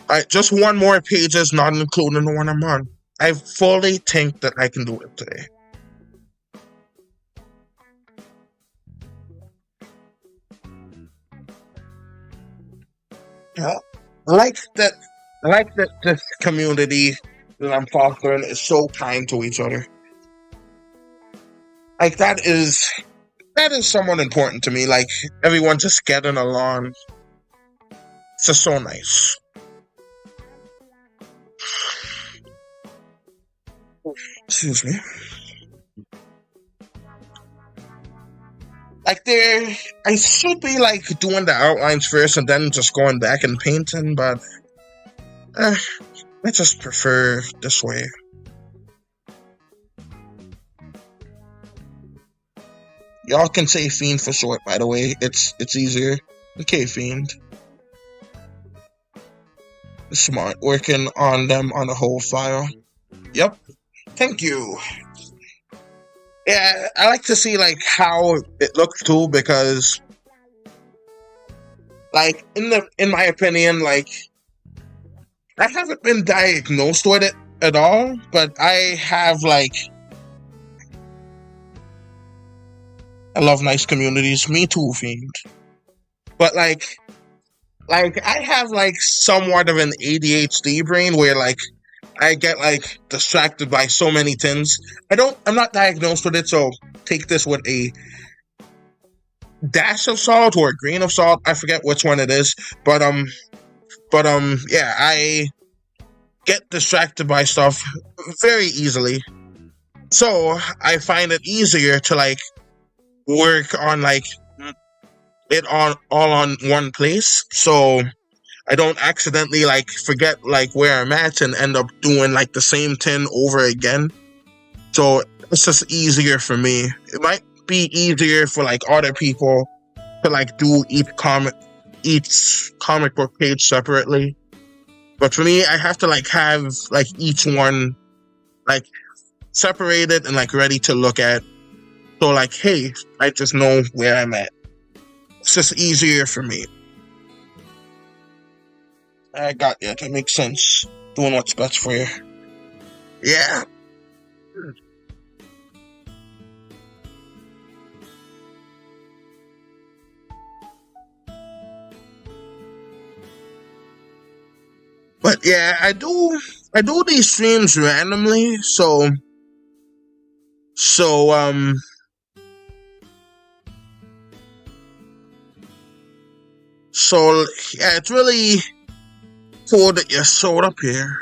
Alright, just 1 more pages, not including the one I'm on. I fully think that I can do it today. Yeah, I like that this community that I'm fostering is so kind to each other. Like that is somewhat important to me. Like everyone just getting along. It's just so nice. Excuse me. Like I should be like doing the outlines first and then just going back and painting, but I just prefer this way. Y'all can say Fiend for short, by the way. It's easier. Okay, Fiend. Smart. Working on them on a whole file. Yep. Thank you. Yeah, I like to see like how it looks too, because like in my opinion, like I haven't been diagnosed with it at all, but I have like I love nice communities. Me too, Fiend. But like I have like somewhat of an ADHD brain where like I get like distracted by so many things. I'm not diagnosed with it, so take this with a dash of salt or a grain of salt. I forget which one it is, but yeah, I get distracted by stuff very easily. So I find it easier to like work on like it on all on one place. So I don't accidentally like forget like where I'm at and end up doing like the same thing over again. So it's just easier for me. It might be easier for like other people to like do each comic book page separately. But for me, I have to like have like each one like separated and like ready to look at. So like, hey, I just know where I'm at. It's just easier for me. I got you. That makes sense. Doing what's best for you. Yeah. But yeah, I do these streams randomly, so yeah, it's really cool that you showed up here.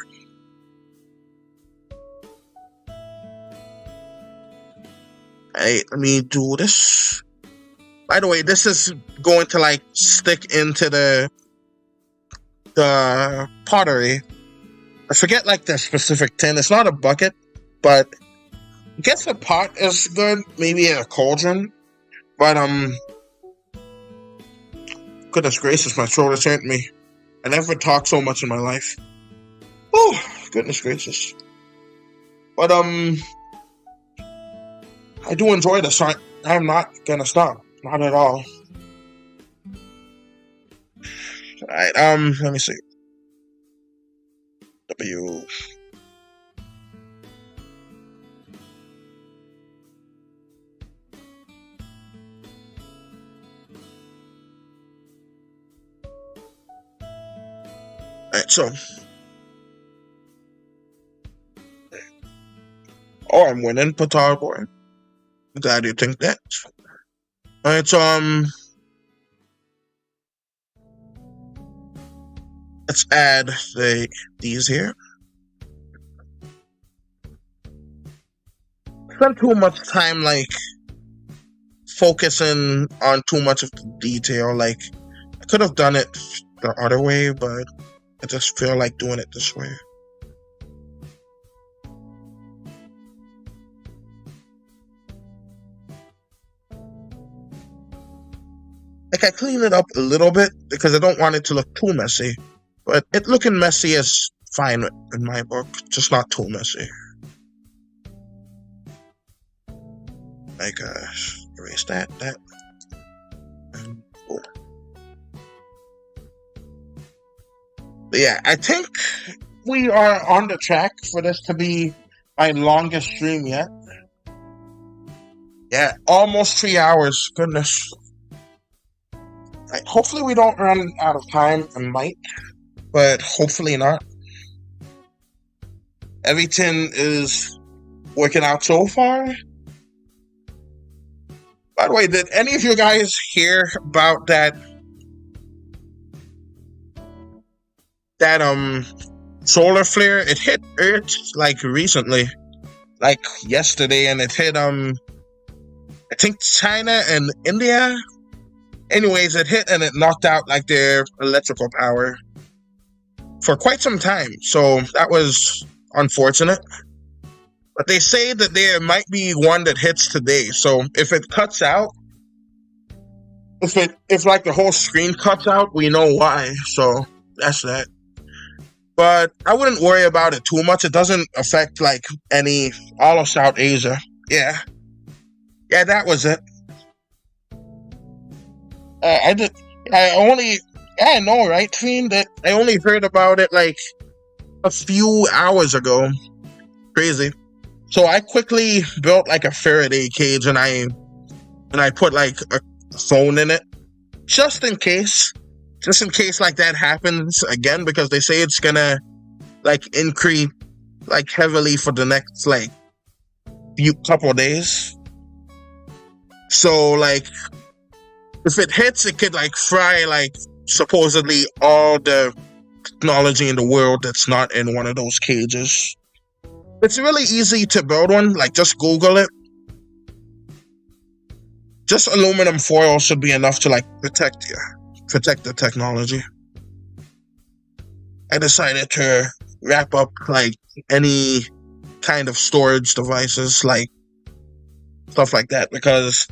Hey, let me do this. By the way, this is going to like stick into the pottery. I forget like the specific tin. It's not a bucket, but I guess a pot is good. Maybe a cauldron. But goodness gracious, my throat is hurting me. I never talked so much in my life. Oh, goodness gracious. But I do enjoy this. I'm not gonna stop. Not at all. Alright, let me see. W. Alright, so. Oh, I'm winning, Patar boy. I'm glad you think that. Alright, so, let's add these here. Spend too much time like focusing on too much of the detail. Like I could have done it the other way, but I just feel like doing it this way. Like I clean it up a little bit because I don't want it to look too messy. But it looking messy is fine in my book, just not too messy. Like erase that, and boom. But yeah, I think we are on the track for this to be my longest stream yet. Yeah, almost 3 hours. Goodness. Hopefully we don't run out of time. I might, but hopefully not. Everything is working out so far. By the way, did any of you guys hear about that solar flare? It hit Earth like recently, like yesterday, and it hit I think China and India. Anyways, it hit and it knocked out like their electrical power for quite some time. So that was unfortunate. But they say that there might be one that hits today. So if it cuts out, if like the whole screen cuts out, we know why. So that's that. But I wouldn't worry about it too much. It doesn't affect like all of South Asia. Yeah, that was it. I know, right, Fiend? That I only heard about it like a few hours ago. Crazy. So I quickly built like a Faraday cage and I put like a phone in it. Just in case like that happens again, because they say it's gonna like increase like heavily for the next like couple of days. So like if it hits, it could like fry like supposedly all the technology in the world that's not in one of those cages. It's really easy to build one. Like, just Google it. Just aluminum foil should be enough to like protect the technology. I decided to wrap up like any kind of storage devices, like stuff like that, because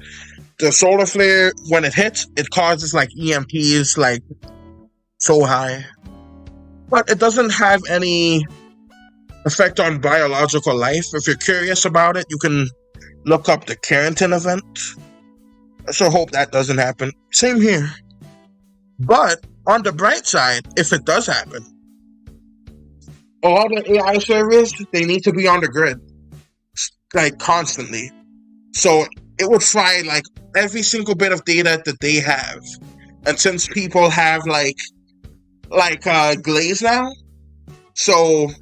the solar flare, when it hits, it causes like EMPs like so high, but it doesn't have any effect on biological life. If you're curious about it, you can look up the Carrington event. I sure hope that doesn't happen. Same here. But on the bright side, if it does happen, a lot of AI servers, they need to be on the grid, like constantly. So it would fry like every single bit of data that they have. And since people have like glaze now, so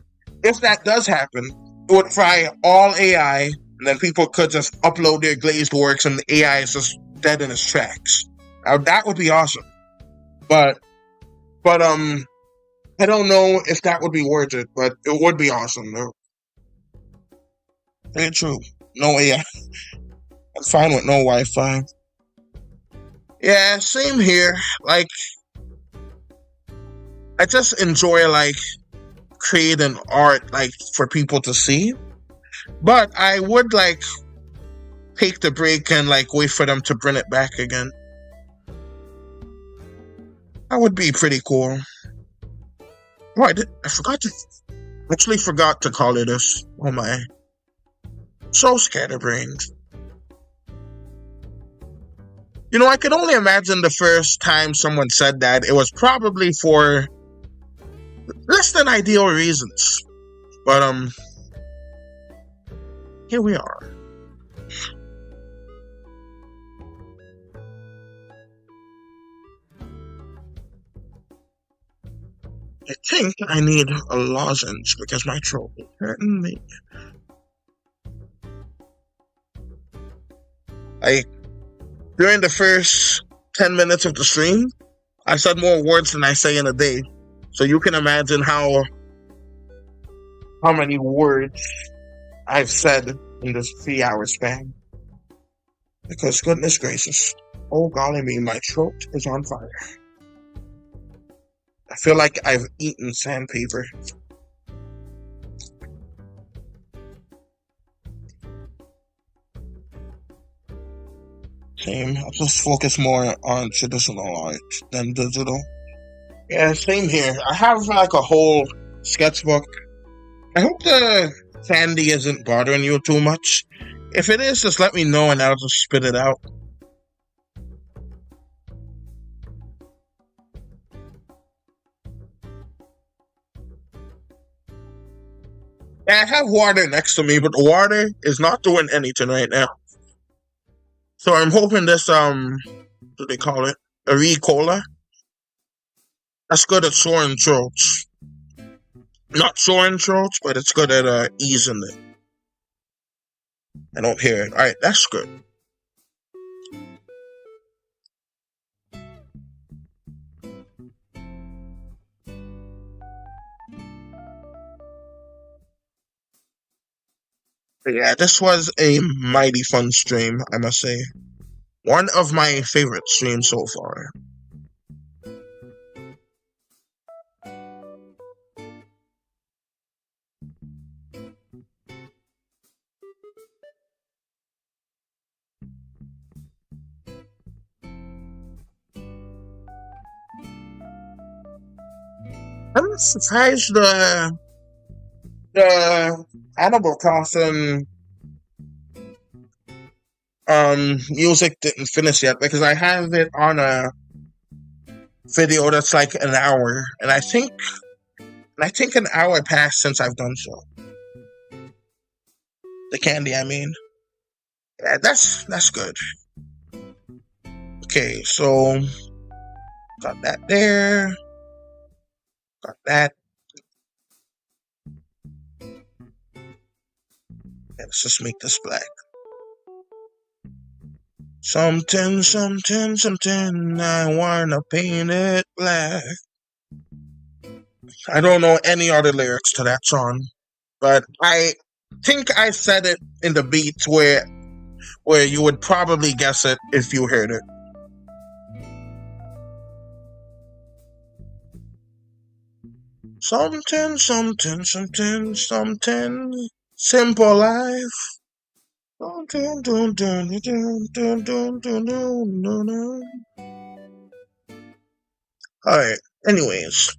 if that does happen, it would fry all AI, and then people could just upload their glazed works and the AI is just dead in its tracks. Now that would be awesome. But I don't know if that would be worth it, but it would be awesome though. Very true. No AI. I'm fine with no Wi-Fi. Yeah, same here. Like, I just enjoy like creating art like for people to see. But I would like take the break and like wait for them to bring it back again. That would be pretty cool. Oh, I forgot to call it this. Oh my. So scatterbrained. You know, I could only imagine the first time someone said that, it was probably for less than ideal reasons. But here we are. I think I need a lozenge because my throat is hurting me. During the first 10 minutes of the stream, I said more words than I say in a day. So you can imagine how many words I've said in this 3-hour span. Because goodness gracious, oh golly me, my throat is on fire. I feel like I've eaten sandpaper. Same. I'll just focus more on traditional art than digital. Yeah, same here. I have like a whole sketchbook. I hope the sandy isn't bothering you too much. If it is, just let me know and I'll just spit it out. Yeah, I have water next to me, but the water is not doing anything right now. So I'm hoping this, what do they call it? A Ricola? That's good at soaring throats. Not soaring throats, but it's good at easing it. I don't hear it. Alright, that's good. But yeah, this was a mighty fun stream, I must say. One of my favorite streams so far. I'm surprised the Animal Crossing music didn't finish yet, because I have it on a video that's like an hour, and I think an hour passed since I've done so. The candy, I mean. Yeah, that's good. Okay, so got that there. Got that. Let's just make this black. Something, I wanna paint it black. I don't know any other lyrics to that song, but I think I said it in the beats where you would probably guess it if you heard it. Something, something, something, something, simple life. Dun, dun, dun, dun, dun, dun, dun, dun, dun, dun. Alright, anyways.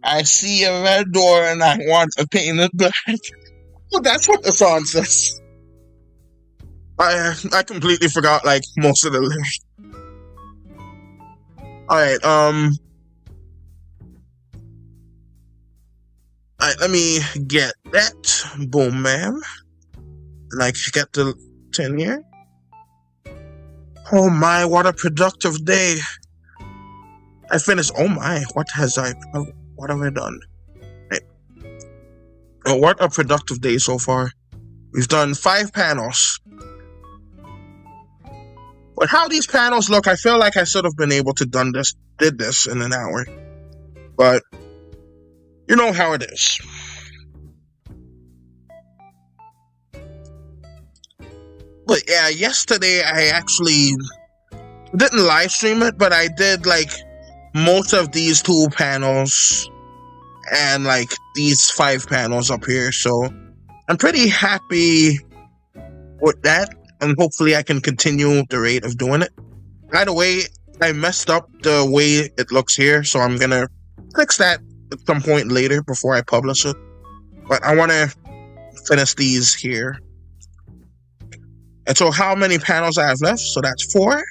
I see a red door and I want to paint it black. Well, that's what the song says. I completely forgot like most of the lyrics. Alright, alright, let me get that. Boom, ma'am. Like, get the 10 here. Oh my, what a productive day. I finished. Oh my, what have I done? Right. Oh, what a productive day so far. We've done 5 panels. But how these panels look, I feel like I should have been able to did this in an hour. But you know how it is. But yeah, yesterday I actually didn't live stream it, but I did like most of these 2 panels and like these 5 panels up here. So I'm pretty happy with that, and hopefully I can continue the rate of doing it. By the way, I messed up the way it looks here, so I'm gonna fix that at some point later before I publish it. But I want to finish these here. And so how many panels I have left? So that's 4,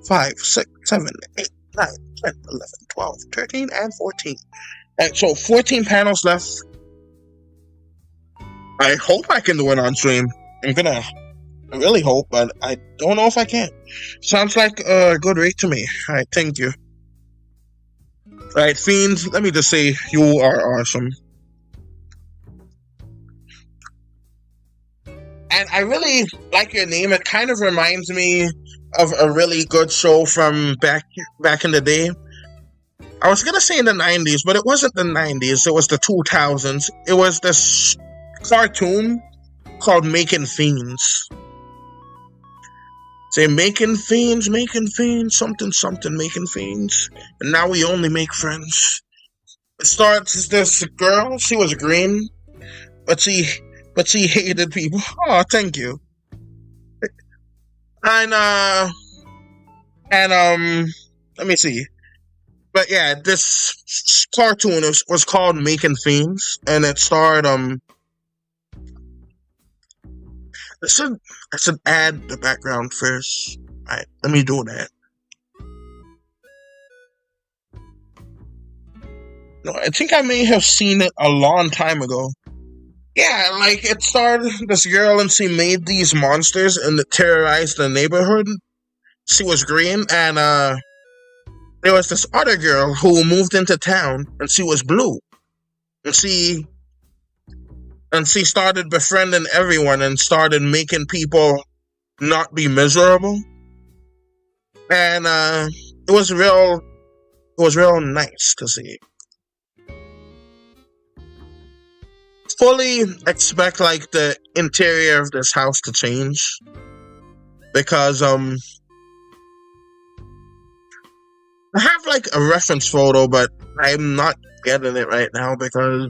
5, 6, 7, 8, 9, 10, 11, 12, 13, and 14. And so 14 panels left. I hope I can do it on stream. I really hope, but I don't know if I can. Sounds like a good rate to me. Alright, thank you. Alright, Fiends, let me just say, you are awesome. And I really like your name. It kind of reminds me of a really good show from back in the day. I was gonna say in the 90s, but it wasn't the 90s. It was the 2000s. It was this cartoon called Making Fiends. Say, making fiends, something, something, making fiends. And now we only make friends. It starts this girl, she was green, but she hated people. Oh, thank you. And let me see. But yeah, this cartoon was called Making Fiends, and it starred I should add the background first. Alright, let me do that. No, I think I may have seen it a long time ago. Yeah, like it started this girl and she made these monsters and it terrorized the neighborhood. She was green, and there was this other girl who moved into town and she was blue. And she started befriending everyone and started making people not be miserable. And it was real nice to see. Fully expect like the interior of this house to change, because I have like a reference photo, but I'm not getting it right now because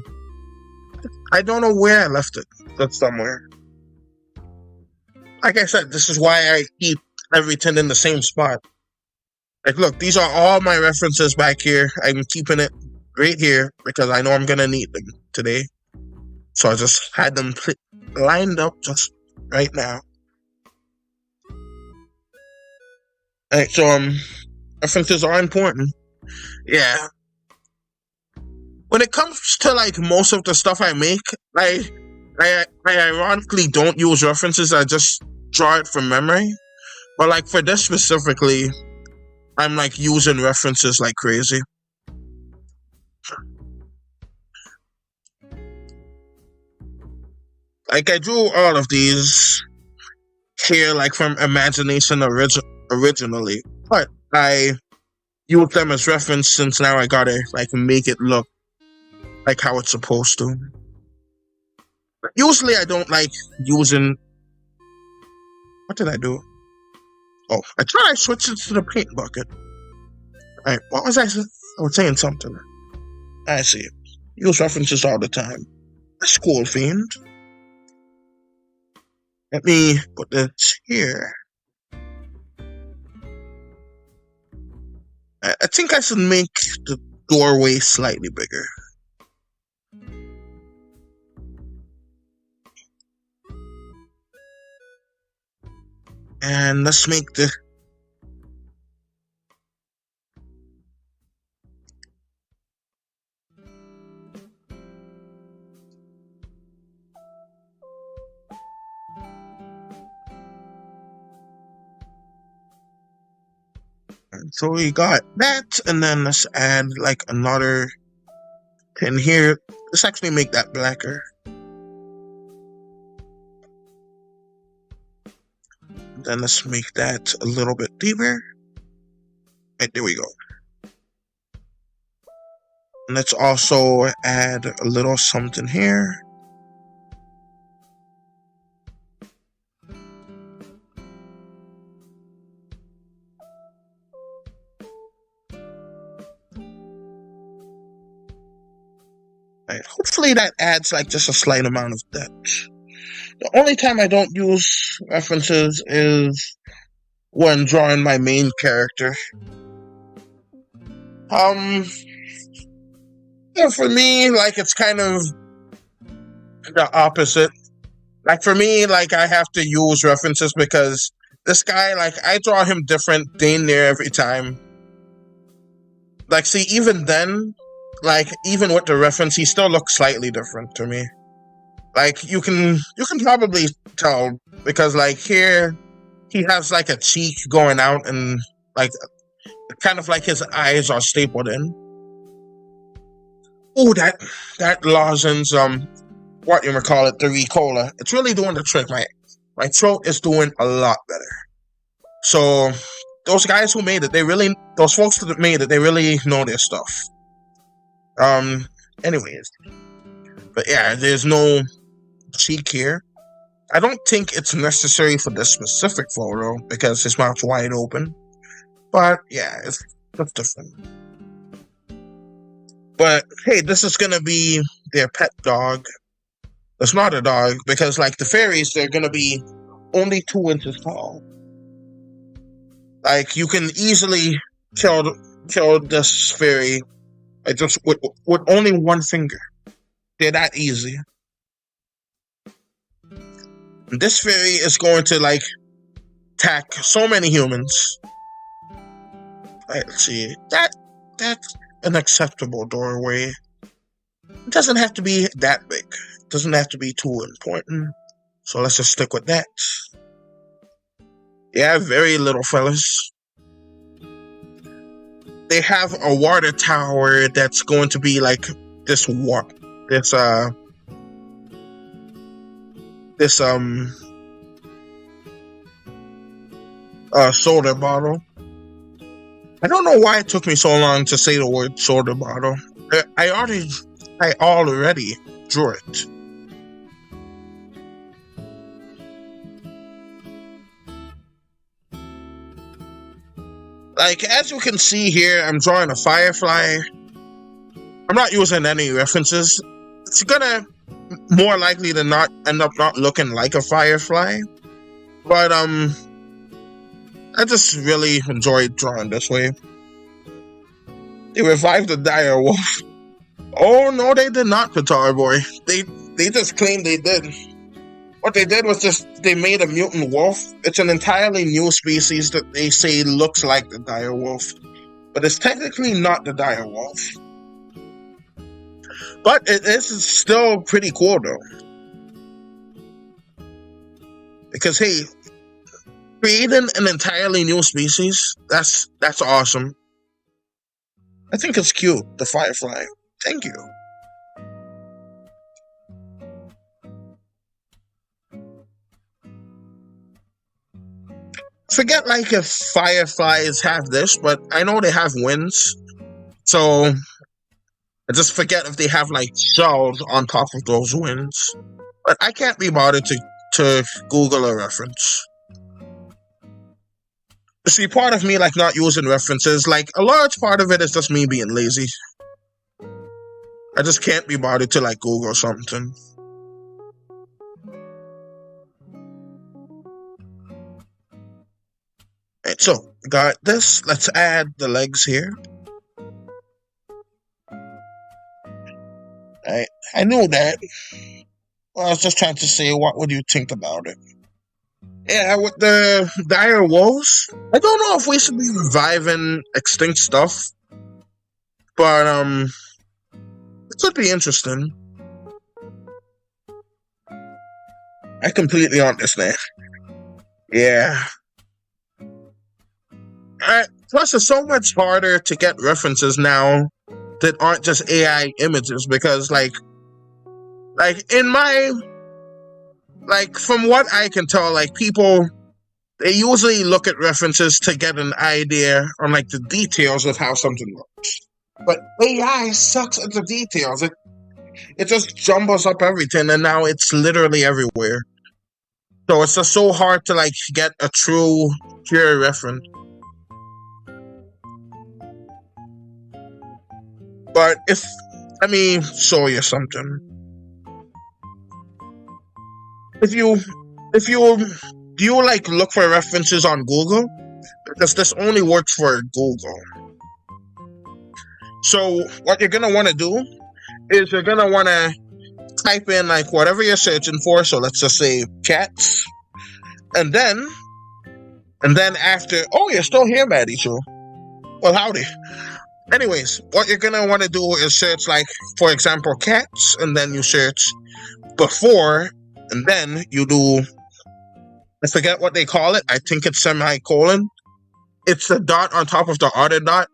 I don't know where I left it. That's somewhere. Like I said, this is why I keep everything in the same spot. Like, look, these are all my references back here. I'm keeping it right here because I know I'm gonna need them today. So I just had them lined up just right now. Alright, so references are important. Yeah. When it comes to like most of the stuff I make, I ironically don't use references. I just draw it from memory. But like for this specifically, I'm like using references like crazy. Like I drew all of these here like from imagination originally, but I use them as reference since now I gotta like make it look like how it's supposed to. Usually I don't like using. What did I do? Oh, I thought I switched it to the paint bucket. Alright, what was I saying something. I see. Use references all the time. That's cool, fiend. Let me put this here. I think I should make the doorway slightly bigger. And let's make the... So we got that, and then let's add like another pin here. Let's actually make that blacker. Then let's make that a little bit deeper. Right, there we go. And let's also add a little something here. Right, hopefully that adds like just a slight amount of depth. The only time I don't use references is when drawing my main character. For me, like, it's kind of the opposite. Like, for me, like, I have to use references because this guy, like, I draw him different dang near every time. Like, see, even then, like, even with the reference, he still looks slightly different to me. Like, you can probably tell because, like, here he has like a cheek going out and like kind of like his eyes are stapled in. Oh, that lozenge, what you call it, the Ricola. It's really doing the trick. My throat is doing a lot better. So those guys who made it, those folks that made it, they really know their stuff. Anyways, but yeah, there's no cheek here. I don't think it's necessary for this specific photo because his mouth's wide open. But yeah, it's different. But hey, this is gonna be their pet dog. It's not a dog because like the fairies, they're gonna be only 2 inches tall. Like you can easily kill this fairy just with only one finger. They're that easy. This fairy is going to like attack so many humans. Right, let's see. That's an acceptable doorway. It doesn't have to be that big. It doesn't have to be too important. So let's just stick with that. Yeah, very little fellas. They have a water tower that's going to be like this soda bottle. I don't know why it took me so long to say the word soda bottle. I already drew it. Like, as you can see here, I'm drawing a firefly. I'm not using any references. It's gonna more likely than not end up not looking like a firefly. But, I just really enjoyed drawing this way. They revived the dire wolf. Oh, no, they did not, Qatar Boy. They just claimed they did. What they did was just, they made a mutant wolf. It's an entirely new species that they say looks like the dire wolf. But it's technically not the dire wolf. But it is still pretty cool, though. Because, hey, creating an entirely new species, that's awesome. I think it's cute, the firefly. Thank you. forget like if fireflies have this, but I know they have wings. So I just forget if they have like shells on top of those wings. But I can't be bothered to Google a reference. See, part of me like not using references, like a large part of it is just me being lazy. I just can't be bothered to like Google something. Right, so got this. Let's add the legs here. I knew that. I was just trying to say, what would you think about it? Yeah, with the dire wolves, I don't know if we should be reviving extinct stuff, but it could be interesting. I completely understand. Yeah. Plus, it's so much harder to get references now that aren't just AI images because, like in my, like from what I can tell, like people, they usually look at references to get an idea on like the details of how something looks. But AI sucks at the details. It just jumbles up everything, and now it's literally everywhere. So it's just so hard to like get a true, pure reference. But let me show you something. If you do you like look for references on Google? Because this only works for Google. So what you're gonna want to do is you're gonna want to type in like whatever you're searching for. So let's just say cats, and then after, oh, you're still here, Maddie. So, well, howdy. Anyways, what you're gonna want to do is search like, for example, cats, and then you search before, and then you do, I forget what they call it. I think it's semicolon. It's the dot on top of the other dot.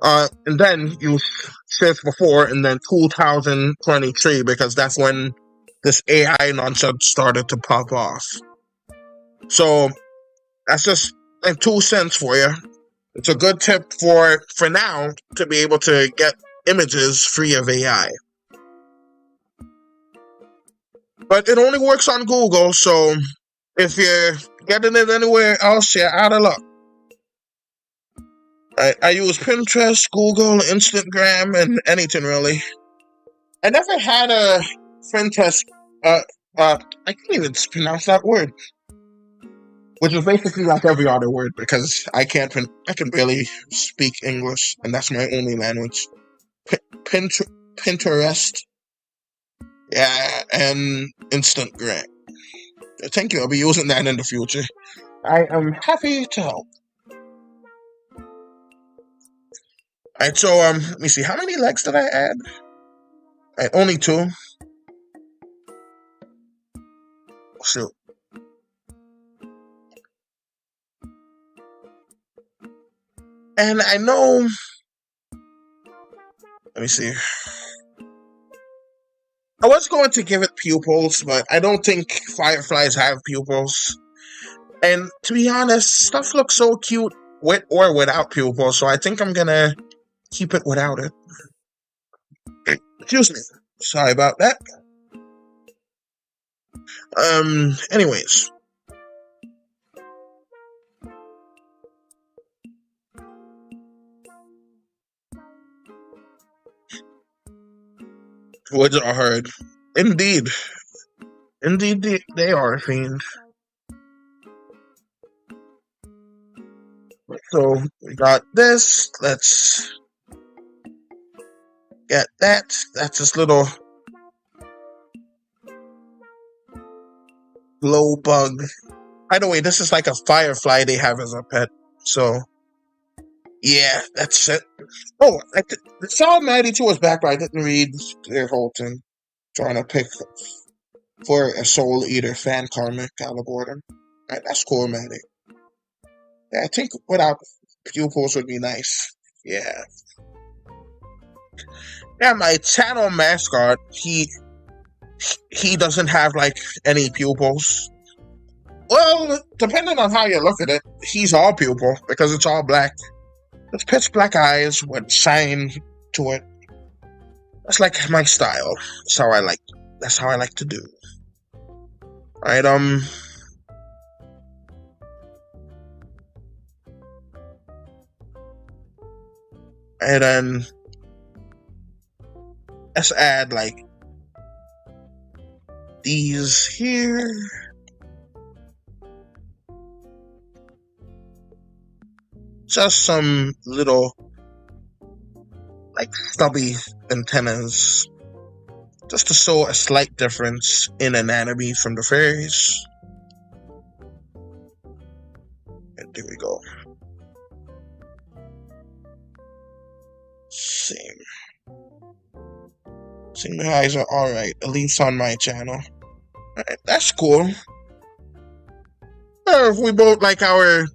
And then you search before, and then 2023, because that's when this AI nonsense started to pop off. So that's just like 2 cents for you. It's a good tip for now to be able to get images free of AI. But it only works on Google, so if you're getting it anywhere else, you're out of luck. I use Pinterest, Google, Instagram, and anything really. I never had a Pinterest, I can't even pronounce that word. Which is basically like every other word, because I can barely speak English, and that's my only language. Pinterest, yeah, and Instagram. Thank you. I'll be using that in the future. I am happy to help. Alright, so let me see. How many legs did I add? Only 2. Shoot. And I know, let me see. I was going to give it pupils, but I don't think fireflies have pupils. And to be honest, stuff looks so cute with or without pupils, so I think I'm gonna keep it without it. Excuse me. Sorry about that. Anyways. Woods are hard. Indeed. Indeed, they are a fiend. So, we got this. Let's get that. That's this little glow bug. By the way, this is like a firefly they have as a pet. So, yeah, that's it. Oh, the Psalm 92 was back, but I didn't read their whole thing. Trying to pick for a Soul Eater fan comic out of boredom. Right, that's cool, Maddie. Yeah, I think without pupils would be nice. Yeah. Yeah, my channel mascot, he doesn't have like any pupils. Well, depending on how you look at it, he's all pupil because it's all black. It's pitch black eyes with shine to it. That's like my style. That's how I like. That's how I like to do. Alright, and then let's add like these here. Just some little like stubby antennas, just to show a slight difference in anatomy from the fairies. And there we go. Same eyes are alright, at least on my channel. Alright, that's cool. If we both like our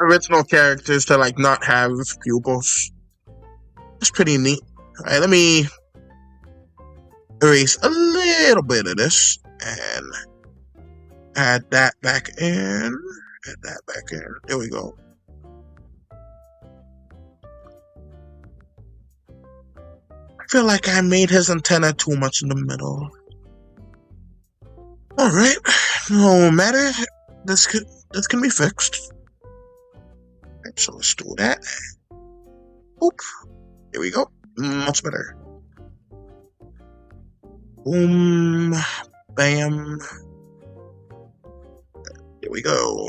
original characters to like not have pupils, that's pretty neat. Alright, let me erase a little bit of this and add that back in. Add that back in. There we go. I feel like I made his antenna too much in the middle. Alright, no matter. This can be fixed. Right, so let's do that. Oop. There we go. Much better. Boom. Bam. There we go.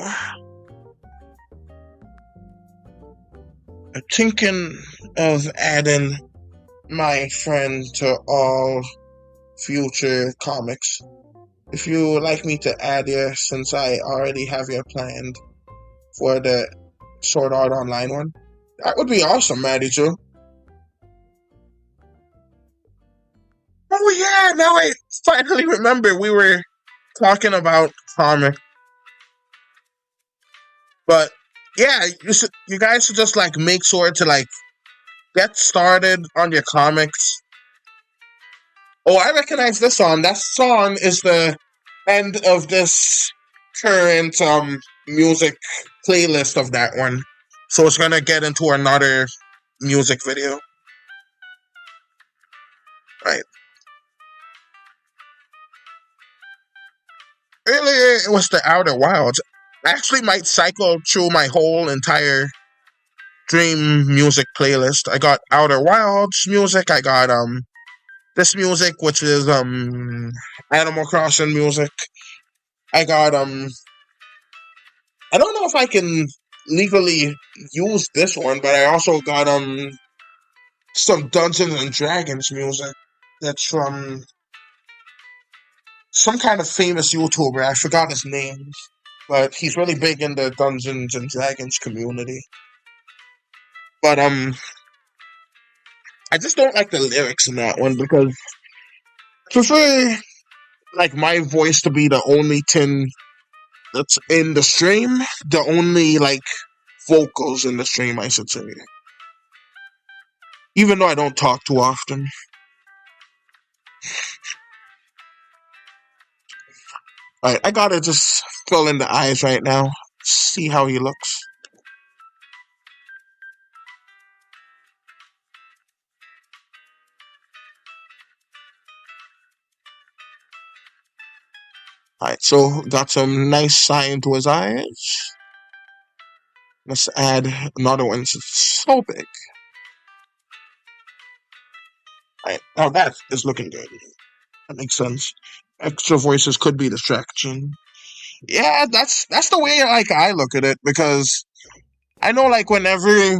I'm thinking of adding my friend to all future comics. If you would like me to add you, since I already have you planned for the Sword Art Online one, that would be awesome, Maddie too. Oh yeah, now I finally remember we were talking about comic. But yeah, you guys should just like make sure to like get started on your comics. Oh, I recognize this song. That song is the end of this current music playlist of that one. So it's gonna get into another music video. Right. Earlier it was the Outer Wilds. I actually might cycle through my whole entire Dream music playlist. I got Outer Wilds music, I got this music, which is Animal Crossing music. I got I don't know if I can legally use this one, but I also got some Dungeons and Dragons music that's from some kind of famous YouTuber. I forgot his name, but he's really big in the Dungeons and Dragons community. But I just don't like the lyrics in that one because I prefer like my voice to be the only thing that's in the stream, the only like vocals in the stream, I should say. Even though I don't talk too often. Alright, I gotta just fill in the eyes right now. See how he looks. Alright, so got some nice shine to his eyes. Let's add another one. It's so big. Alright, now that is looking good. That makes sense. Extra voices could be distraction. Yeah, that's the way like I look at it, because I know like whenever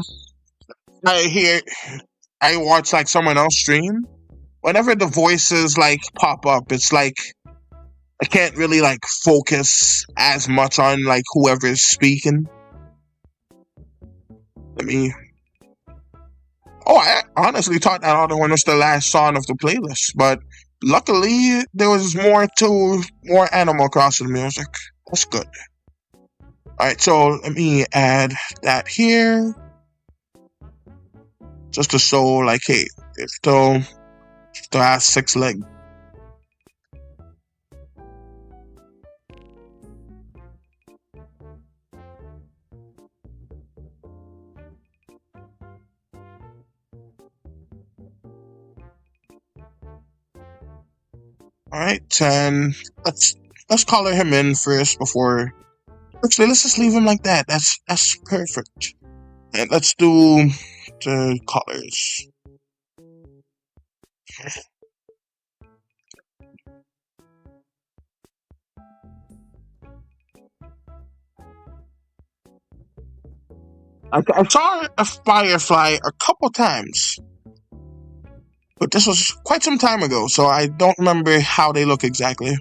I watch like someone else stream, whenever the voices like pop up, it's like I can't really like focus as much on like whoever is speaking. Let me. Oh, I honestly thought that other one was the last song of the playlist, but luckily there was more Animal Crossing music. That's good. Alright, so let me add that here. Just to show like, hey, it still has 6 legs. Alright, and let's color him in first before. Actually, let's just leave him like that. That's perfect. And let's do the colors. I saw a firefly a couple times, but this was quite some time ago, so I don't remember how they look exactly.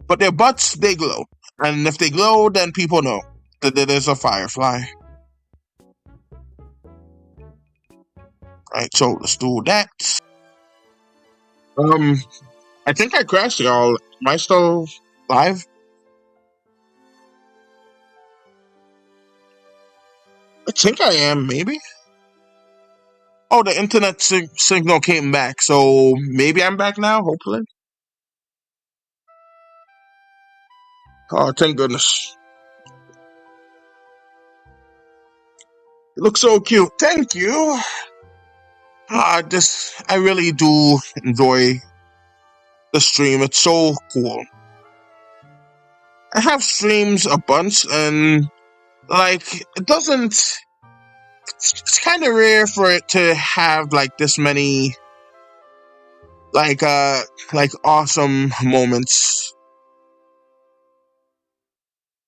But their butts, they glow. And if they glow, then people know that there's a firefly. Right, so let's do that. I think I crashed, y'all. Am I still live? I think I am, maybe. Oh, the internet signal came back, so maybe I'm back now, hopefully. Oh, thank goodness. You look so cute. Thank you. I really do enjoy the stream. It's so cool. I have streams a bunch, and like it doesn't. It's kind of rare for it to have like this many like awesome moments.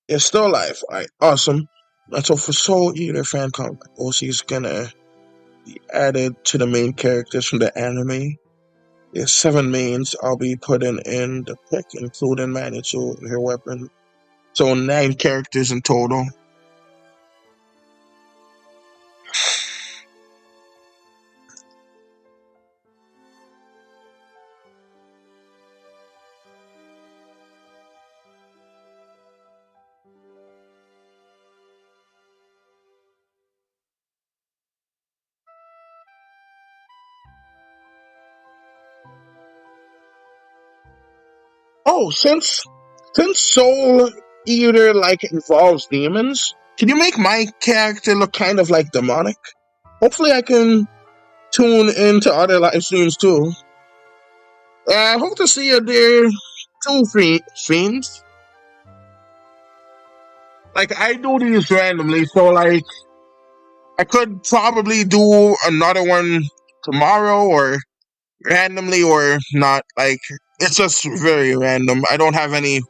It's still alive. Alright, awesome. So for Soul Eater fan comment, OC's gonna be added to the main characters from the anime. There's 7 mains I'll be putting in the pick, including Manitou, her weapon. So 9 characters in total. Oh, since Soul Eater like involves demons, can you make my character look kind of like demonic? Hopefully I can tune into other live streams too. I hope to see you there too, fiends. Like I do these randomly, so like I could probably do another one tomorrow or randomly or not. Like it's just very random. I don't have any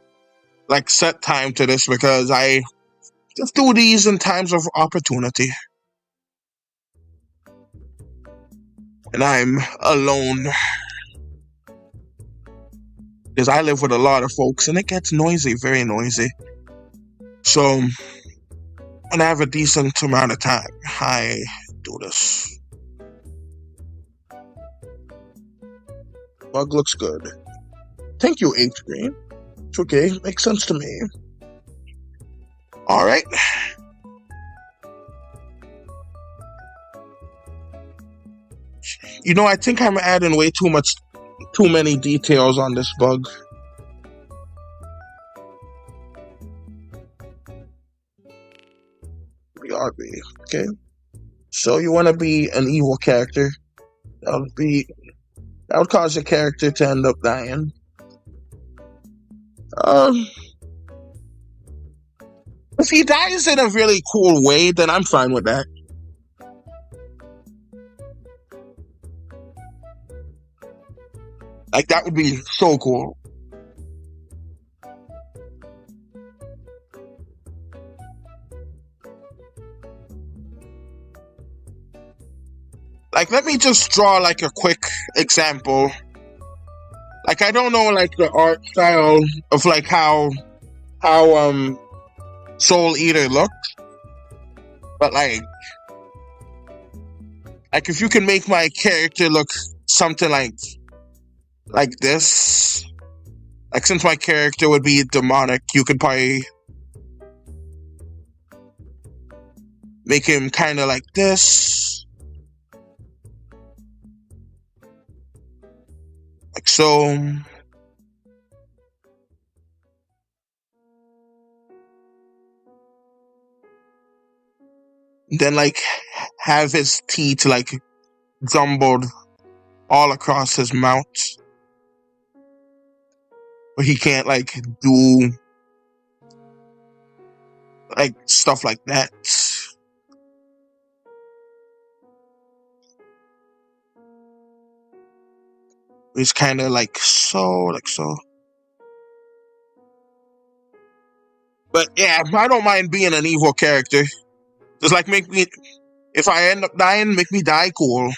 like set time to this because I just do these in times of opportunity. And I'm alone. Because I live with a lot of folks and it gets noisy, very noisy. So when I have a decent amount of time, I do this. Bug looks good. Thank you, H Green. It's okay, makes sense to me. Alright. You know, I think I'm adding way too many details on this bug. BRB, okay. So you want to be an evil character. That would cause your character to end up dying. If he dies in a really cool way, then I'm fine with that. Like, that would be so cool. Like, let me just draw, like, a quick example. Like, I don't know, like, the art style of, like, how Soul Eater looked. But, like, if you can make my character look something like this, like, since my character would be demonic, you could probably make him kind of like this. Like so. Then, like, have his teeth, like, jumbled all across his mouth. But he can't like do like stuff like that. It's kind of like so. But yeah, I don't mind being an evil character. Just like make me, if I end up dying, make me die cool.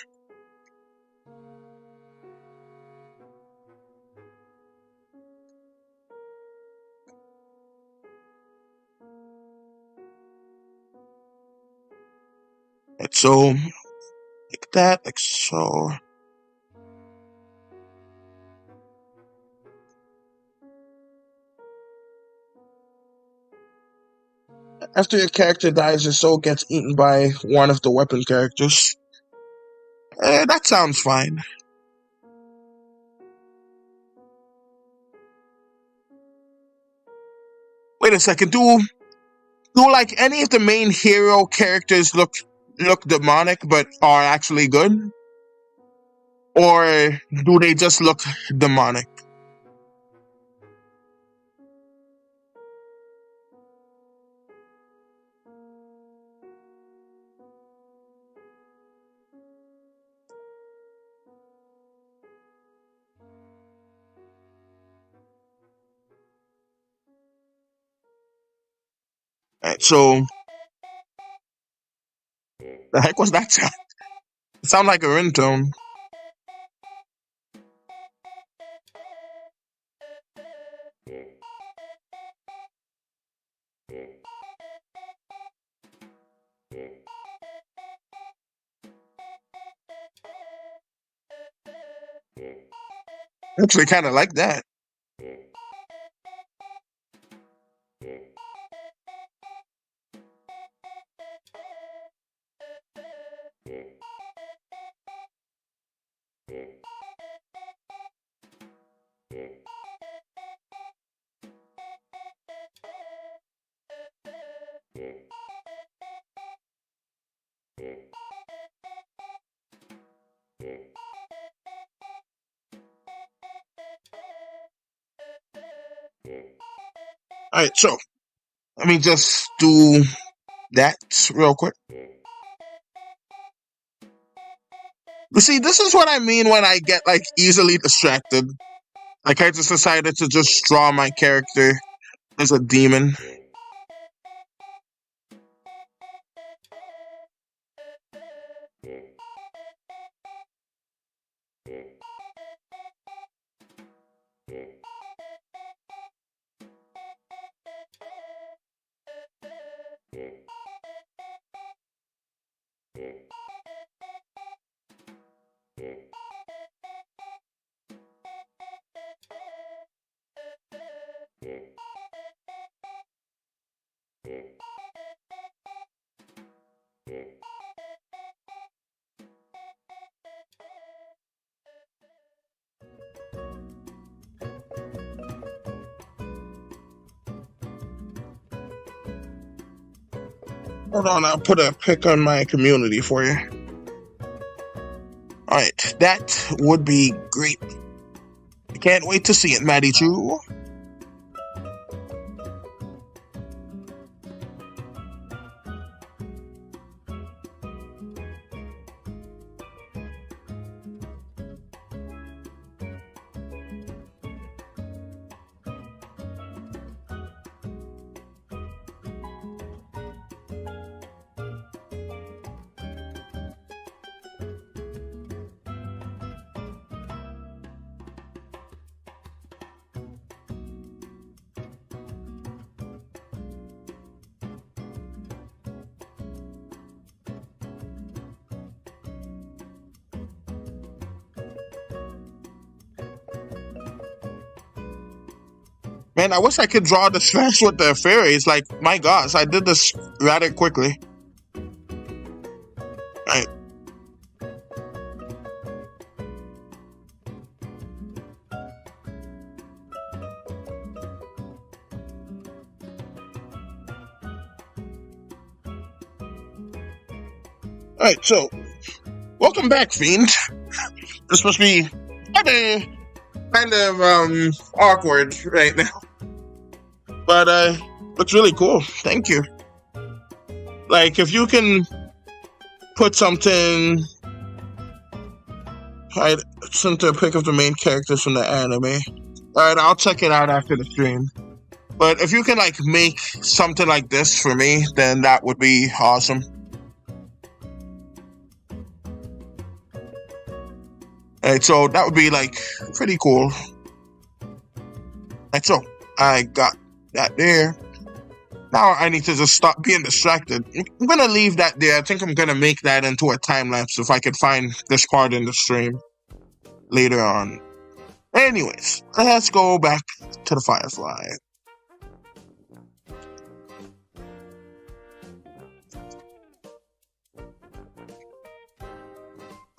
Like so, like that, like so. After your character dies, your soul gets eaten by one of the weapon characters. That sounds fine. Wait a second. Do like any of the main hero characters look demonic but are actually good? Or do they just look demonic? Alright, so the heck was that sound? It sounded like a ringtone. Actually kind of like that. Alright, so let me just do that real quick. You see, this is what I mean when I get like easily distracted. Like I just decided to just draw my character as a demon. Hold on, I'll put a pic on my community for you. Alright, that would be great. I can't wait to see it, Maddie Chu. Man, I wish I could draw this fast with the fairies. Like, my gosh, I did this rather quickly. Alright. Alright, so, welcome back, Fiend. This must be... kind of awkward right now, but looks really cool. Thank you. Like, if you can put something, I sent a pic of the main characters from the anime. Alright, I'll check it out after the stream. But if you can like make something like this for me, then that would be awesome. Alright, so that would be like pretty cool. Alright, so I got that there. Now I need to just stop being distracted. I'm gonna leave that there. I think I'm gonna make that into a time lapse if I could find this part in the stream later on. Anyways, let's go back to the Firefly.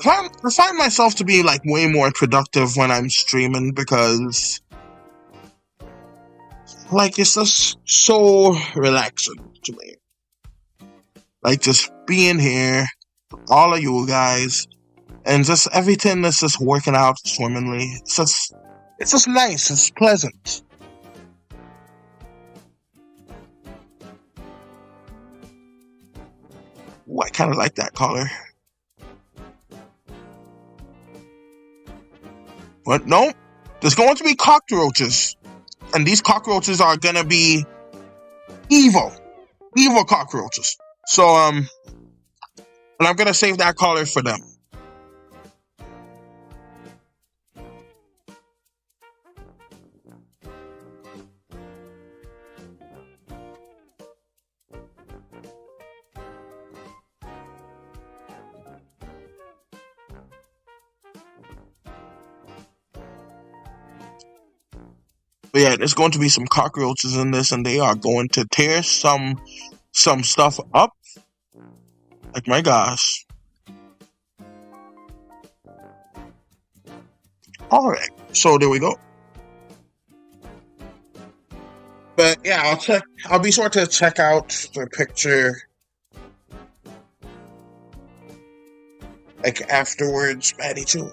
I find myself to be like way more productive when I'm streaming because like it's just so relaxing to me. Like just being here, all of you guys, and just everything that's just working out swimmingly. It's just nice. It's pleasant. Ooh, I kind of like that color. But no, there's going to be cockroaches. And these cockroaches are going to be evil. Evil cockroaches. So, and I'm going to save that color for them. But yeah, there's going to be some cockroaches in this, and they are going to tear some stuff up. Like, my gosh. Alright, so there we go. But yeah, I'll be sure to check out the picture like afterwards, Maddie too.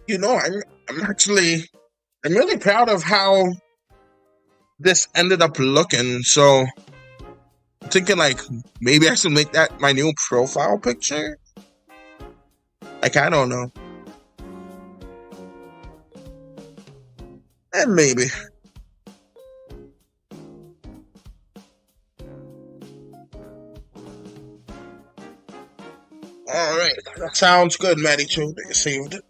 You know, I'm really proud of how this ended up looking. So I'm thinking like maybe I should make that my new profile picture. Like, I don't know. And maybe. Alright, that sounds good, Maddie too. They saved it.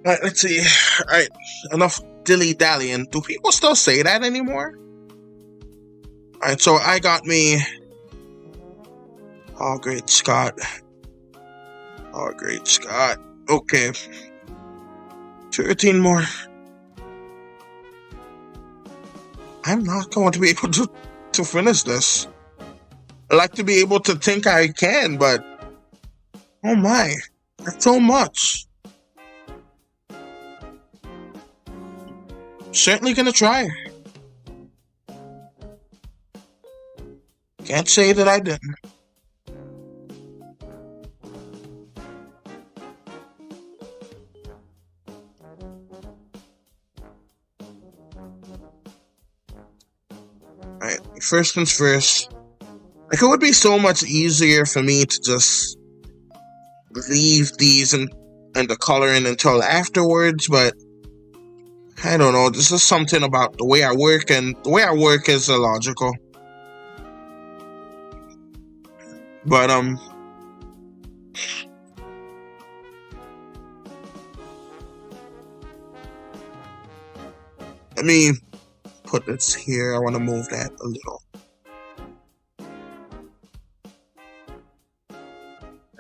Alright, let's see. Alright, enough dilly-dallying. Do people still say that anymore? Alright, so I got me... Oh, great Scott. Oh, great Scott. Okay. 13 more. I'm not going to be able to finish this. I like to be able to think I can, but... Oh my. That's so much. Certainly gonna try. Can't say that I didn't. Alright, first things first. Like, it would be so much easier for me to just leave these and the coloring until afterwards, but I don't know, this is something about the way I work, and the way I work is illogical. But, let me put this here. I want to move that a little.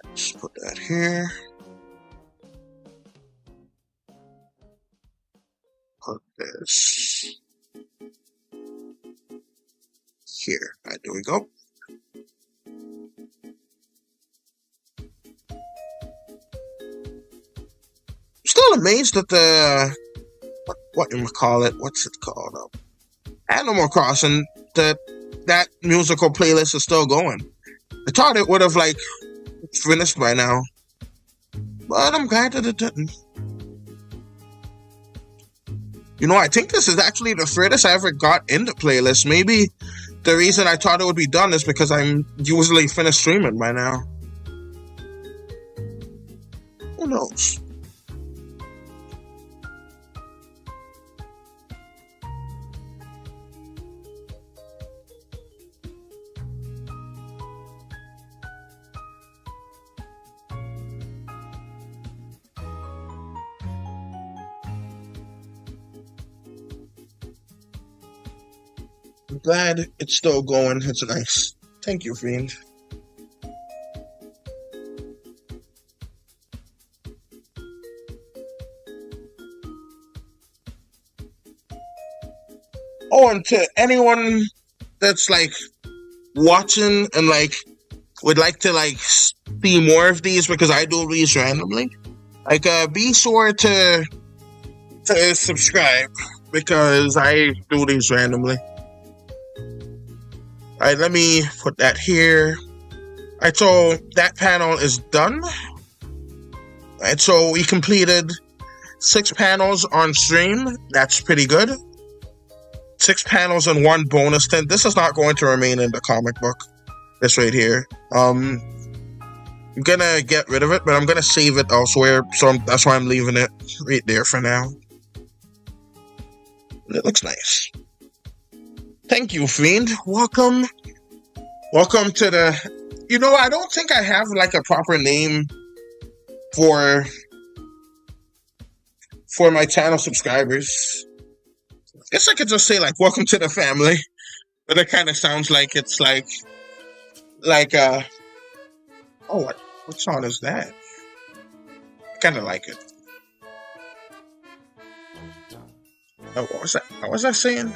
Let's put that here. Put this here. All right, there we go. Still amazed at the what you call it? What's it called? Animal Crossing. That musical playlist is still going. I thought it would have like finished by now, but I'm glad that it didn't. You know, I think this is actually the furthest I ever got in the playlist. Maybe the reason I thought it would be done is because I'm usually finished streaming by now. Who knows? I'm glad it's still going. It's nice. Thank you, Fiend. Oh, and to anyone that's like watching and like would like to like see more of these, because I do these randomly, like be sure to subscribe, because I do these randomly. Alright, let me put that here. Alright, so that panel is done. Alright, so we completed 6 panels on stream. That's pretty good. 6 panels and 1 bonus tint. This is not going to remain in the comic book. This right here. I'm gonna get rid of it, but I'm gonna save it elsewhere. So that's why I'm leaving it right there for now. It looks nice. Thank you, Fiend. Welcome. Welcome to the... You know, I don't think I have, like, a proper name for my channel subscribers. I guess I could just say, like, welcome to the family. But it kind of sounds like it's, like, oh, what song is that? I kind of like it. Oh, what was that? What was I saying?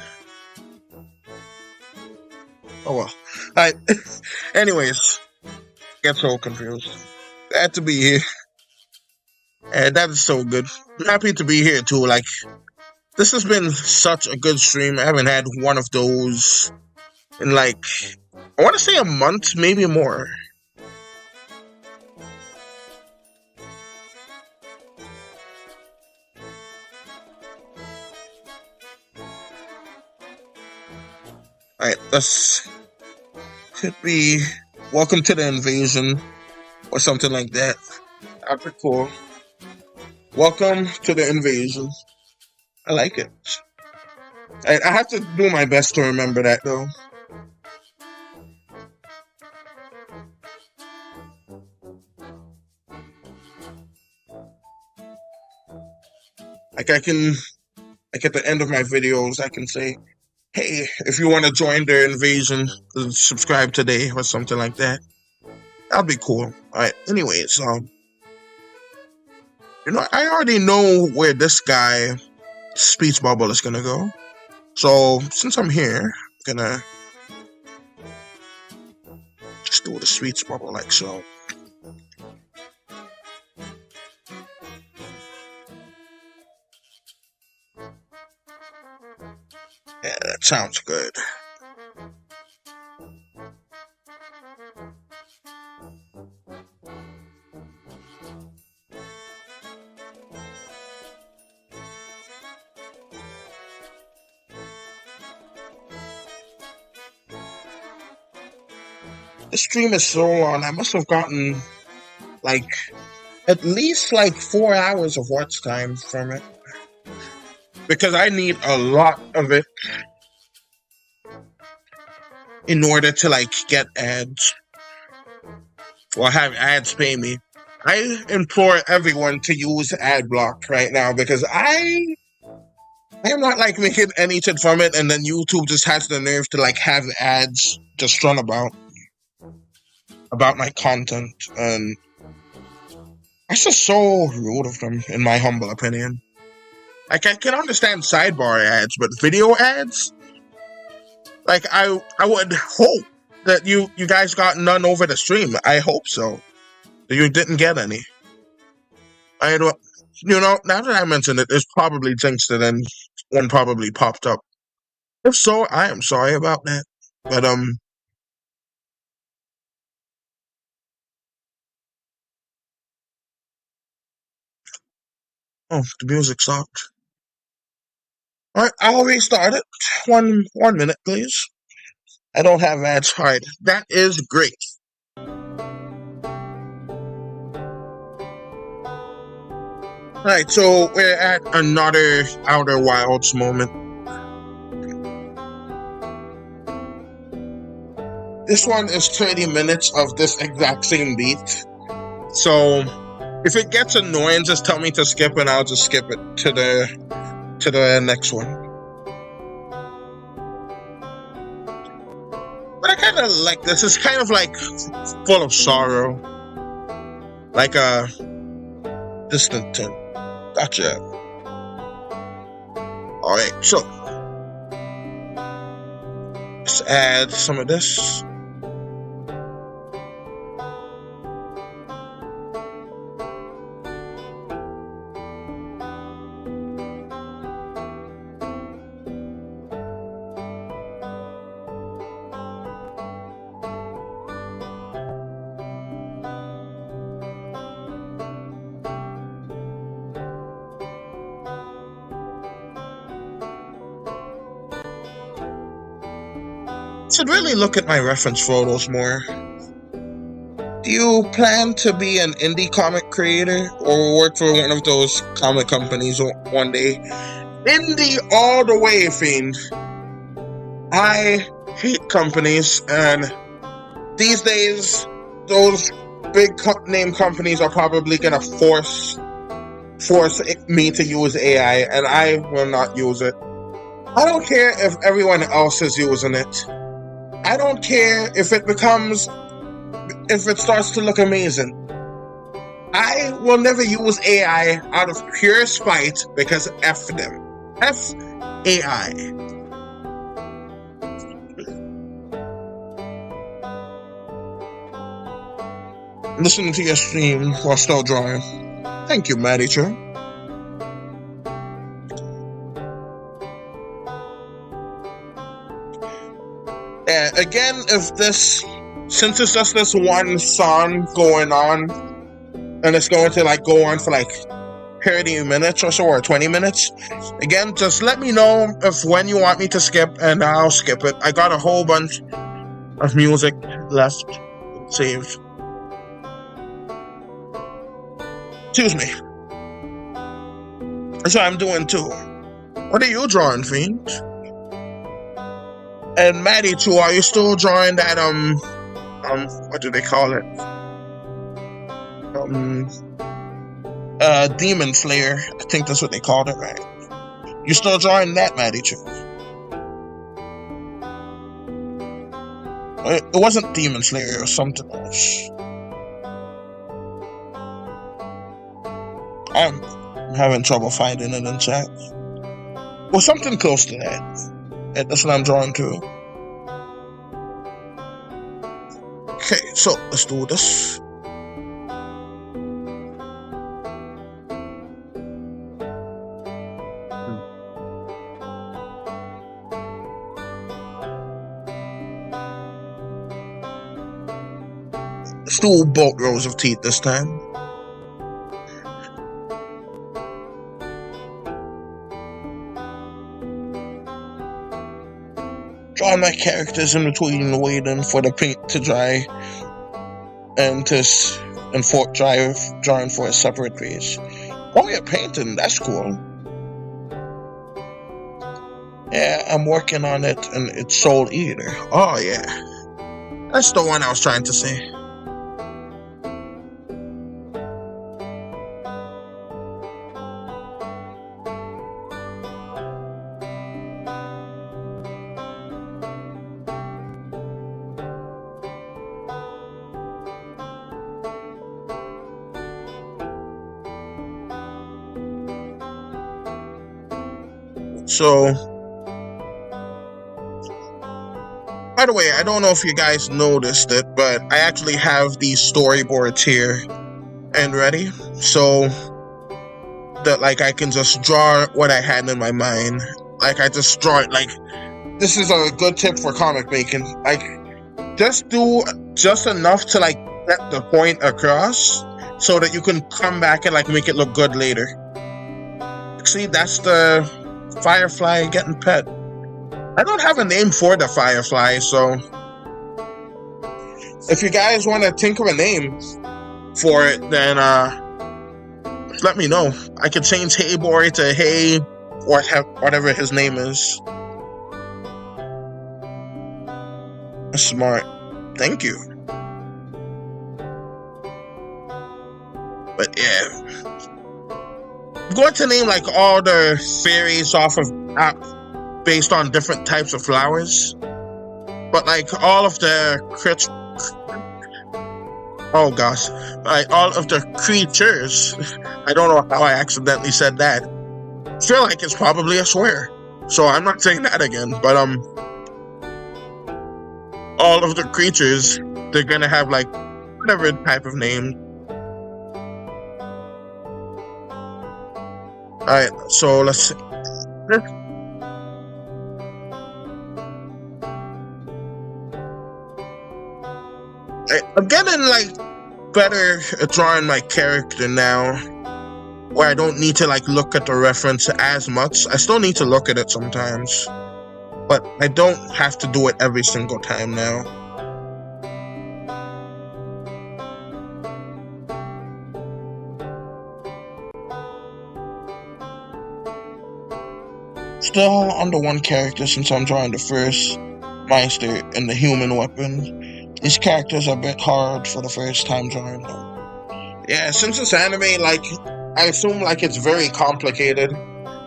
Oh well. Alright. Anyways. Get so confused. Glad to be here. And that is so good. I'm happy to be here too. Like, this has been such a good stream. I haven't had one of those in like, I want to say a month, maybe more. Alright, this could be welcome to the invasion or something like that. That'd be cool. Welcome to the invasion. I like it. I have to do my best to remember that though. Like at the end of my videos, I can say, hey, if you want to join the invasion, subscribe today or something like that. That'd be cool. Alright, anyways, you know, I already know where this guy speech bubble is gonna go. So since I'm here, I'm gonna just do the speech bubble like so. Yeah, that sounds good. The stream is so long. I must have gotten like at least like 4 hours of watch time from it, because I need a lot of it in order to like get ads or have ads pay me. I implore everyone to use ad block right now, because I am not like making anything from it, and then YouTube just has the nerve to like have ads just run about my content, and that's just so rude of them, in my humble opinion. Like, I can understand sidebar ads, but video ads? Like I would hope that you guys got none over the stream. I hope so. You didn't get any. I don't. Now that I mentioned it, it's probably jinxed it, and one probably popped up. If so, I am sorry about that. But oh, the music stopped. All right, I'll restart it. One minute, please. I don't have ads. All right, that is great. All right, so we're at another Outer Wilds moment. This one is 30 minutes of this exact same beat. So if it gets annoying, just tell me to skip, and I'll just skip it to the next one. But I kind of like this. It's kind of like full of sorrow, like a distant tune. Gotcha. All right, so let's add some of this. Should really look at my reference photos more. Do you plan to be an indie comic creator or work for one of those comic companies one day? Indie all the way, Fiend. I hate companies, and these days, those big name companies are probably gonna force me to use AI, and I will not use it. I don't care if everyone else is using it. I don't care if it starts to look amazing. I will never use AI out of pure spite because F them. F AI. Listening to your stream while still drawing. Thank you, Maddie Cho. Again, since it's just this one song going on, and it's going to go on for 30 minutes or so, or 20 minutes, again, just let me know when you want me to skip, and I'll skip it. I got a whole bunch of music left saved. Excuse me. That's what I'm doing too. What are you drawing, Fiend? And Maddie too, are you still drawing that what do they call it? Demon Slayer. I think that's what they called it, right? You still drawing that, Maddie too? It wasn't Demon Slayer, it was something else. I'm having trouble finding it in chat. Well, something close to that. That's what I'm drawing to. Okay, so let's do this. Let's do both rows of teeth this time. Drawing my characters in between, waiting for the paint to dry, and drawing for a separate page. Oh, you're painting. That's cool. Yeah, I'm working on it, and it's Soul Eater. Oh yeah, that's the one I was trying to say. So By the way, I don't know if you guys noticed it, but I actually have these storyboards here and ready, so that like I can just draw what I had in my mind. Like I just draw it. Like this is a good tip for comic making. Like just do just enough to like get the point across, so that you can come back and like make it look good later. See, that's the firefly getting pet. I don't have a name for the firefly, so if you guys want to think of a name for it, then let me know. I could change Hey Boy to Hey whatever his name is. That's smart. Thank you. But yeah, I'm going to name like all the fairies off of based on different types of flowers, but like all of the like all of the creatures. I don't know how I accidentally said that. I feel like it's probably a swear, so I'm not saying that again. But all of the creatures, they're gonna have like whatever type of name. Alright, so let's see. I'm getting like better at drawing my character now, where I don't need to like look at the reference as much. I still need to look at it sometimes, but I don't have to do it every single time now. Still on the one character since I'm drawing the first Meister and the human weapon. These characters are a bit hard for the first time drawing them. Yeah, since it's anime, like, I assume, like, it's very complicated.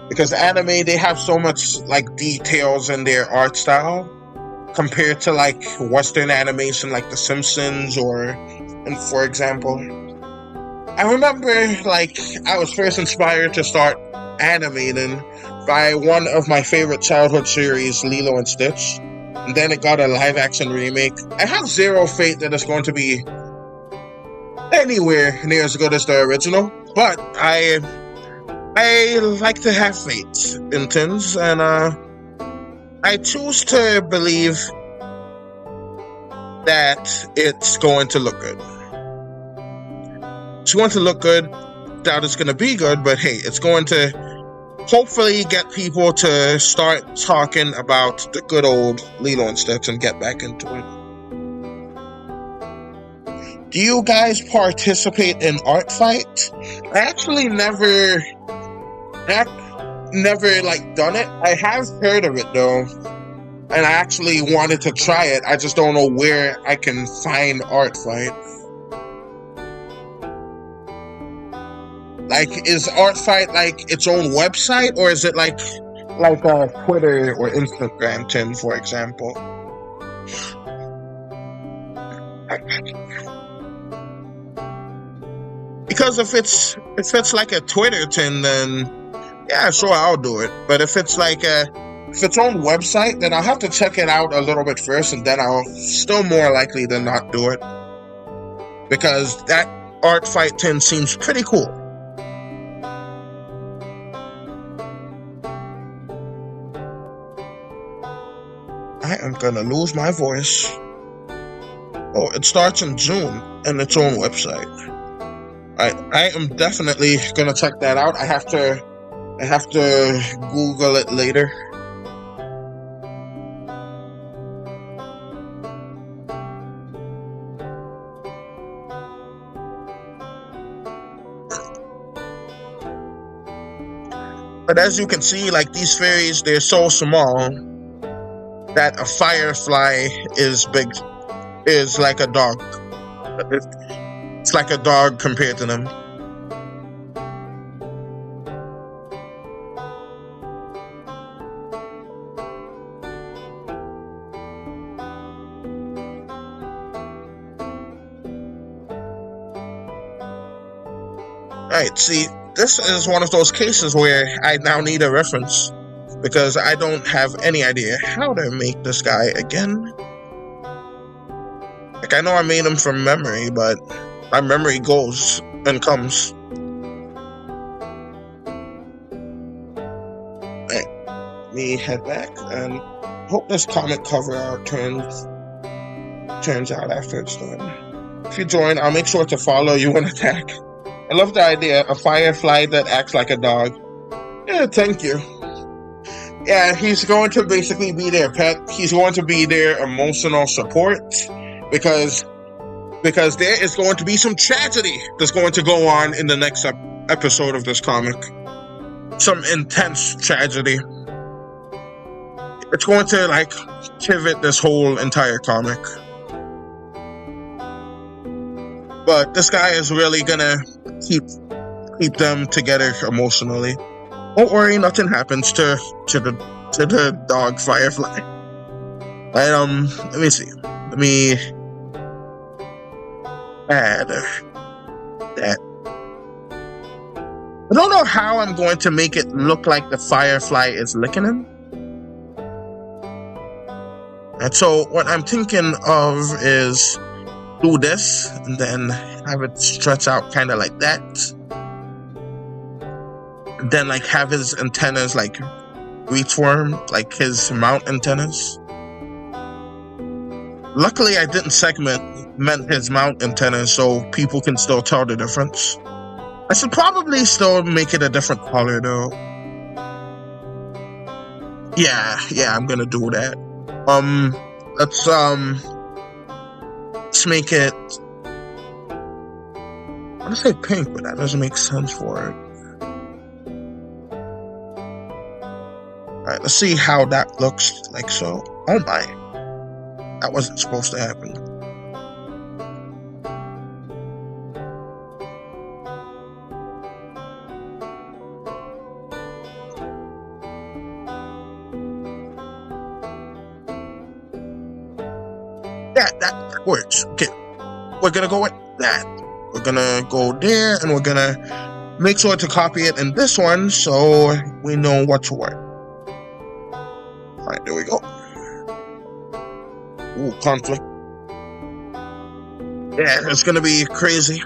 Because anime, they have so much, like, details in their art style. Compared to, like, Western animation, like The Simpsons for example. I remember, like, I was first inspired to start animating by one of my favorite childhood series, Lilo and Stitch. And then it got a live-action remake. I have zero faith that it's going to be anywhere near as good as the original, but I like to have faith in things, and I choose to believe that it's going to look good. It's going to look good. Doubt it's going to be good, but hey, it's going to hopefully get people to start talking about the good old Lilo and Stitch and get back into it. Do you guys participate in art fight? I actually never like done it. I have heard of it though, and I actually wanted to try it. I just don't know where I can find art fight. Like, is art fight like its own website, or is it like a Twitter or Instagram thing, for example? Because if it's like a Twitter thing, then yeah, sure, I'll do it. But if it's like its own website, then I'll have to check it out a little bit first, and then I'll still more likely than not do it, because that art fight thing seems pretty cool. I am gonna lose my voice. Oh, it starts in June and its own website. I am definitely gonna check that out. I have to Google it later. But as you can see, like, these fairies, they're so small that a firefly is like a dog. It's like a dog compared to them. Alright, see, this is one of those cases where I now need a reference, because I don't have any idea how to make this guy again. Like, I know I made them from memory, but my memory goes and comes. Alright, let me head back and hope this comic cover art turns out after it's done. If you join, I'll make sure to follow you and attack. I love the idea, a firefly that acts like a dog. Yeah, thank you. Yeah, he's going to basically be their pet. He's going to be their emotional support because there is going to be some tragedy that's going to go on in the next episode of this comic. Some intense tragedy. It's going to, like, pivot this whole entire comic. But this guy is really gonna keep them together emotionally. Don't worry, nothing happens to the dog Firefly. Let me see. Let me add that. I don't know how I'm going to make it look like the Firefly is licking him. And so what I'm thinking of is do this and then have it stretch out kind of like that. Then like have his antennas like reach for him, like his mount antennas. Luckily I didn't segment his mount antennas so people can still tell the difference. I should probably still make it a different color though. Yeah, I'm gonna do that. Let's make it, I want to say pink, but that doesn't make sense for it. Alright, let's see how that looks like so. Oh my. That wasn't supposed to happen. Yeah, that works. Okay, we're gonna go with that. We're gonna go there, and we're gonna make sure to copy it in this one so we know what's what. Alright, there we go. Ooh, conflict. Yeah, it's gonna be crazy.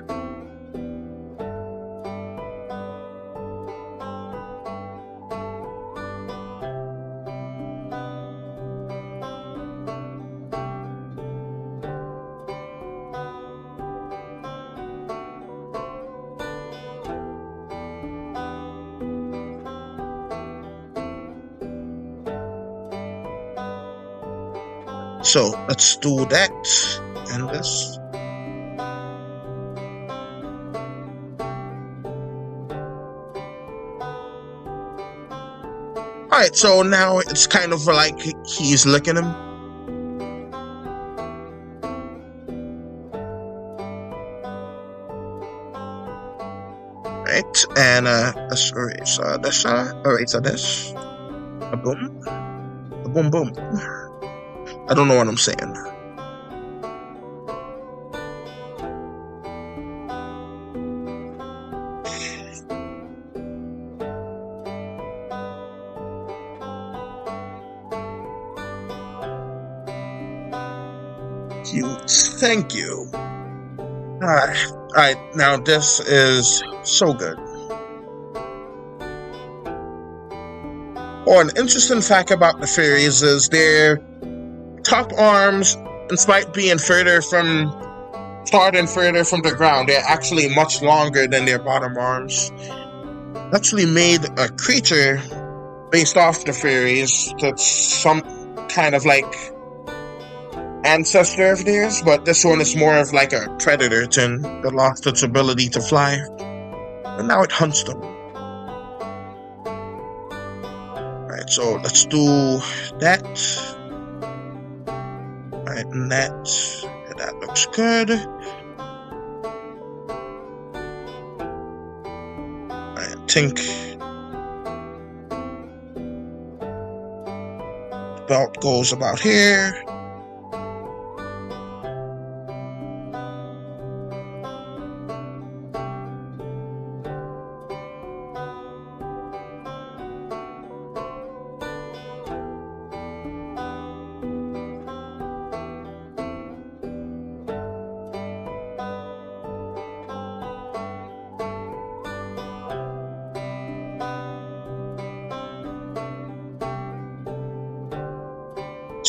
So let's do that and this. Alright, so now it's kind of like he's licking him. Right, and let's erase this, erase this. A boom. A boom boom. I don't know what I'm saying. Cute. Thank you. Alright, now this is so good. Oh, an interesting fact about the fairies is their top arms, despite being further from the ground, they're actually much longer than their bottom arms. Actually made a creature based off the fairies that's some kind of like ancestor of theirs, but this one is more of like a predator thing that lost its ability to fly. And now it hunts them. Alright, so let's do that. Alright, and that looks good. I think the belt goes about here.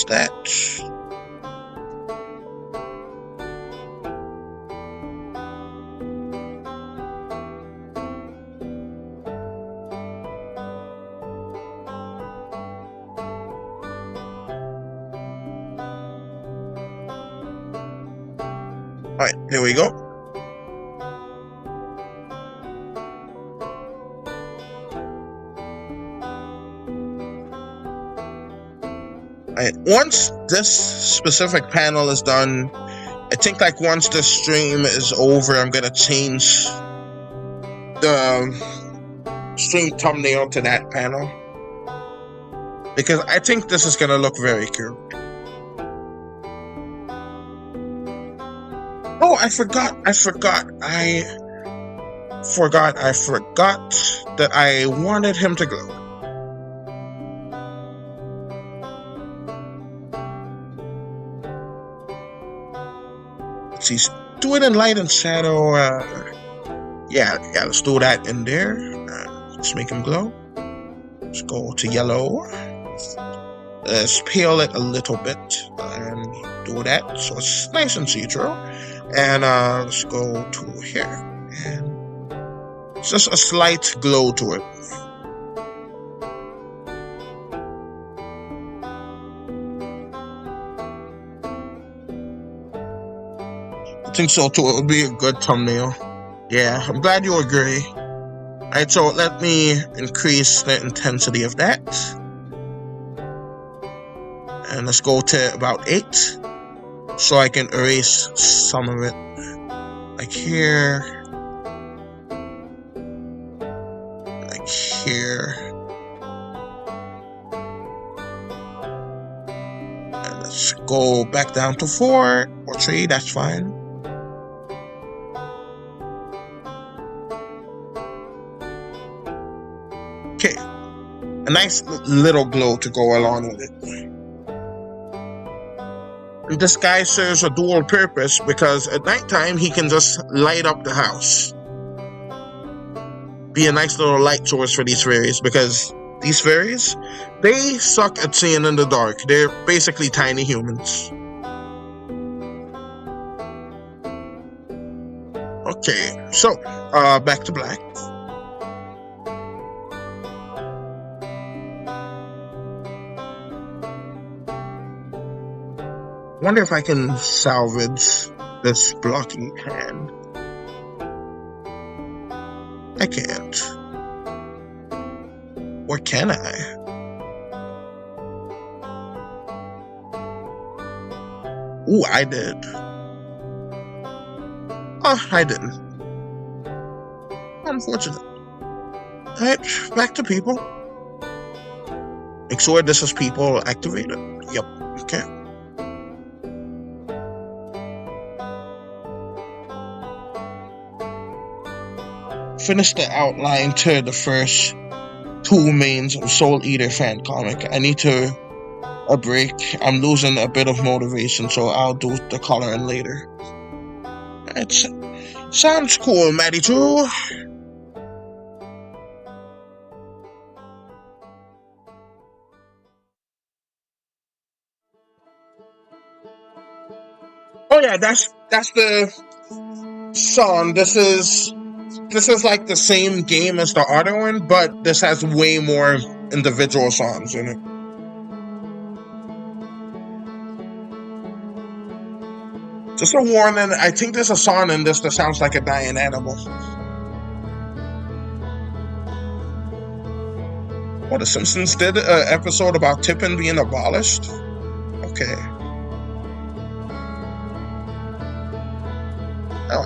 That's that. Alright, here we go. Alright, once this specific panel is done, I think like once the stream is over, I'm gonna change the stream thumbnail to that panel. Because I think this is gonna look very cute. Oh, I forgot that I wanted him to glow. Let's see, do it in light and shadow. Yeah, let's do that in there. Let's make him glow. Let's go to yellow. Let's pale it a little bit and do that so it's nice and see-through. And let's go to here, and it's just a slight glow to it. I think so too. It would be a good thumbnail. Yeah, I'm glad you agree. Alright, so let me increase the intensity of that. And let's go to about 8. So I can erase some of it. Like here. Like here. And let's go back down to 4 or 3, that's fine. Okay. A nice little glow to go along with it. This guy serves a dual purpose because at nighttime he can just light up the house. Be a nice little light source for these fairies, because these fairies, they suck at seeing in the dark. They're basically tiny humans. Okay, so back to black. Wonder if I can salvage this blocking hand. I can't. Or can I? Ooh, I did. Oh, I didn't. Unfortunate. Alright, back to people. Make sure this is people activated. Yep, okay. Finish the outline to the first 2 mains of Soul Eater fan comic. I need a break. I'm losing a bit of motivation, so I'll do the coloring later. It sounds cool, Maddie too. Oh yeah, that's the song. This is like the same game as the other one, but this has way more individual songs in it. Just a warning, I think there's a song in this that sounds like a dying animal. Oh, The Simpsons did an episode about tipping being abolished? Okay.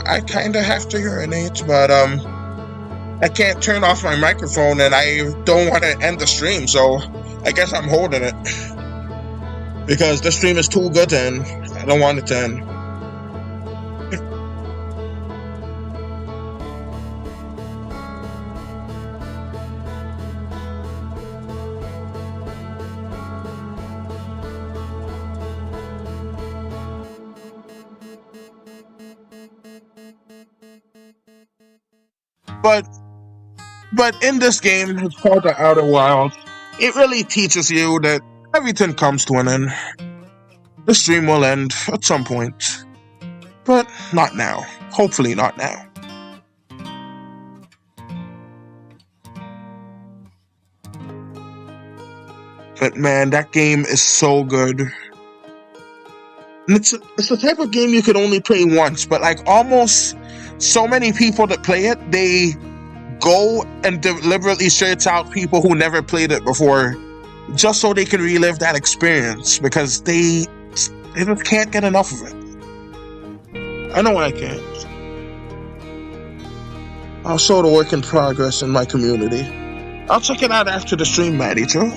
I kind of have to urinate, but I can't turn off my microphone and I don't want to end the stream, so I guess I'm holding it. Because the stream is too good to end. I don't want it to end. But in this game, it's called the Outer Wilds. It really teaches you that everything comes to an end. the stream will end at some point. But not now. Hopefully not now. But man, that game is so good. And it's the type of game you could only play once, but like almost so many people that play it, they go and deliberately search out people who never played it before just so they can relive that experience because they just can't get enough of it. I know I can't. I'll show the work in progress in my community. I'll check it out after the stream, Maddie, too.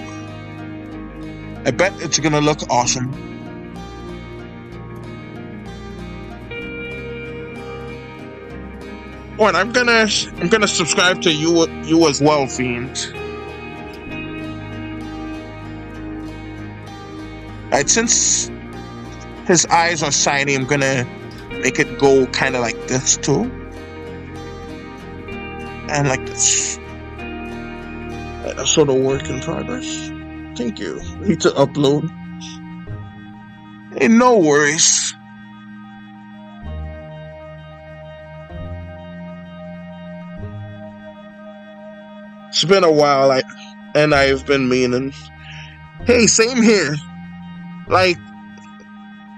I bet it's gonna look awesome. Oh, and I'm gonna subscribe to you as well, Fiend. Alright, since his eyes are shiny, I'm gonna make it go kind of like this too, and like this. Right, that's sort of work in progress. Thank you. Need to upload. Hey, no worries. It's been a while, and I've been meaning. Hey, same here. Like,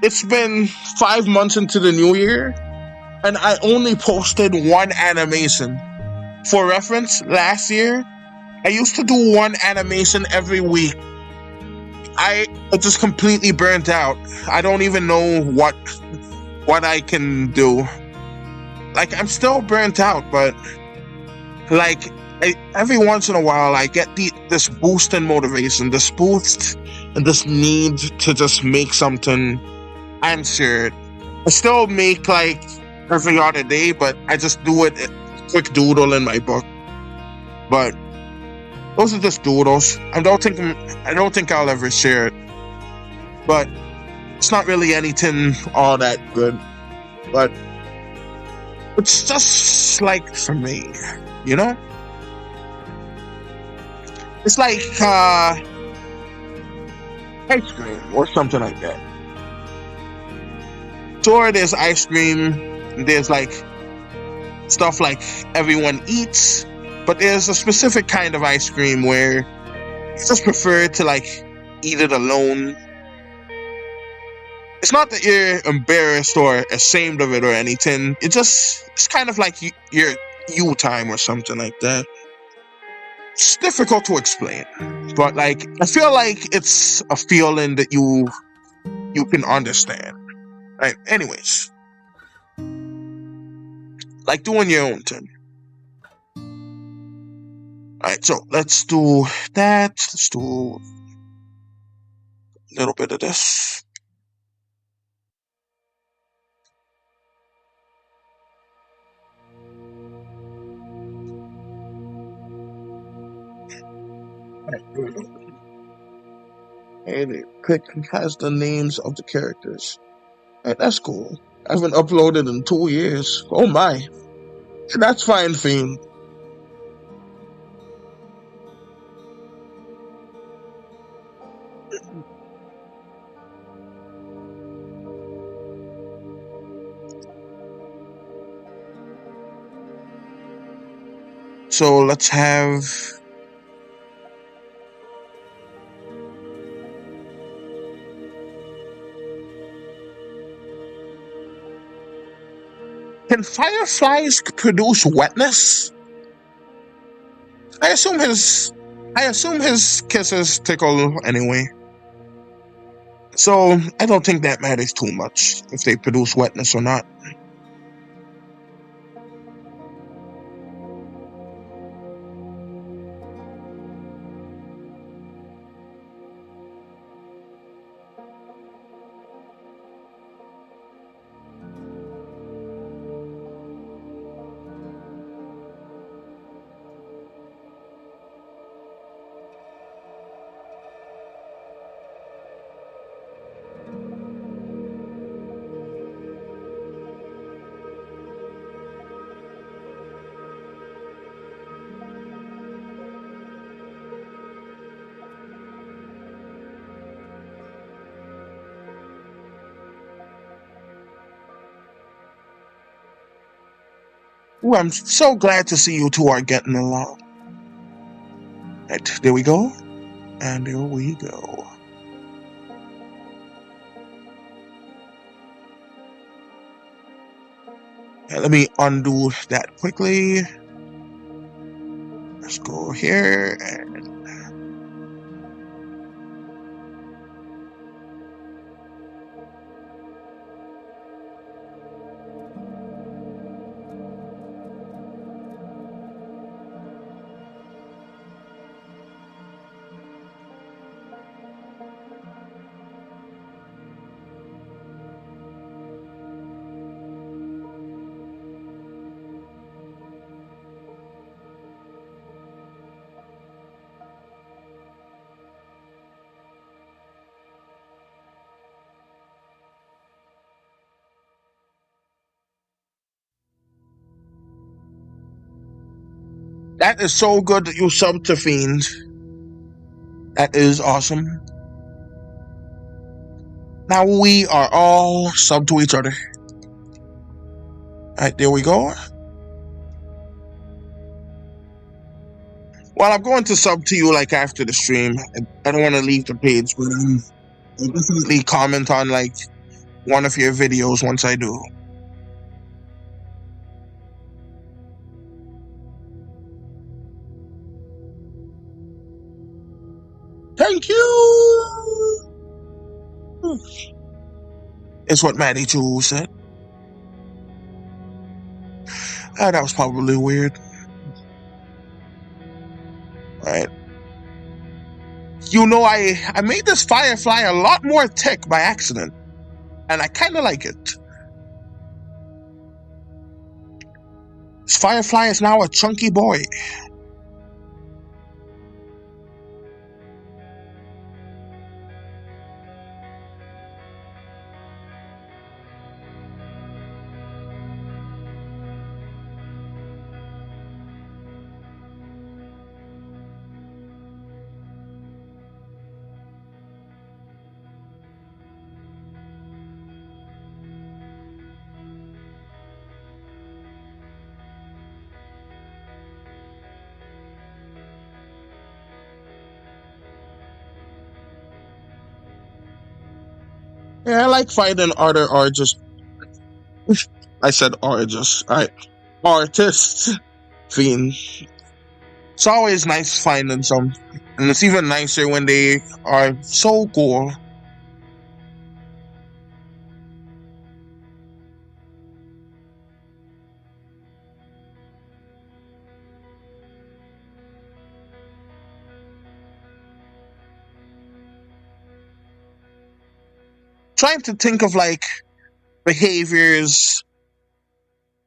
it's been 5 months into the new year, and I only posted one animation. For reference, last year, I used to do one animation every week. I just completely burnt out. I don't even know what I can do. Like, I'm still burnt out, but like every once in a while I get this boost in motivation, this boost and this need to just make something and share it. I still make like every other day, but I just do it quick doodle in my book. But those are just doodles. I don't think I'll ever share it. But it's not really anything all that good. But it's just like for me, you know? It's like ice cream or something like that. Sure, there's ice cream, there's like stuff like everyone eats, but there's a specific kind of ice cream where you just prefer to like eat it alone. It's not that you're embarrassed or ashamed of it or anything. It's kind of like your you time or something like that. It's difficult to explain, but like I feel like it's a feeling that you can understand. Right? Anyways, like doing your own thing. Alright, so let's do that. Let's do a little bit of this. And it has the names of the characters. Alright, that's cool. I haven't uploaded in 2 years. Oh my. That's fine, Fiend. So let's have can fireflies produce wetness? I assume his kisses tickle anyway. So I don't think that matters too much if they produce wetness or not. Ooh, I'm so glad to see you two are getting along. Right, there we go. And there we go. Let me undo that quickly. Let's go here and that is so good that you subbed to Fiend. That is awesome. Now we are all subbed to each other. Alright, there we go. Well, I'm going to sub to you like after the stream. I don't want to leave the page, but I'll definitely comment on like one of your videos once I do. Thank you! Is what Maddie Chu said. That was probably weird. Alright. You know, I made this Firefly a lot more thick by accident. And I kind of like it. This Firefly is now a chunky boy. Yeah, I like finding other artists. I said artists. Artists. Fiend. It's always nice finding some. And it's even nicer when they are so cool. Trying to think of like behaviors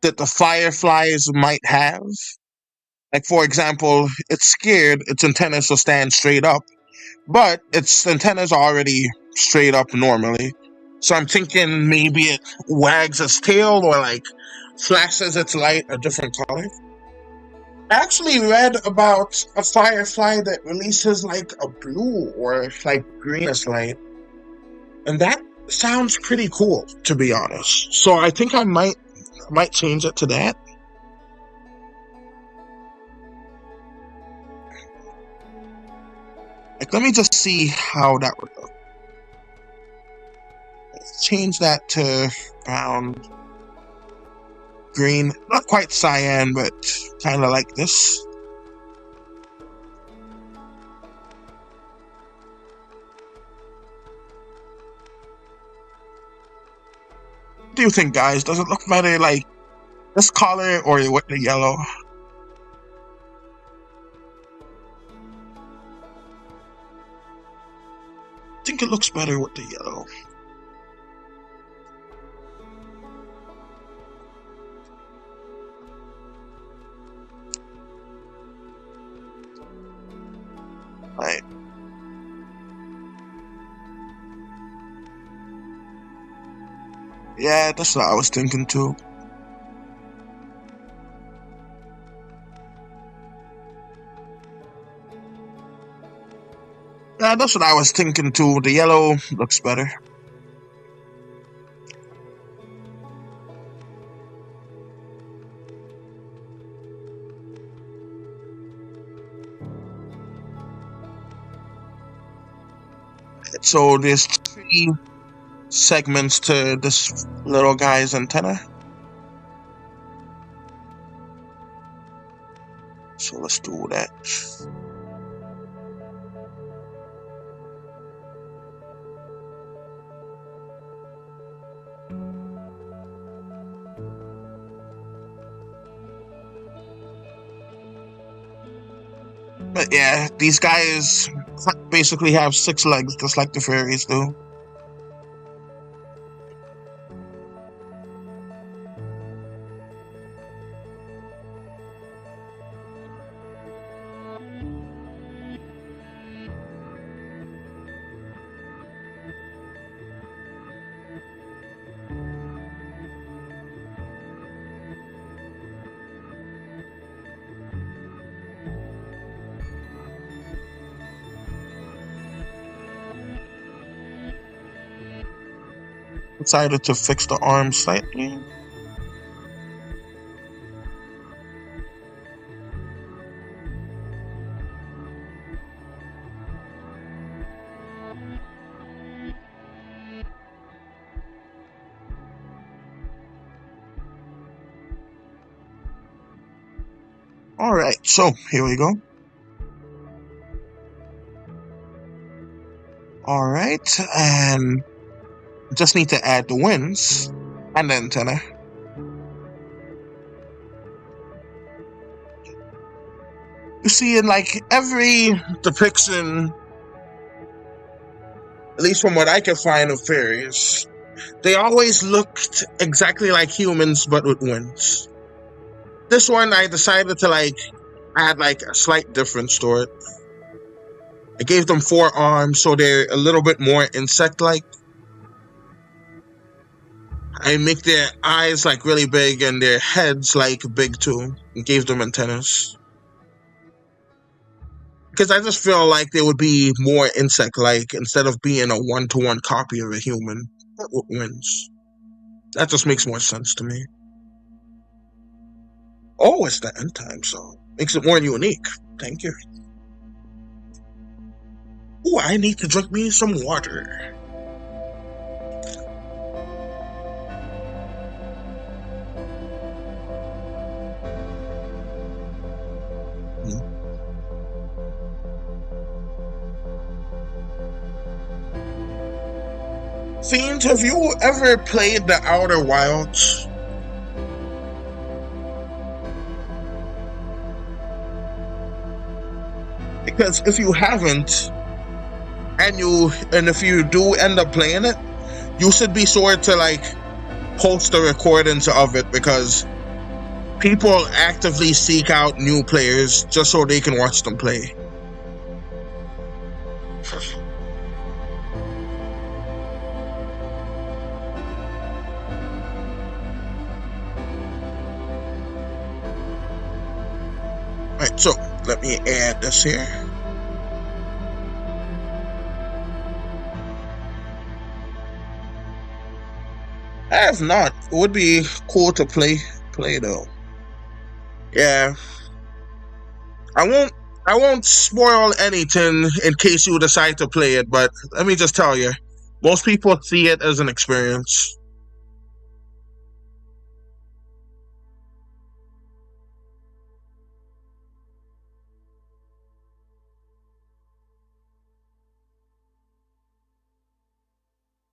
that the fireflies might have. Like, for example, it's scared, its antennas will stand straight up, but its antennas are already straight up normally. So I'm thinking maybe it wags its tail or like flashes its light a different color. I actually read about a firefly that releases like a blue or like greenish light, and that sounds pretty cool, to be honest. So I think I might change it to that. Like, let me just see how that would look. Let's change that to brown, green, not quite cyan, but kind of like this. What do you think, guys? Does it look better like this color or with the yellow? I think it looks better with the yellow. Right. Yeah, that's what I was thinking too. Yeah, that's what I was thinking too. The yellow looks better. so there's 3 segments to this little guy's antenna. So let's do that. But yeah, these guys basically have 6 legs, just like the fairies do. Decided to fix the arm slightly. Alright, so here we go. Alright, and just need to add the wings and the antenna. You see, in like every depiction, at least from what I can find of fairies, they always looked exactly like humans but with wings. This one I decided to like add like a slight difference to it. I gave them 4 arms so they're a little bit more insect-like. I make their eyes like really big and their heads like big too, and gave them antennas. Because I just feel like they would be more insect-like instead of being a 1-to-1 copy of a human with wings. That just makes more sense to me. Oh, it's the end time, so makes it more unique. Thank you. Oh, I need to drink me some water. Fiend, have you ever played the Outer Wilds? Because if you haven't, and if you do end up playing it, you should be sure to like post the recordings of it, because people actively seek out new players just so they can watch them play. Alright, so let me add this here. I have not. It would be cool to play though. Yeah. I won't spoil anything in case you decide to play it, but let me just tell you, most people see it as an experience.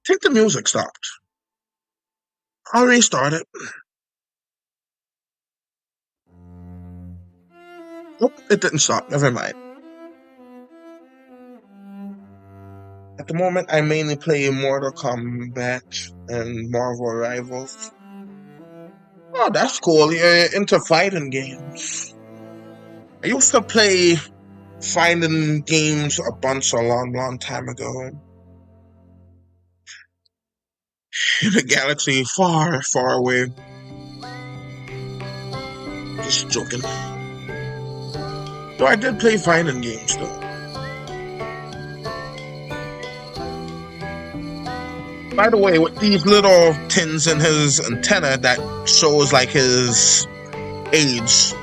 I think the music stopped. I'll restart it. Nope, it didn't stop. Never mind. At the moment, I mainly play Mortal Kombat and Marvel Rivals. Oh, that's cool. You're into fighting games. I used to play fighting games a bunch a long time ago. In a galaxy far, far away. Just joking. So I did play fighting games though. By the way, with these little tins in his antenna, that shows like his age.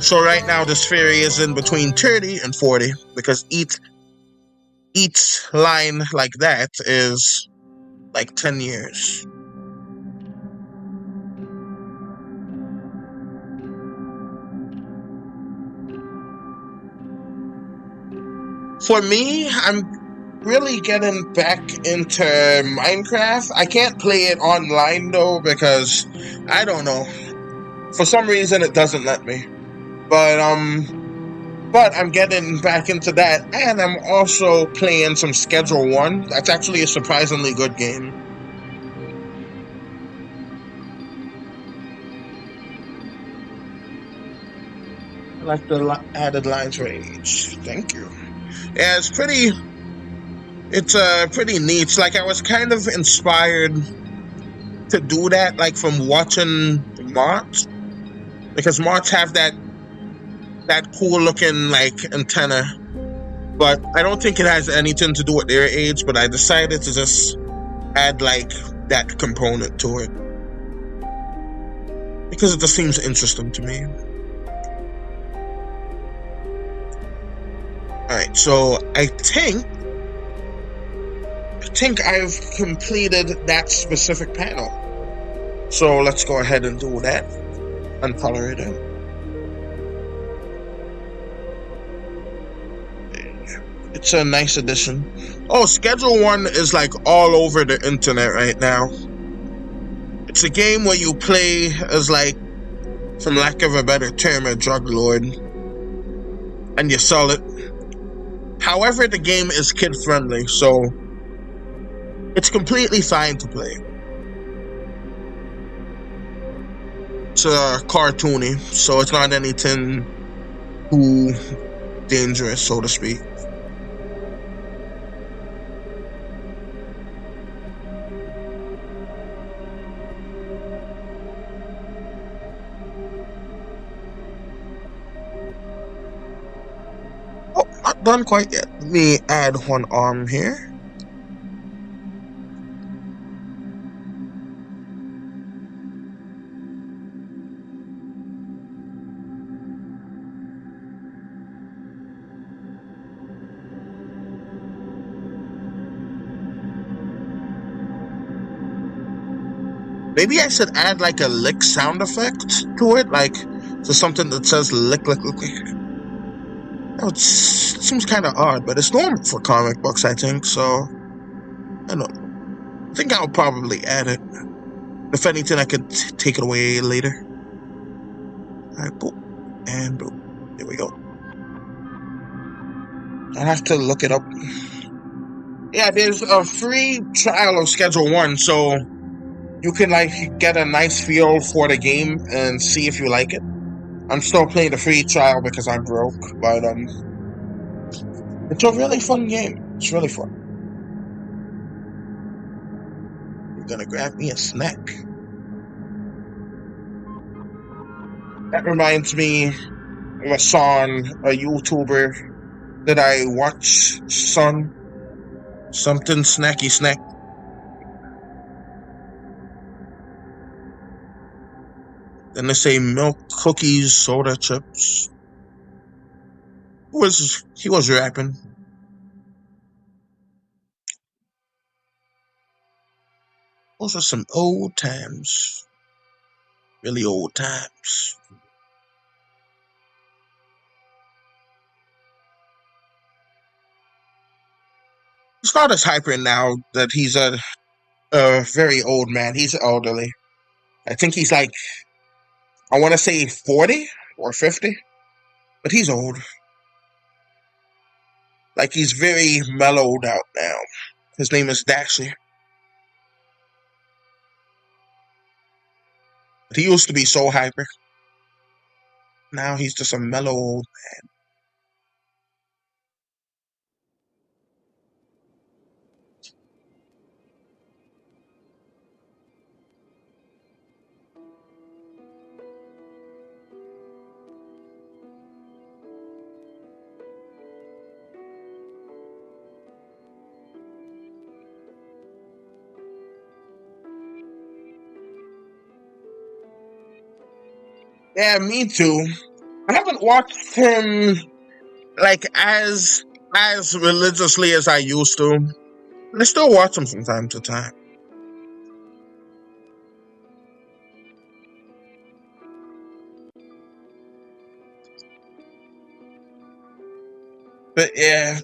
So right now this fairy is in between 30 and 40, because each each line like that is like 10 years. For me, I'm really getting back into Minecraft. I can't play it online though because I don't know. For some reason it doesn't let me. But I'm getting back into that, and I'm also playing some Schedule 1. That's actually a surprisingly good game. I like the added lines range. Thank you. Yeah, it's pretty neat. It's like I was kind of inspired to do that, like from watching mods, because mods have that cool looking like antenna, but I don't think it has anything to do with their age. But I decided to just add like that component to it because it just seems interesting to me. Alright, so I think I've completed that specific panel. So let's go ahead and do that. Uncolor it in. It's a nice addition. Oh, Schedule 1 is like all over the internet right now. It's a game where you play as, like, from lack of a better term, a drug lord, and you sell it. However, the game is kid friendly, so it's completely fine to play. It's cartoony, so it's not anything too dangerous, so to speak. Oh, not done quite yet. Let me add one arm here. Maybe I should add like a lick sound effect to it, like to something that says lick, lick, lick, lick. It seems kind of odd, but it's normal for comic books, I think, so I don't know. I think I'll probably add it. If anything, I could take it away later. Alright, boom. And boom. There we go. I'll have to look it up. Yeah, there's a free trial of Schedule 1, so you can like get a nice feel for the game and see if you like it. I'm still playing the free trial because I'm broke, but it's a really fun game. It's really fun. You're gonna grab me a snack. That reminds me of a song, a YouTuber that I watch, something snacky snack. Then they say milk, cookies, soda, chips. He was rapping. Those are some old times. Really old times. He's not as hyper now that he's a very old man. He's elderly. I think he's like, I want to say 40 or 50, but he's old. Like, he's very mellowed out now. His name is Dashy. But he used to be so hyper. Now he's just a mellow old man. Yeah, me too. I haven't watched him like as as religiously as I used to. I still watch them from time to time. But yeah.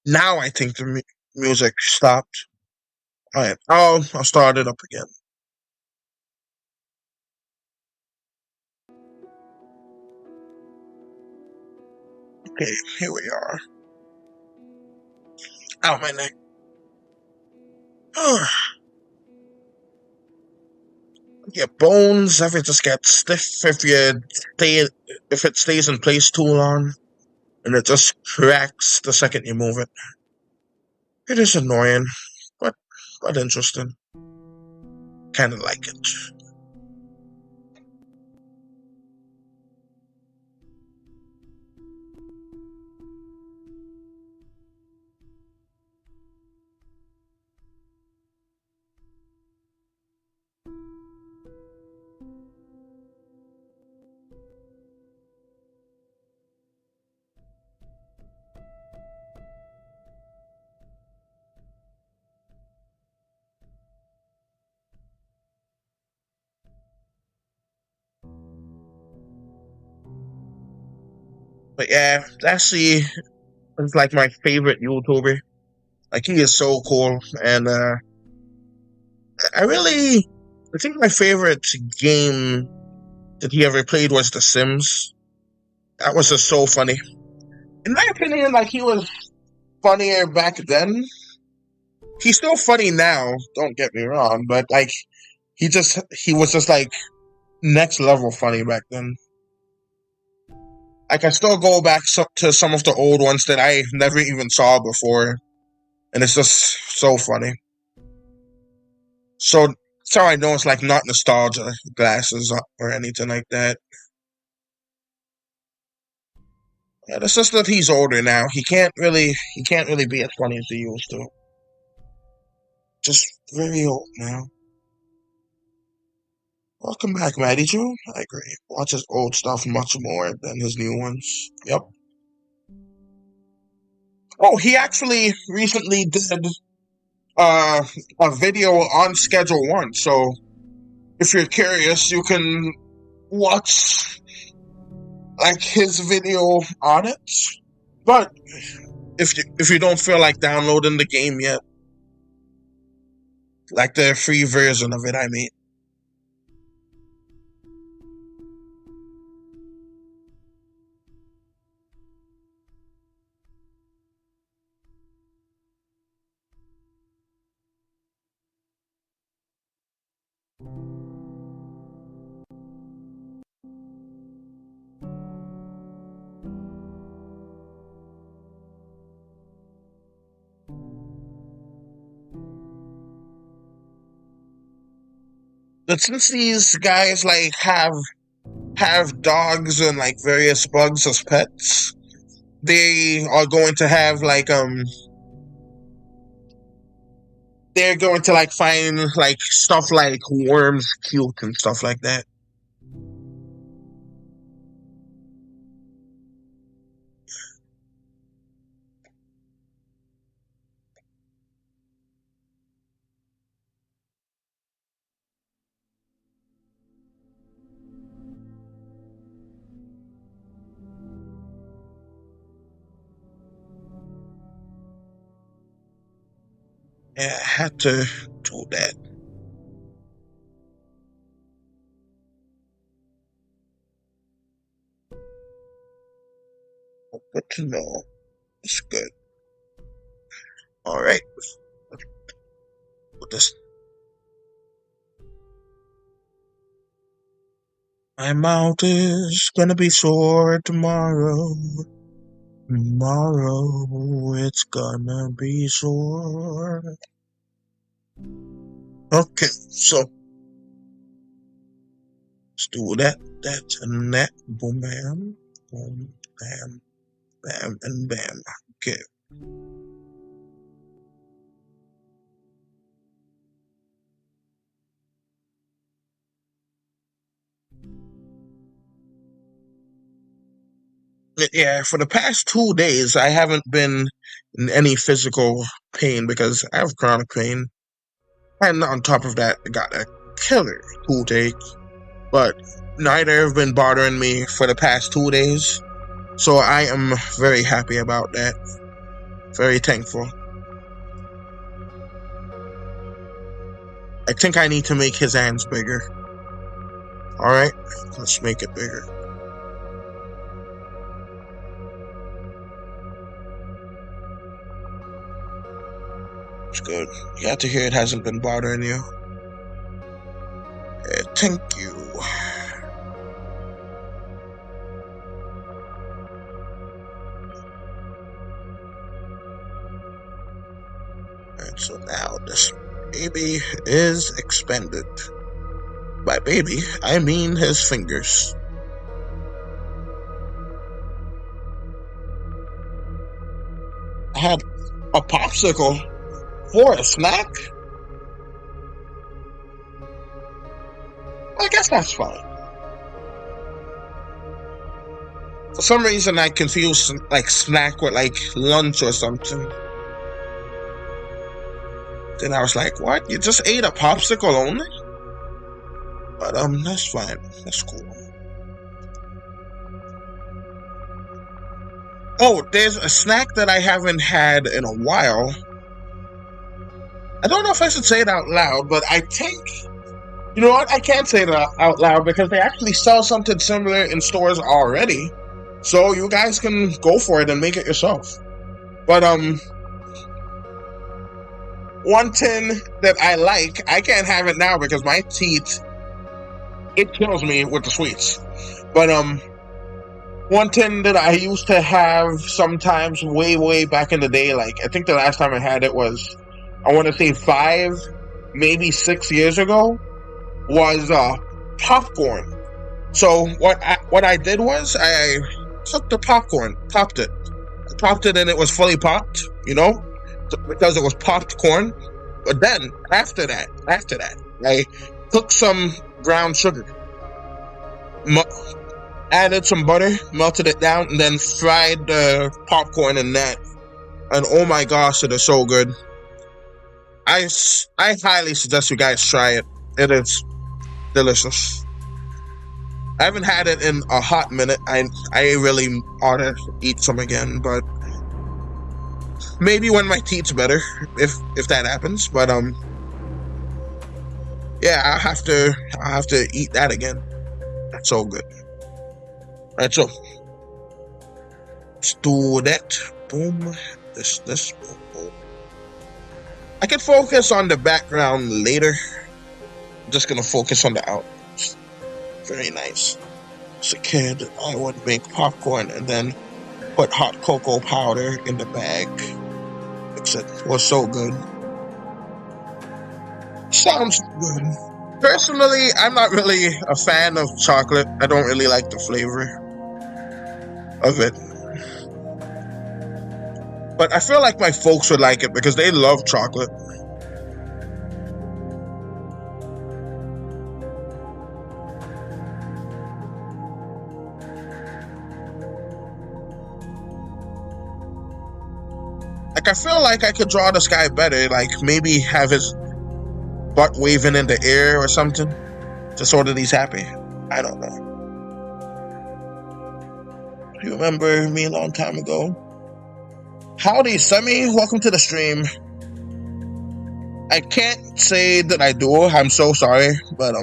Now I think the music stopped. Alright, I'll start it up again. Okay, here we are. Ow, my neck. Your bones, if it just gets stiff if it stays in place too long, and it just cracks the second you move it. It is annoying, but interesting. Kinda like it. But yeah, it's like my favorite YouTuber. Like he is so cool, and I think my favorite game that he ever played was The Sims. That was just so funny. In my opinion, like he was funnier back then. He's still funny now, don't get me wrong, but like he was just like next level funny back then. I can still go back to some of the old ones that I never even saw before, and it's just so funny. So I know it's like not nostalgia glasses or anything like that. Yeah, it's just that he's older now. He can't really be as funny as he used to. Just very old now. Welcome back, Maddie Joe. I agree. Watch his old stuff much more than his new ones. Yep. Oh, he actually recently did a video on Schedule One. So if you're curious, you can watch like his video on it. But if you don't feel like downloading the game yet, like the free version of it, I mean. But since these guys like have dogs and like various bugs as pets, they are going to have like they're going to like find like stuff like worms cute and stuff like that. Yeah, I had to do that. Good to know. It's good. All right. Put this. My mouth is gonna be sore tomorrow. Tomorrow it's gonna be sore. Okay, so let's do that, and that. Boom, bam, boom, bam, bam, and bam. Okay. Yeah, for the past 2 days, I haven't been in any physical pain because I have chronic pain. And on top of that, I got a killer toothache. But neither have been bothering me for the past 2 days. So I am very happy about that. Very thankful. I think I need to make his hands bigger. Alright, let's make it bigger. It's good. Glad to hear it hasn't been bothering you. Thank you. And so now this baby is expanded. By baby, I mean his fingers. I had a popsicle for a snack? I guess that's fine. For some reason, I confused like snack with like lunch or something. Then I was like, what? You just ate a popsicle only? But that's fine. That's cool. Oh, there's a snack that I haven't had in a while. I don't know if I should say it out loud, but I think, you know what? I can't say it out loud because they actually sell something similar in stores already. So you guys can go for it and make it yourself. But one thing that I like, I can't have it now because my teeth, it kills me with the sweets. But one thing that I used to have sometimes way back in the day, like I think the last time I had it was, I want to say 5, maybe 6 years ago, was popcorn. So what I did was I took the popcorn, popped it and it was fully popped, you know, because it was popped corn. But then after that, I took some brown sugar, added some butter, melted it down, and then fried the popcorn in that. And oh my gosh, it is so good. I highly suggest you guys try it. It is delicious. I haven't had it in a hot minute. I really ought to eat some again, but maybe when my teeth's better, if that happens. But yeah, I'll have to eat that again. That's so good. Alright, so let's do that. Boom. This boom, boom. I can focus on the background later. I'm just gonna focus on the outputs. Very nice. As a kid, I would make popcorn and then put hot cocoa powder in the bag. It was so good. Sounds good. Personally, I'm not really a fan of chocolate. I don't really like the flavor of it. But I feel like my folks would like it because they love chocolate. Like, I feel like I could draw this guy better. Like, maybe have his butt waving in the air or something. Just so that he's happy. I don't know. You remember me a long time ago? Howdy, Semi. Welcome to the stream. I can't say that I do. I'm so sorry. But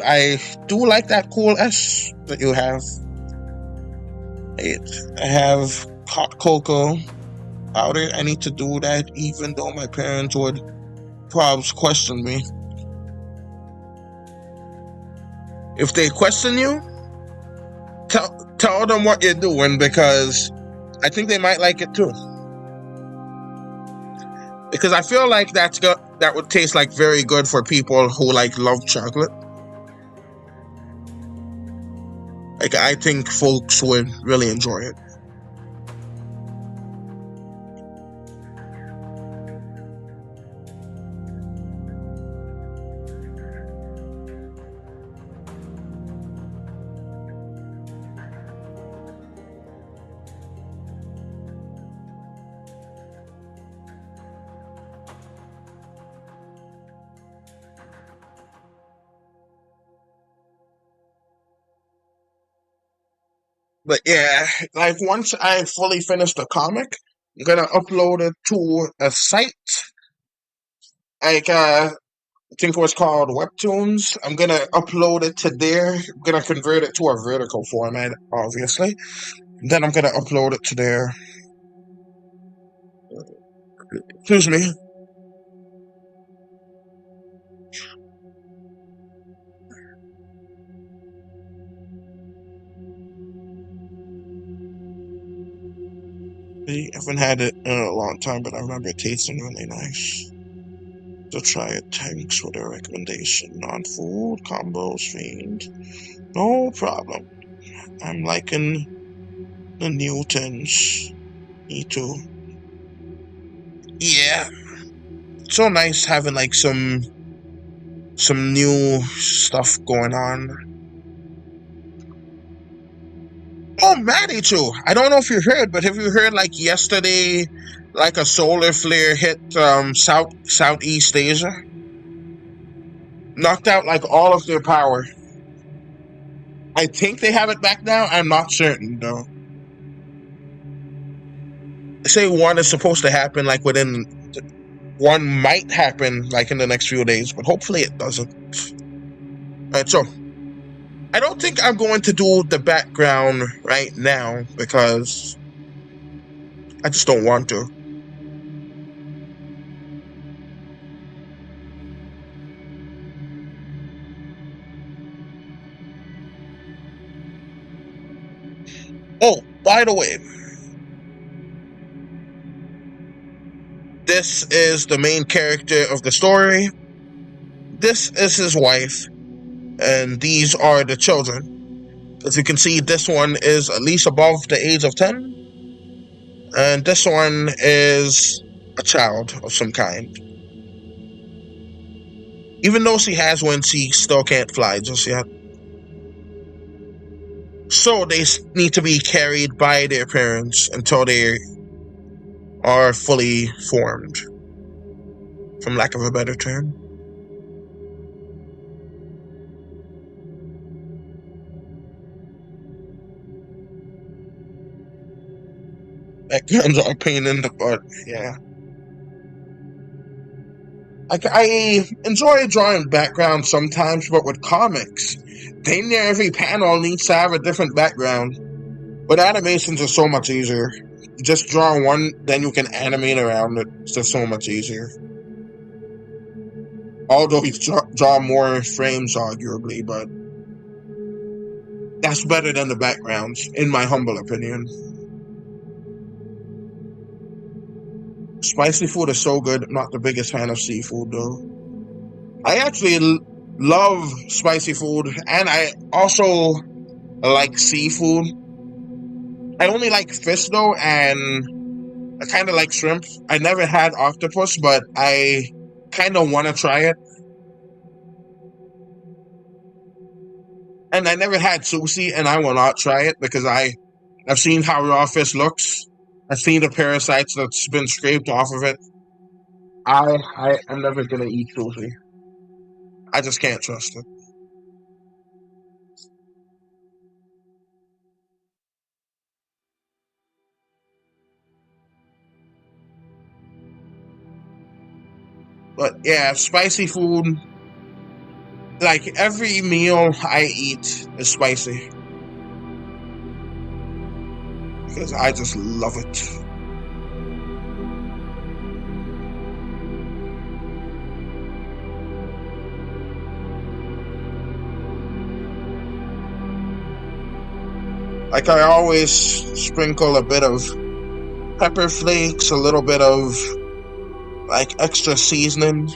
I do like that cool S that you have. I have hot cocoa powder. I need to do that even though my parents would probably question me. If they question you, tell them what you're doing because I think they might like it too. Because I feel like that would taste like very good for people who like love chocolate. Like, I think folks would really enjoy it. But yeah, like once I fully finish the comic, I'm gonna upload it to a site. Like I think it was called Webtoons. I'm gonna upload it to there. I'm gonna convert it to a vertical format, obviously. Then I'm gonna upload it to there. Excuse me. I haven't had it in a long time, but I remember it tasting really nice. So try it. Thanks for the recommendation. Non-food combo streamed. No problem. I'm liking the Newtons. Me too. Yeah. So nice having like some new stuff going on. Oh, Maddie too. I don't know if you heard, but have you heard like yesterday, like a solar flare hit Southeast Asia, knocked out like all of their power. I think they have it back now. I'm not certain though. They say one is supposed to happen like within one might happen like in the next few days, but hopefully it doesn't. All right, so I don't think I'm going to do the background right now because I just don't want to. Oh, by the way, this is the main character of the story. This is his wife, and these are the children. As you can see, this one is at least above the age of 10, and this one is a child of some kind. Even though she has wings, she still can't fly just yet. So they need to be carried by their parents until they are fully formed, from lack of a better term. Backgrounds are a pain in the butt, yeah. I enjoy drawing backgrounds sometimes, but with comics, dang near every panel needs to have a different background. But animations are so much easier. You just draw one, then you can animate around it. It's just so much easier. Although you draw more frames, arguably, but that's better than the backgrounds, in my humble opinion. Spicy food is so good. I'm not the biggest fan of seafood, though. I actually love spicy food, and I also like seafood. I only like fish, though, and I kind of like shrimp. I never had octopus, but I kind of want to try it. And I never had sushi, and I will not try it because I've seen how raw fish looks. I've seen the parasites that's been scraped off of it. I'm never gonna eat sushi. I just can't trust it. But yeah, spicy food. Like every meal I eat is spicy because I just love it. Like I always sprinkle a bit of pepper flakes, a little bit of like extra seasoning,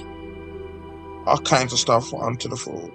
all kinds of stuff onto the food.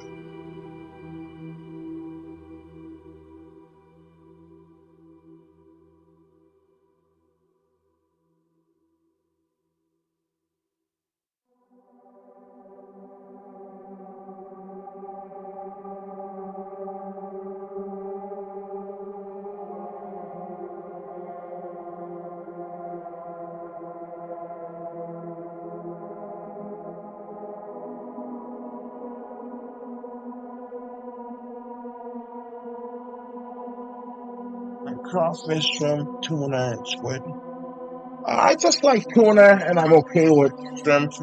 crawfish, shrimp, tuna, and squid. I just like tuna, and I'm okay with shrimp.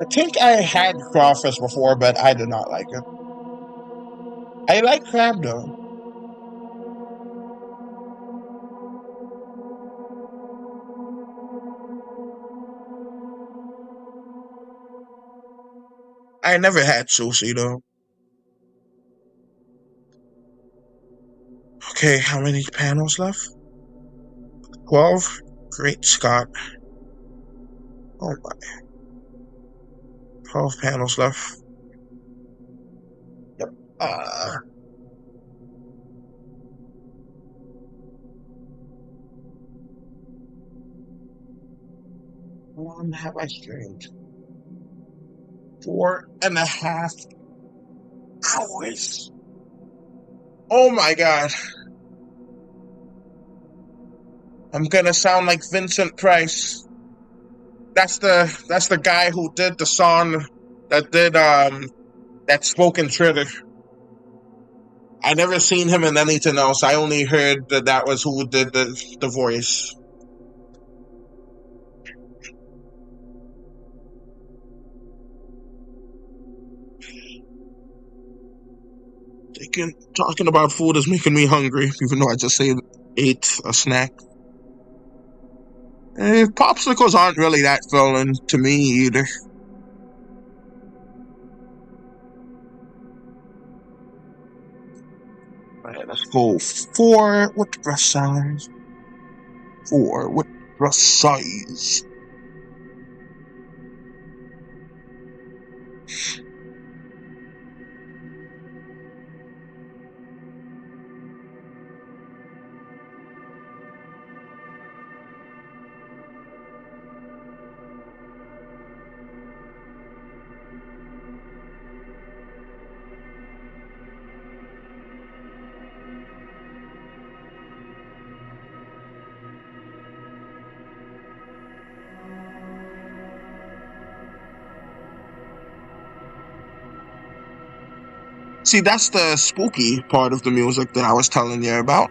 I think I had crawfish before, but I did not like it. I like crab though. I never had sushi though. Okay, how many panels left? 12? Great Scott. Oh my. 12 panels left. Yep. How long have I streamed? 4.5 hours. Oh my god. I'm gonna sound like Vincent Price. That's the guy who did the song that did that spoken trigger. I never seen him in anything else. I only heard that was who did the voice. Talking about food is making me hungry, even though I just ate a snack. Popsicles aren't really that filling to me either. Alright, let's go 4 with breast size. 4 with breast size. See, that's the spooky part of the music that I was telling you about.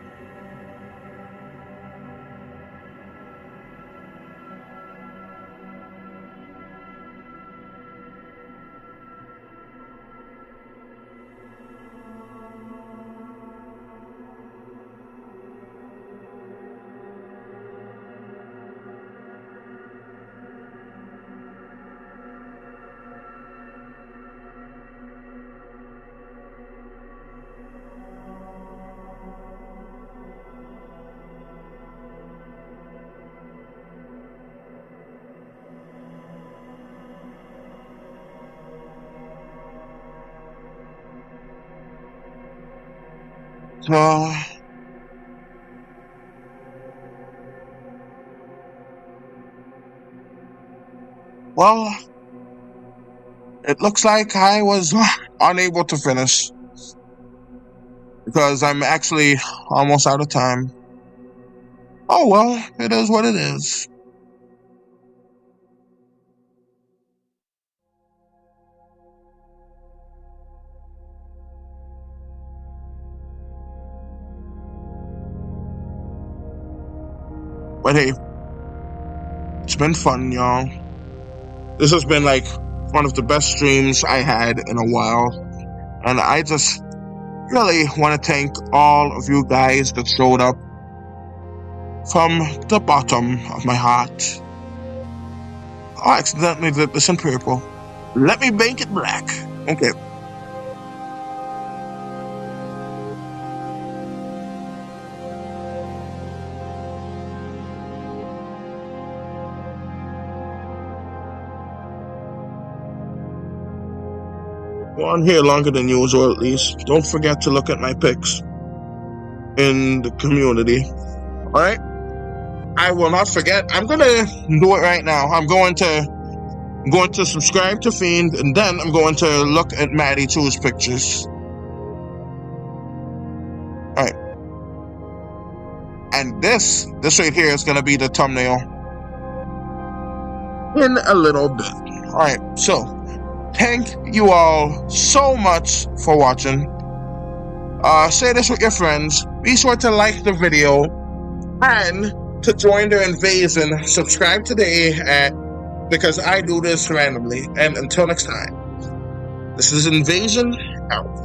Well, it looks like I was unable to finish because I'm actually almost out of time. Oh well, it is what it is. But hey, it's been fun, y'all. This has been like one of the best streams I had in a while. And I just really want to thank all of you guys that showed up from the bottom of my heart. Oh, I accidentally did this in purple. Let me make it black. Okay. Go on here longer than usual, at least. Don't forget to look at my pics in the community. Alright? I will not forget. I'm gonna do it right now. I'm going to subscribe to Fiend, and then I'm going to look at Maddie 2's pictures. Alright. And this right here is gonna be the thumbnail in a little bit. Alright, so thank you all so much for watching. Share this with your friends. be sure to like the video and to join the invasion. Subscribe today because I do this randomly. And until next time, this is Invasion out.